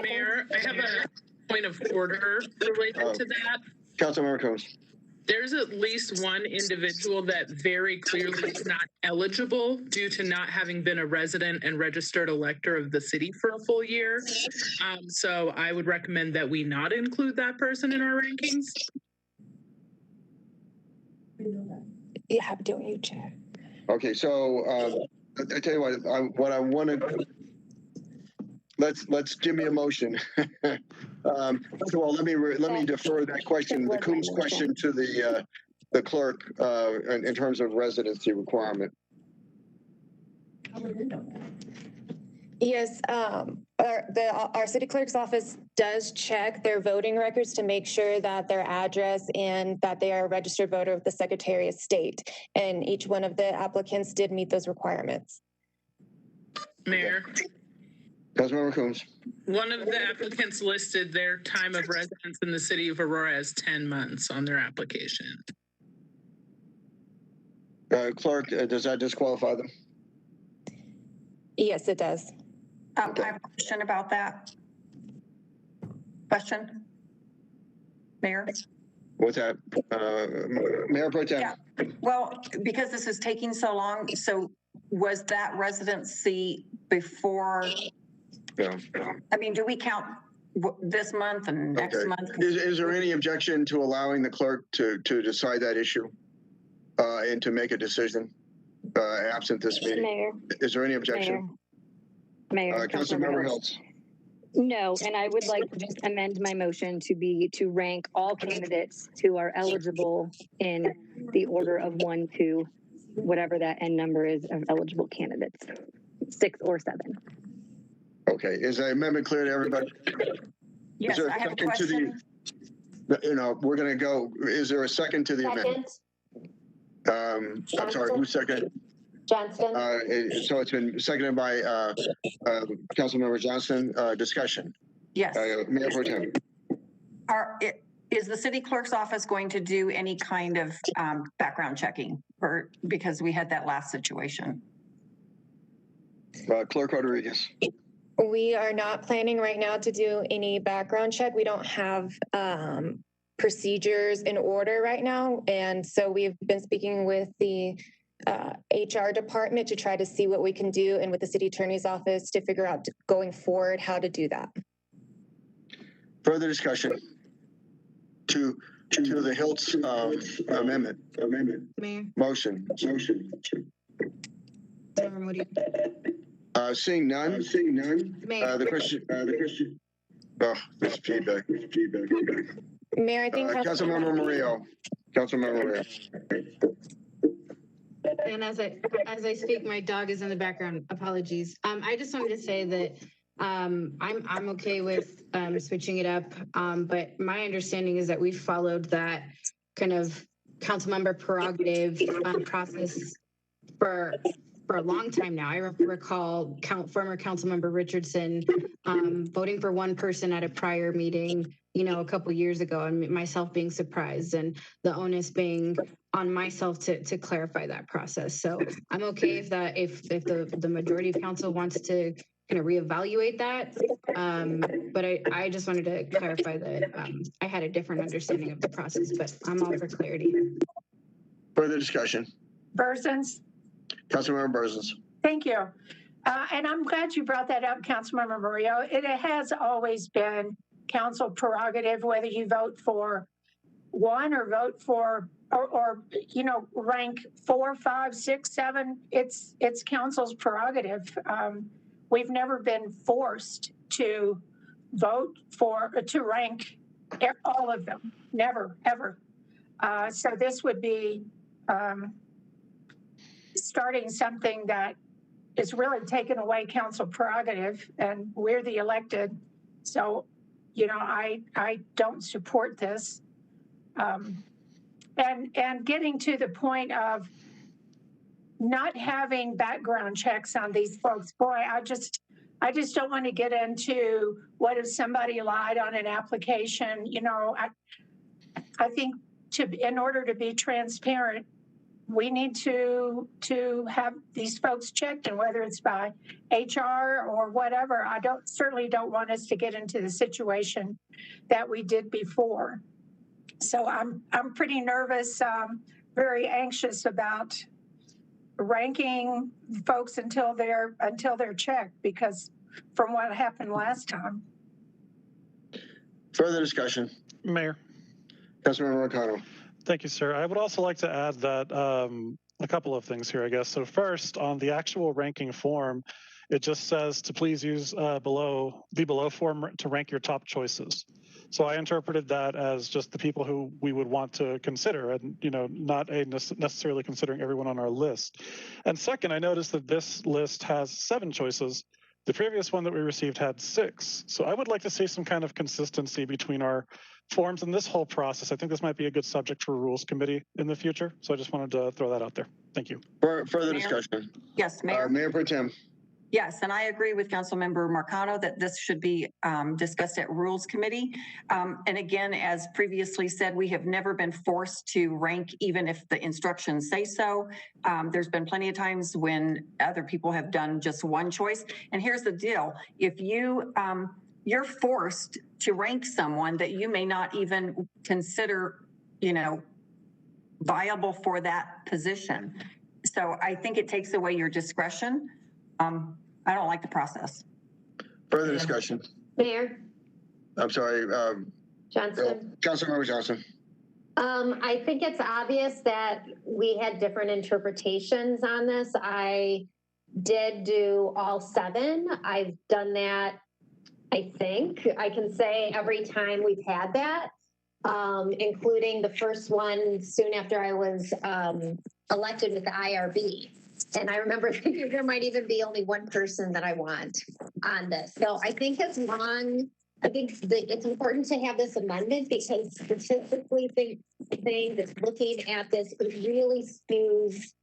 Mayor, I have a point of order related to that. Councilmember Combs. There's at least one individual that very clearly is not eligible due to not having been a resident and registered elector of the city for a full year. So I would recommend that we not include that person in our rankings. You have to do check. Okay, so I tell you what I want to. Let's give me a motion. First of all, let me defer that question, the Coombs question, to the clerk in terms of residency requirement. Yes, our city clerk's office does check their voting records to make sure that their address and that they are a registered voter of the Secretary of State. And each one of the applicants did meet those requirements. Mayor. Councilmember Coombs. One of the applicants listed their time of residence in the city of Aurora as 10 months on their application. Clerk, does that disqualify them? Yes, it does. I have a question about that. Question? Mayor? What's that? Mayor Pro Tem. Yeah. Well, because this is taking so long, so was that residency before? Yeah. I mean, do we count this month and next month? Is there any objection to allowing the clerk to decide that issue and to make a decision absent this meeting? Mayor. Is there any objection? Mayor. Councilmember Hiltz. No, and I would like to just amend my motion to rank all candidates who are eligible in the order of 1 to whatever that end number is of eligible candidates, 6 or 7. Okay, is the amendment clear to everybody? Yes, I have a question. We're going to go. Is there a second to the amendment? I'm sorry, who seconded? Johnston. So it's been seconded by Councilmember Johnston. Discussion. Yes. Mayor Pro Tem. Is the city clerk's office going to do any kind of background checking, or because we had that last situation? Clerk Rodriguez. We are not planning right now to do any background check. We don't have procedures in order right now. And so we've been speaking with the HR department to try to see what we can do, and with the city attorney's office to figure out going forward how to do that. Further discussion to the Hiltz amendment. Mayor. Motion. Seeing none. Mayor. The question. Oh, this feedback. Mayor, I think Councilmember Murillo. And as I speak, my dog is in the background. Apologies. I just wanted to say that I'm okay with switching it up. But my understanding is that we followed that kind of council member prerogative process for a long time now. I recall former council member Richardson voting for one person at a prior meeting, a couple years ago, and myself being surprised, and the onus being on myself to clarify that process. So I'm okay if the majority of council wants to kind of reevaluate that. But I just wanted to clarify that I had a different understanding of the process, but I'm all for clarity. Further discussion. Berzins. Councilmember Berzins. Thank you. And I'm glad you brought that up, Councilmember Murillo. It has always been council prerogative whether you vote for one or vote for, or rank 4, 5, 6, 7. It's council's prerogative. We've never been forced to vote to rank all of them. Never, ever. So this would be starting something that is really taking away council prerogative, and we're the elected. So, I don't support this. And getting to the point of not having background checks on these folks, boy, I just don't want to get into what if somebody lied on an application. I think in order to be transparent, we need to have these folks checked, and whether it's by HR or whatever, I certainly don't want us to get into the situation that we did before. So I'm pretty nervous, very anxious about ranking folks until they're checked, because from what happened last time. Further discussion. Mayor. Councilmember O'Connell. Thank you, sir. I would also like to add that a couple of things here, I guess. So first, on the actual ranking form, it just says to please use the below form to rank your top choices. So I interpreted that as just the people who we would want to consider, and not necessarily considering everyone on our list. And second, I noticed that this list has 7 choices. The previous one that we received had 6. So I would like to see some kind of consistency between our forms in this whole process. I think this might be a good subject for Rules Committee in the future. So I just wanted to throw that out there. Thank you. Further discussion. Yes, Mayor. Mayor Pro Tem. Yes, and I agree with Councilmember Marcano that this should be discussed at Rules Committee. And again, as previously said, we have never been forced to rank, even if the instructions say so. There's been plenty of times when other people have done just one choice. And here's the deal. If you're forced to rank someone that you may not even consider, viable for that position. So I think it takes away your discretion. I don't like the process. Further discussion. Mayor. I'm sorry. Johnson. Councilmember Johnson. I think it's obvious that we had different interpretations on this. I did do all 7. I've done that, I think. I can say every time we've had that, including the first one soon after I was elected with the IRB. And I remember thinking there might even be only one person that I want on this. So I think it's important to have this amendment, because specifically thing that's looking at this, it really skews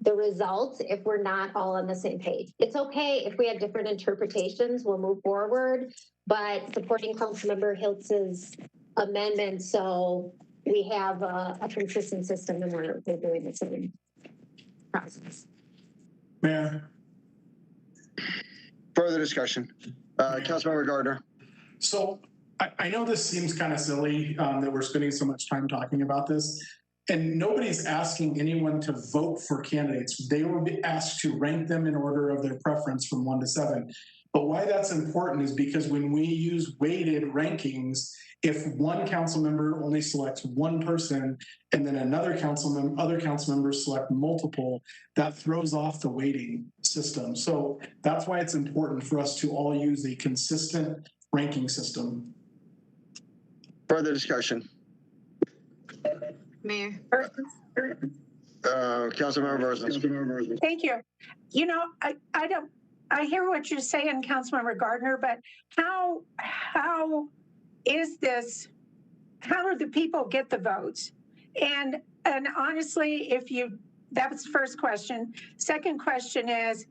the results if we're not all on the same page. It's okay if we have different interpretations, we'll move forward, but supporting Councilmember Hiltz's amendment so we have a consistent system and we're doing the same process. Mayor. Further discussion. Councilmember Gardner. So I know this seems kind of silly that we're spending so much time talking about this, and nobody's asking anyone to vote for candidates. They will be asked to rank them in order of their preference from 1 to 7. But why that's important is because when we use weighted rankings, if one council member only selects one person and then other council members select multiple, that throws off the weighting system. So that's why it's important for us to all use a consistent ranking system. Further discussion. Mayor. Councilmember Versus. Thank you. I hear what you're saying, Councilmember Gardner, but how is this? How do the people get the votes? And honestly, that was the first question. Second question is,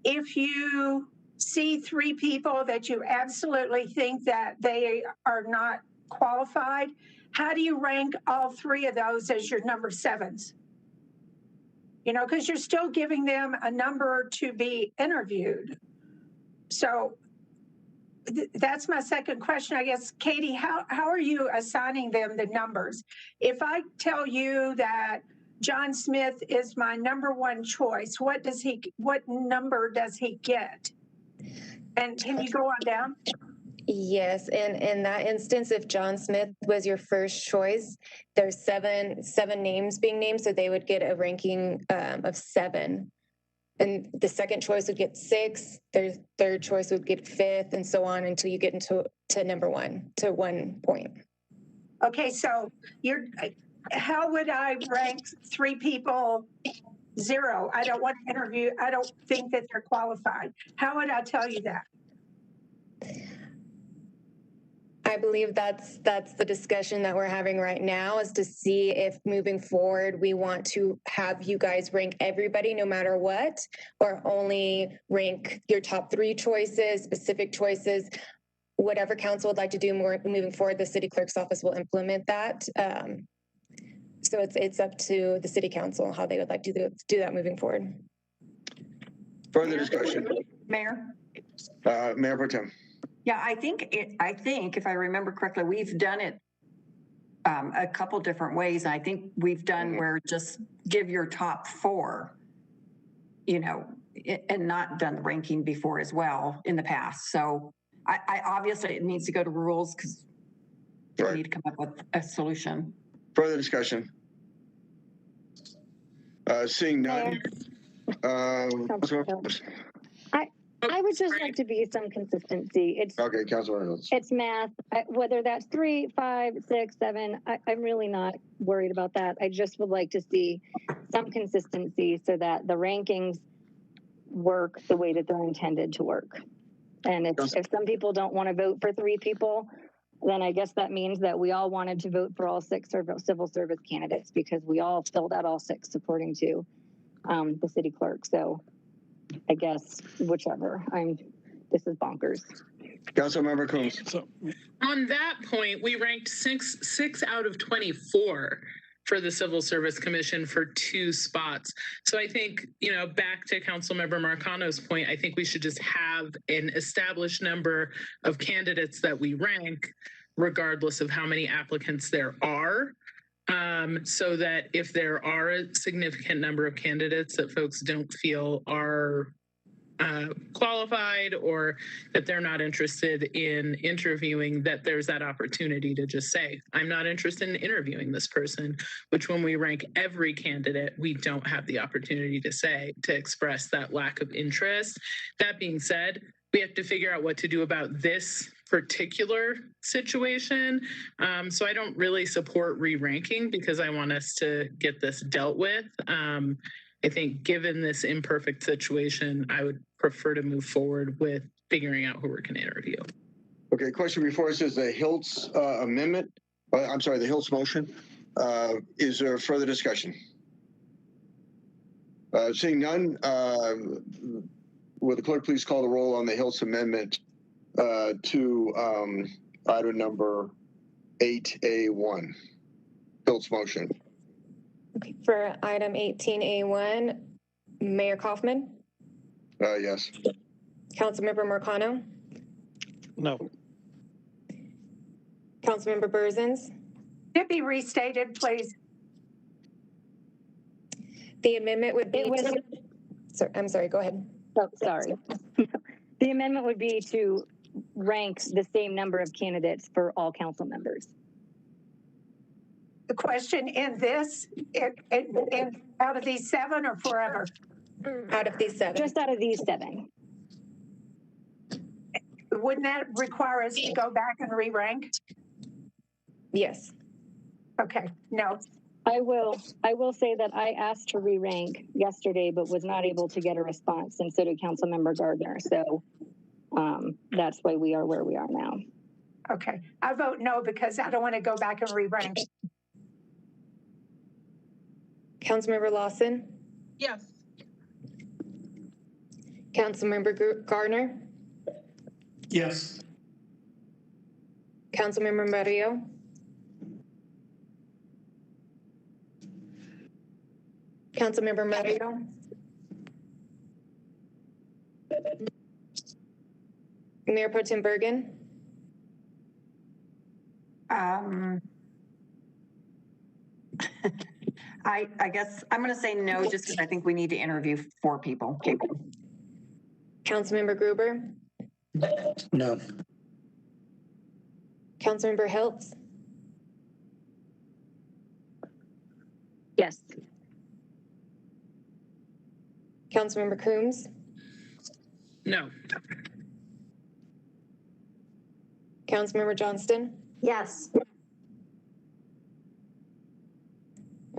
if you see 3 people that you absolutely think that they are not qualified, how do you rank all 3 of those as your number 7s? Because you're still giving them a number to be interviewed. So that's my second question, I guess. Katie, how are you assigning them the numbers? If I tell you that John Smith is my number 1 choice, what number does he get? And can you go on down? Yes, and in that instance, if John Smith was your first choice, there's seven names being named, so they would get a ranking of 7. And the second choice would get 6, their third choice would get 5th, and so on until you get into number 1 to 1 point. Okay, so how would I rank 3 people 0? I don't want to interview. I don't think that they're qualified. How would I tell you that? I believe that's the discussion that we're having right now, is to see if moving forward we want to have you guys rank everybody no matter what, or only rank your top 3 choices, specific choices. Whatever council would like to do more moving forward, the city clerk's office will implement that. So it's up to the city council how they would like to do that moving forward. Further discussion. Mayor? Mayor Pro Tem. Yeah, I think if I remember correctly, we've done it a couple different ways. I think we've done where just give your top 4, and not done the ranking before as well in the past. So I obviously it needs to go to rules because we need to come up with a solution. Further discussion. Seeing none. I would just like to be some consistency. It's okay, Councilor. It's math. Whether that's 3, 5, 6, 7, I'm really not worried about that. I just would like to see some consistency so that the rankings work the way that they're intended to work. And if some people don't want to vote for 3 people, then I guess that means that we all wanted to vote for all 6 civil service candidates because we all filled out all 6 according to the city clerk. So I guess whichever. This is bonkers. Councilmember Coons. So on that point, we ranked six out of 24 for the Civil Service Commission for 2 spots. So I think, back to Councilmember Marcano's point, I think we should just have an established number of candidates that we rank, regardless of how many applicants there are. So that if there are a significant number of candidates that folks don't feel are qualified or that they're not interested in interviewing, that there's that opportunity to just say, I'm not interested in interviewing this person, which when we rank every candidate, we don't have the opportunity to express that lack of interest. That being said, we have to figure out what to do about this particular situation. So I don't really support re-ranking because I want us to get this dealt with. I think given this imperfect situation, I would prefer to move forward with figuring out who we're going to interview. Okay, question before us is the Hiltz amendment. I'm sorry, the Hiltz motion. Is there further discussion? Seeing none, will the clerk please call the roll on the Hiltz amendment to item number 8A1, Hiltz motion. Okay, for item 18A1, Mayor Kaufman? Yes. Councilmember Marcano? No. Councilmember Berzins? Could it be restated, please? The amendment would be. I'm sorry, go ahead. Oh, sorry. The amendment would be to rank the same number of candidates for all council members. The question in this, out of these 7 or forever? Out of these 7. Just out of these 7. Wouldn't that require us to go back and re-rank? Yes. Okay, no. I will say that I asked to re-rank yesterday, but was not able to get a response, and so did Councilmember Gardner. So that's why we are where we are now. Okay, I vote no because I don't want to go back and re-rank. Councilmember Lawson? Yes. Councilmember Gardner? Yes. Councilmember Murillo? Councilmember Murillo? Mayor Pro Tem Bergen? I guess I'm going to say no, just because I think we need to interview 4 people. Councilmember Gruber? No. Councilmember Hiltz, Yes. Councilmember Coombs, No. Councilmember Johnston. Yes.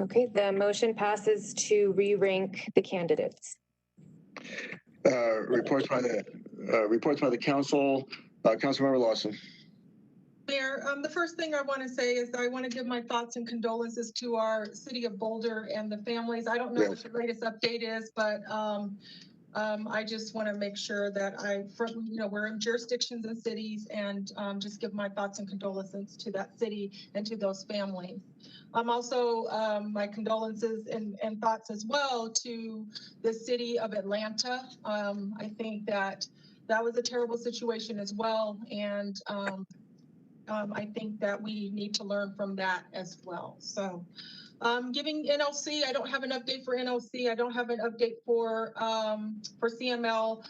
Okay, the motion passes to re-rank the candidates. Reports by the council. Councilmember Lawson. Mayor, the first thing I want to say is I want to give my thoughts and condolences to our city of Boulder and the families. I don't know what the latest update is, but I just want to make sure that we're in jurisdictions and cities, and just give my thoughts and condolences to that city and to those families. Also, my condolences and thoughts as well to the city of Atlanta. I think that was a terrible situation as well, and I think that we need to learn from that as well. So giving NLC, I don't have an update for NLC. I don't have an update for CML.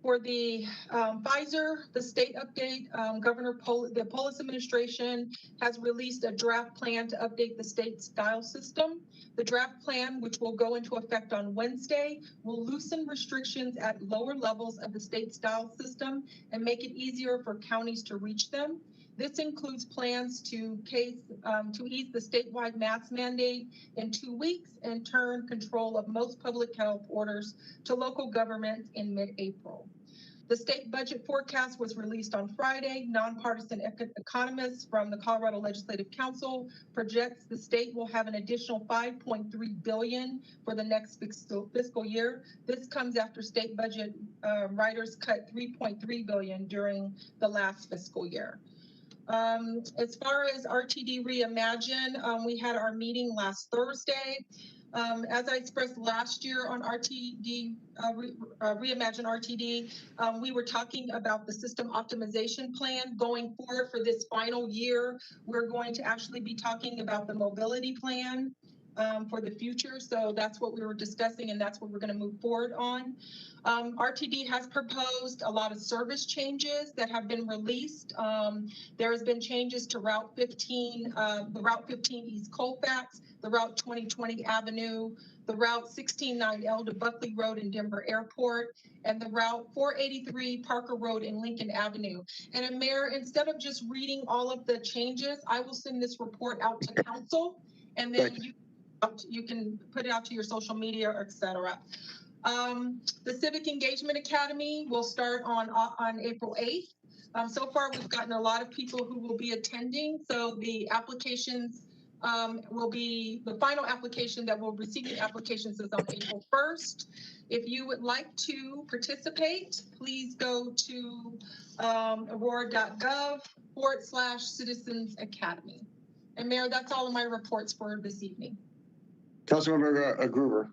For the Pfizer, the state update, the Polis administration has released a draft plan to update the state's dial system. The draft plan, which will go into effect on Wednesday, will loosen restrictions at lower levels of the state's dial system and make it easier for counties to reach them. This includes plans to ease the statewide mask mandate in 2 weeks and turn control of most public health orders to local government in mid-April. The state budget forecast was released on Friday. Nonpartisan economists from the Colorado Legislative Council projects the state will have an additional $5.3 billion for the next fiscal year. This comes after state budget writers cut $3.3 billion during the last fiscal year. As far as RTD Reimagine, we had our meeting last Thursday. As I expressed last year on RTD, Reimagine RTD, we were talking about the system optimization plan going forward for this final year. We're going to actually be talking about the mobility plan for the future. So that's what we were discussing, and that's what we're going to move forward on. RTD has proposed a lot of service changes that have been released. There has been changes to Route 15, the Route 15 East Colfax, the Route 2020 Avenue, the Route 169L to Buckley Road in Denver Airport, and the Route 483 Parker Road in Lincoln Avenue. And Mayor, instead of just reading all of the changes, I will send this report out to council, and then you can put it out to your social media, et cetera. The Civic Engagement Academy will start on April 8th. So far, we've gotten a lot of people who will be attending. So the applications will be, the final application that will receive the applications is on April 1st. If you would like to participate, please go to aurora.gov/Citizens Academy. And Mayor, that's all of my reports for this evening. Councilmember Gruber.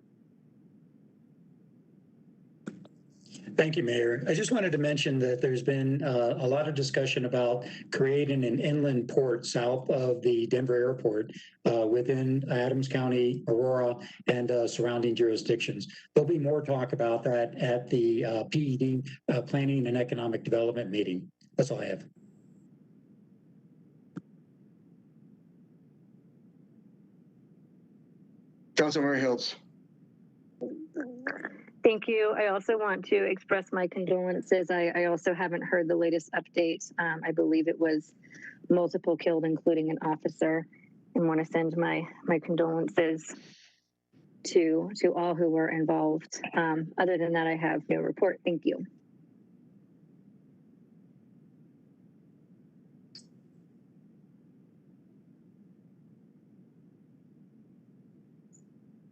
Thank you, Mayor. I just wanted to mention that there's been a lot of discussion about creating an inland port south of the Denver airport within Adams County, Aurora, and surrounding jurisdictions. There'll be more talk about that at the PED, Planning and Economic Development meeting. That's all I have. Councilmember Hiltz. Thank you. I also want to express my condolences. I also haven't heard the latest updates. I believe it was multiple killed, including an officer, and want to send my condolences to all who were involved. Other than that, I have no report. Thank you.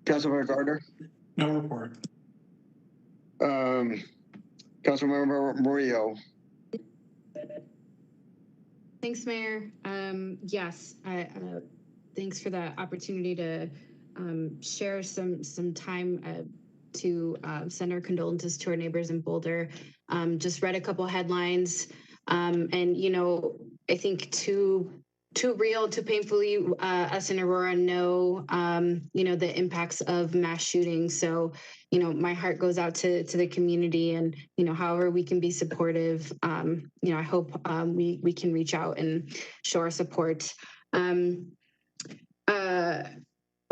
Councilmember Gardner. No report. Councilmember Murillo. Thanks, Mayor. Yes, thanks for the opportunity to share some time to send our condolences to our neighbors in Boulder. Just read a couple headlines, and I think two too real, too painfully, us in Aurora know, the impacts of mass shootings. So, my heart goes out to the community, and, however we can be supportive, I hope we can reach out and show our support. I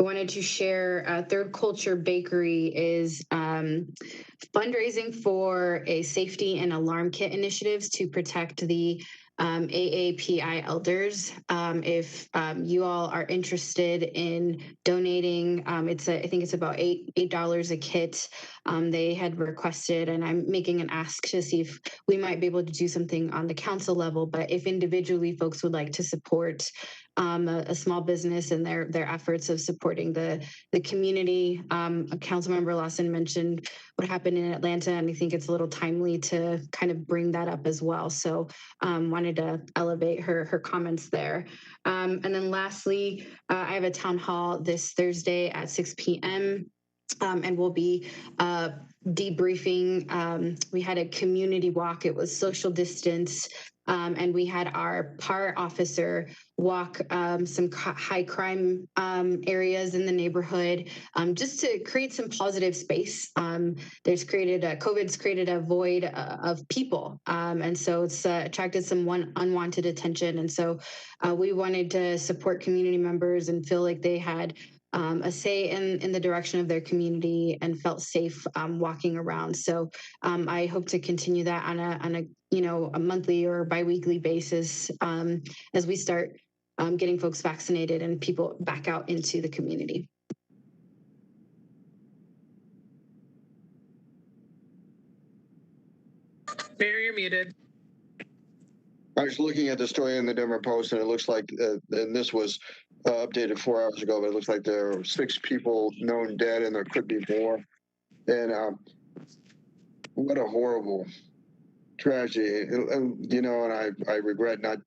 wanted to share Third Culture Bakery is fundraising for a safety and alarm kit initiatives to protect the AAPI elders. If you all are interested in donating, I think it's about $8 a kit. They had requested, and I'm making an ask to see if we might be able to do something on the council level. But if individually folks would like to support a small business and their efforts of supporting the community. Councilmember Lawson mentioned what happened in Atlanta, and I think it's a little timely to kind of bring that up as well. So wanted to elevate her comments there. And then lastly, I have a town hall this Thursday at 6 p.m. And we'll be debriefing. We had a community walk. It was social distance. And we had our PAR officer walk some high crime areas in the neighborhood, just to create some positive space. COVID's created a void of people. And so it's attracted some unwanted attention. And so we wanted to support community members and feel like they had a say in the direction of their community and felt safe walking around. So I hope to continue that on a monthly or biweekly basis as we start getting folks vaccinated and people back out into the community. Mayor, you're muted. I was looking at the story in the Denver Post, and it looks like, and this was updated 4 hours ago, but it looks like there are 6 people known dead, and there could be more. And what a horrible tragedy. And I regret not,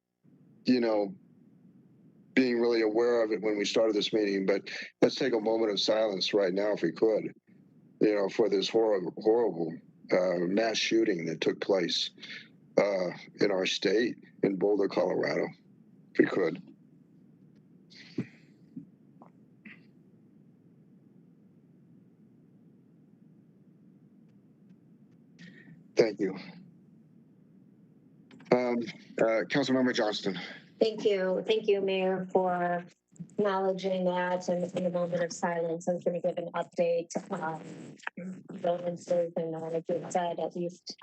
being really aware of it when we started this meeting. But let's take a moment of silence right now, if we could, for this horrible mass shooting that took place in our state, in Boulder, Colorado, if we could. Thank you. Councilmember Johnston. Thank you. Thank you, Mayor, for acknowledging that and in a moment of silence. I was going to give an update on ordinances, and like you said, at least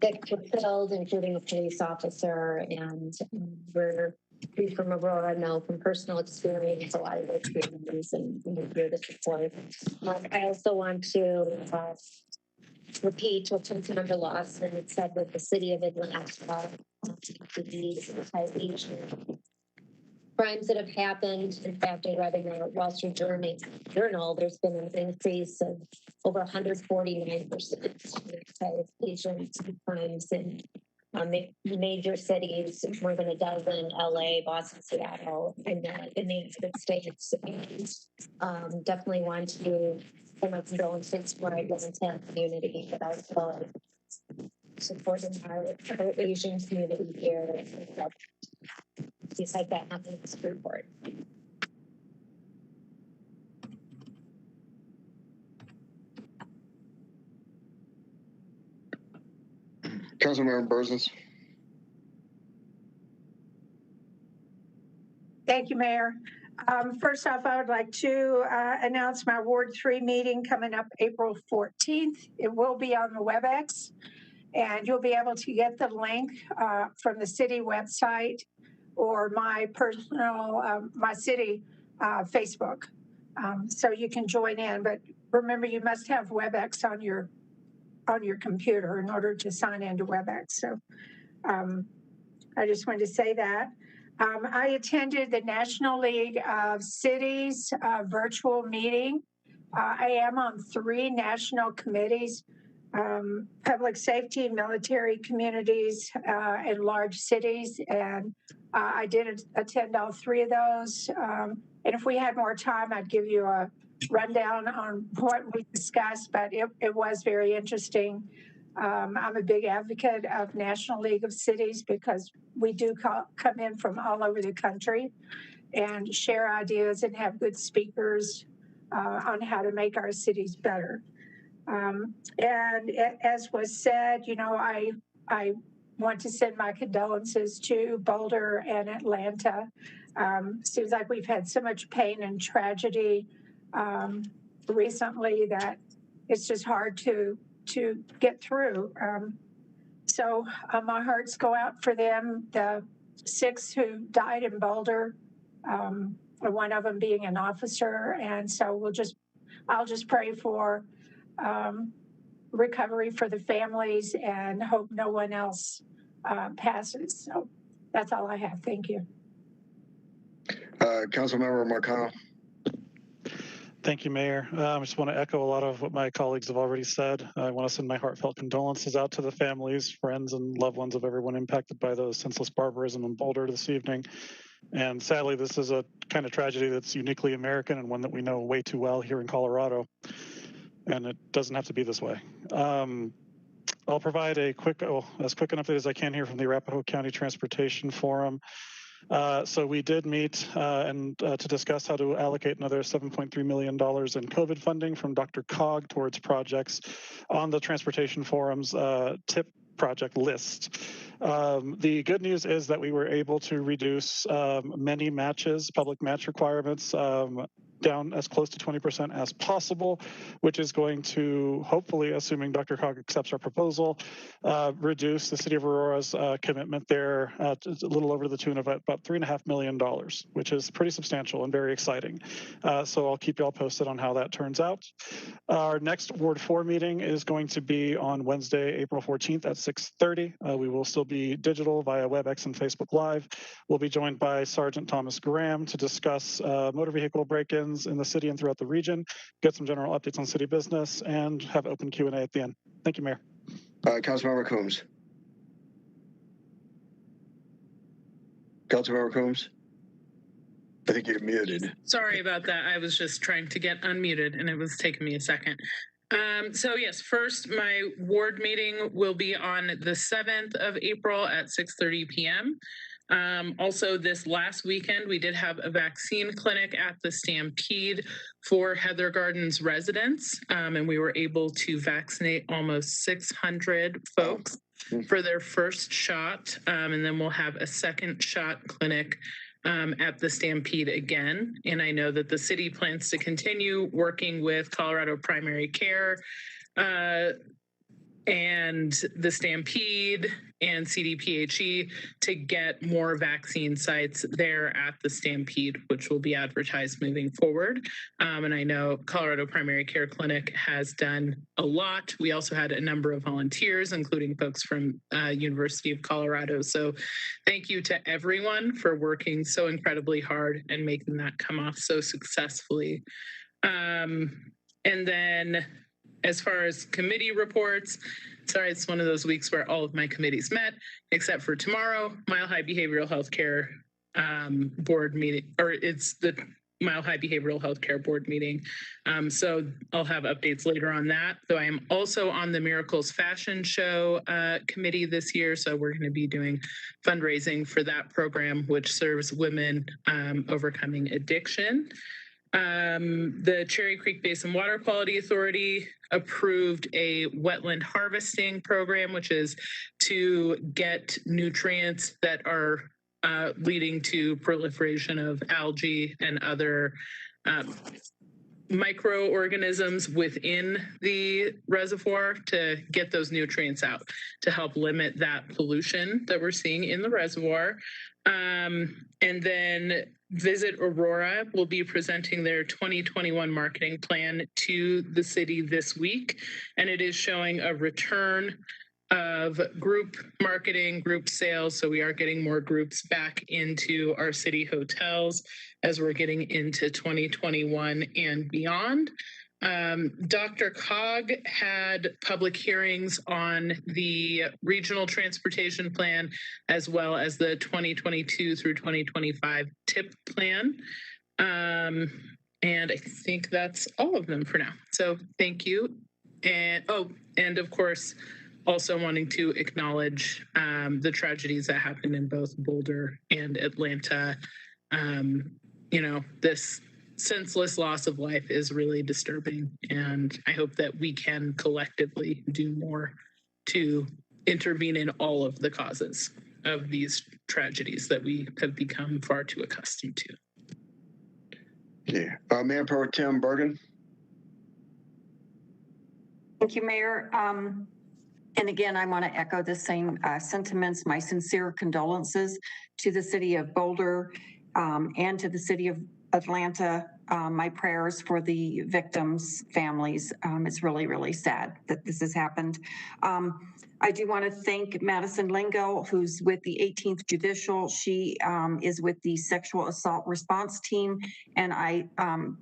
6 were killed, including a police officer, and we from Aurora know from personal experience a lot of those communities, and we're here to support. I also want to repeat what Councilmember Lawson said with the city of Atlanta. The crimes that have happened. In fact, I read in the Wall Street Journal, there's been an increase of over 149% in Asian crimes in major cities, more than a dozen: LA, Boston, Seattle, in the United States. And definitely want to send my condolences for our Atlanta community, but also supporting our Asian community here. Besides that, nothing to report. Councilmember Burzins. Thank you, Mayor. First off, I would like to announce my Ward 3 meeting coming up April 14th. It will be on the WebEx, and you'll be able to get the link from the city website or my personal, my city Facebook. So you can join in, but remember, you must have WebEx on your computer in order to sign into WebEx. So I just wanted to say that. I attended the National League of Cities virtual meeting. I am on 3 national committees: public safety, military communities, and large cities. And I did attend all 3 of those. And if we had more time, I'd give you a rundown on what we discussed, but it was very interesting. I'm a big advocate of National League of Cities because we do come in from all over the country and share ideas and have good speakers on how to make our cities better. And as was said, you know, I want to send my condolences to Boulder and Atlanta. Seems like we've had so much pain and tragedy recently that it's just hard to get through. So my hearts go out for them. The 6 who died in Boulder, one of them being an officer, and so I'll just pray for recovery for the families and hope no one else passes. So that's all I have. Thank you. Councilmember Marcano. Thank you, Mayor. I just want to echo a lot of what my colleagues have already said. I want to send my heartfelt condolences out to the families, friends, and loved ones of everyone impacted by the senseless barbarism in Boulder this evening. And sadly, this is a kind of tragedy that's uniquely American and one that we know way too well here in Colorado. And it doesn't have to be this way. I'll provide as quick an update as I can here from the Arapahoe County Transportation Forum. So we did meet to discuss how to allocate another $7.3 million in COVID funding from DRCOG towards projects on the Transportation Forum's TIP project list. The good news is that we were able to reduce many matches, public match requirements, down as close to 20% as possible, which is going to hopefully, assuming DRCOG accepts our proposal, reduce the City of Aurora's commitment there to a little over the tune of about $3.5 million, which is pretty substantial and very exciting. So I'll keep you all posted on how that turns out. Our next Ward 4 meeting is going to be on Wednesday, April 14th at 6:30. We will still be digital via WebEx and Facebook Live. We'll be joined by Sergeant Thomas Graham to discuss motor vehicle break-ins in the city and throughout the region, get some general updates on city business, and have open Q&A at the end. Thank you, Mayor. Councilmember Coombs. Councilmember Coombs. I think you're muted. Sorry about that. I was just trying to get unmuted and it was taking me a second. So yes, first, my ward meeting will be on the 7th of April at 6:30 p.m. Also, this last weekend, we did have a vaccine clinic at the Stampede for Heather Gardens residents, and we were able to vaccinate almost 600 folks for their first shot, and then we'll have a second shot clinic at the Stampede again. And I know that the city plans to continue working with Colorado Primary Care and the Stampede and CDPHE to get more vaccine sites there at the Stampede, which will be advertised moving forward. And I know Colorado Primary Care Clinic has done a lot. We also had a number of volunteers, including folks from University of Colorado. So thank you to everyone for working so incredibly hard and making that come off so successfully. And then as far as committee reports, sorry, it's one of those weeks where all of my committees met, except for tomorrow, Mile High Behavioral Health Care board meeting, or it's the Mile High Behavioral Health Care board meeting. So I'll have updates later on that, though I am also on the Miracles Fashion Show committee this year. So we're going to be doing fundraising for that program, which serves women overcoming addiction. The Cherry Creek Basin Water Quality Authority approved a wetland harvesting program, which is to get nutrients that are leading to proliferation of algae and other microorganisms within the reservoir, to get those nutrients out to help limit that pollution that we're seeing in the reservoir. And then Visit Aurora will be presenting their 2021 marketing plan to the city this week, and it is showing a return of group marketing, group sales. So we are getting more groups back into our city hotels as we're getting into 2021 and beyond. DRCOG had public hearings on the regional transportation plan, as well as the 2022 through 2025 TIP plan. And I think that's all of them for now. So thank you. And of course, also wanting to acknowledge the tragedies that happened in both Boulder and Atlanta. This senseless loss of life is really disturbing, and I hope that we can collectively do more to intervene in all of the causes of these tragedies that we have become far too accustomed to. Yeah. Mayor Pro Tem Bergen. Thank you, Mayor. And again, I want to echo the same sentiments, my sincere condolences to the city of Boulder and to the city of Atlanta. My prayers for the victims' families. It's really, really sad that this has happened. I do want to thank Madison Lingo, who's with the 18th Judicial. She is with the Sexual Assault Response Team. And I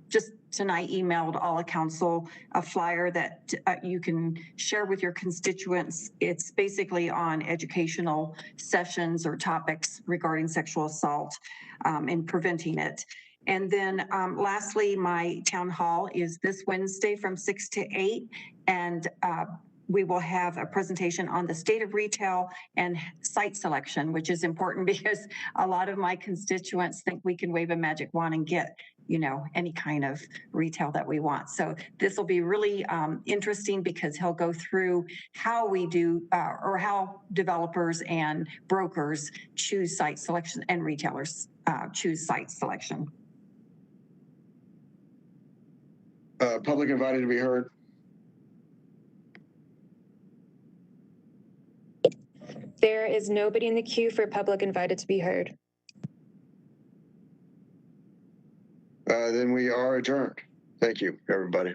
just tonight emailed all of council a flyer that you can share with your constituents. It's basically on educational sessions or topics regarding sexual assault and preventing it. And then lastly, my town hall is this Wednesday from 6 to 8. And we will have a presentation on the state of retail and site selection, which is important because a lot of my constituents think we can wave a magic wand and get, any kind of retail that we want. So this will be really interesting because he'll go through how we do or how developers and brokers choose site selection and retailers choose site selection. Public invited to be heard. There is nobody in the queue for public invited to be heard. Then we are adjourned. Thank you, everybody.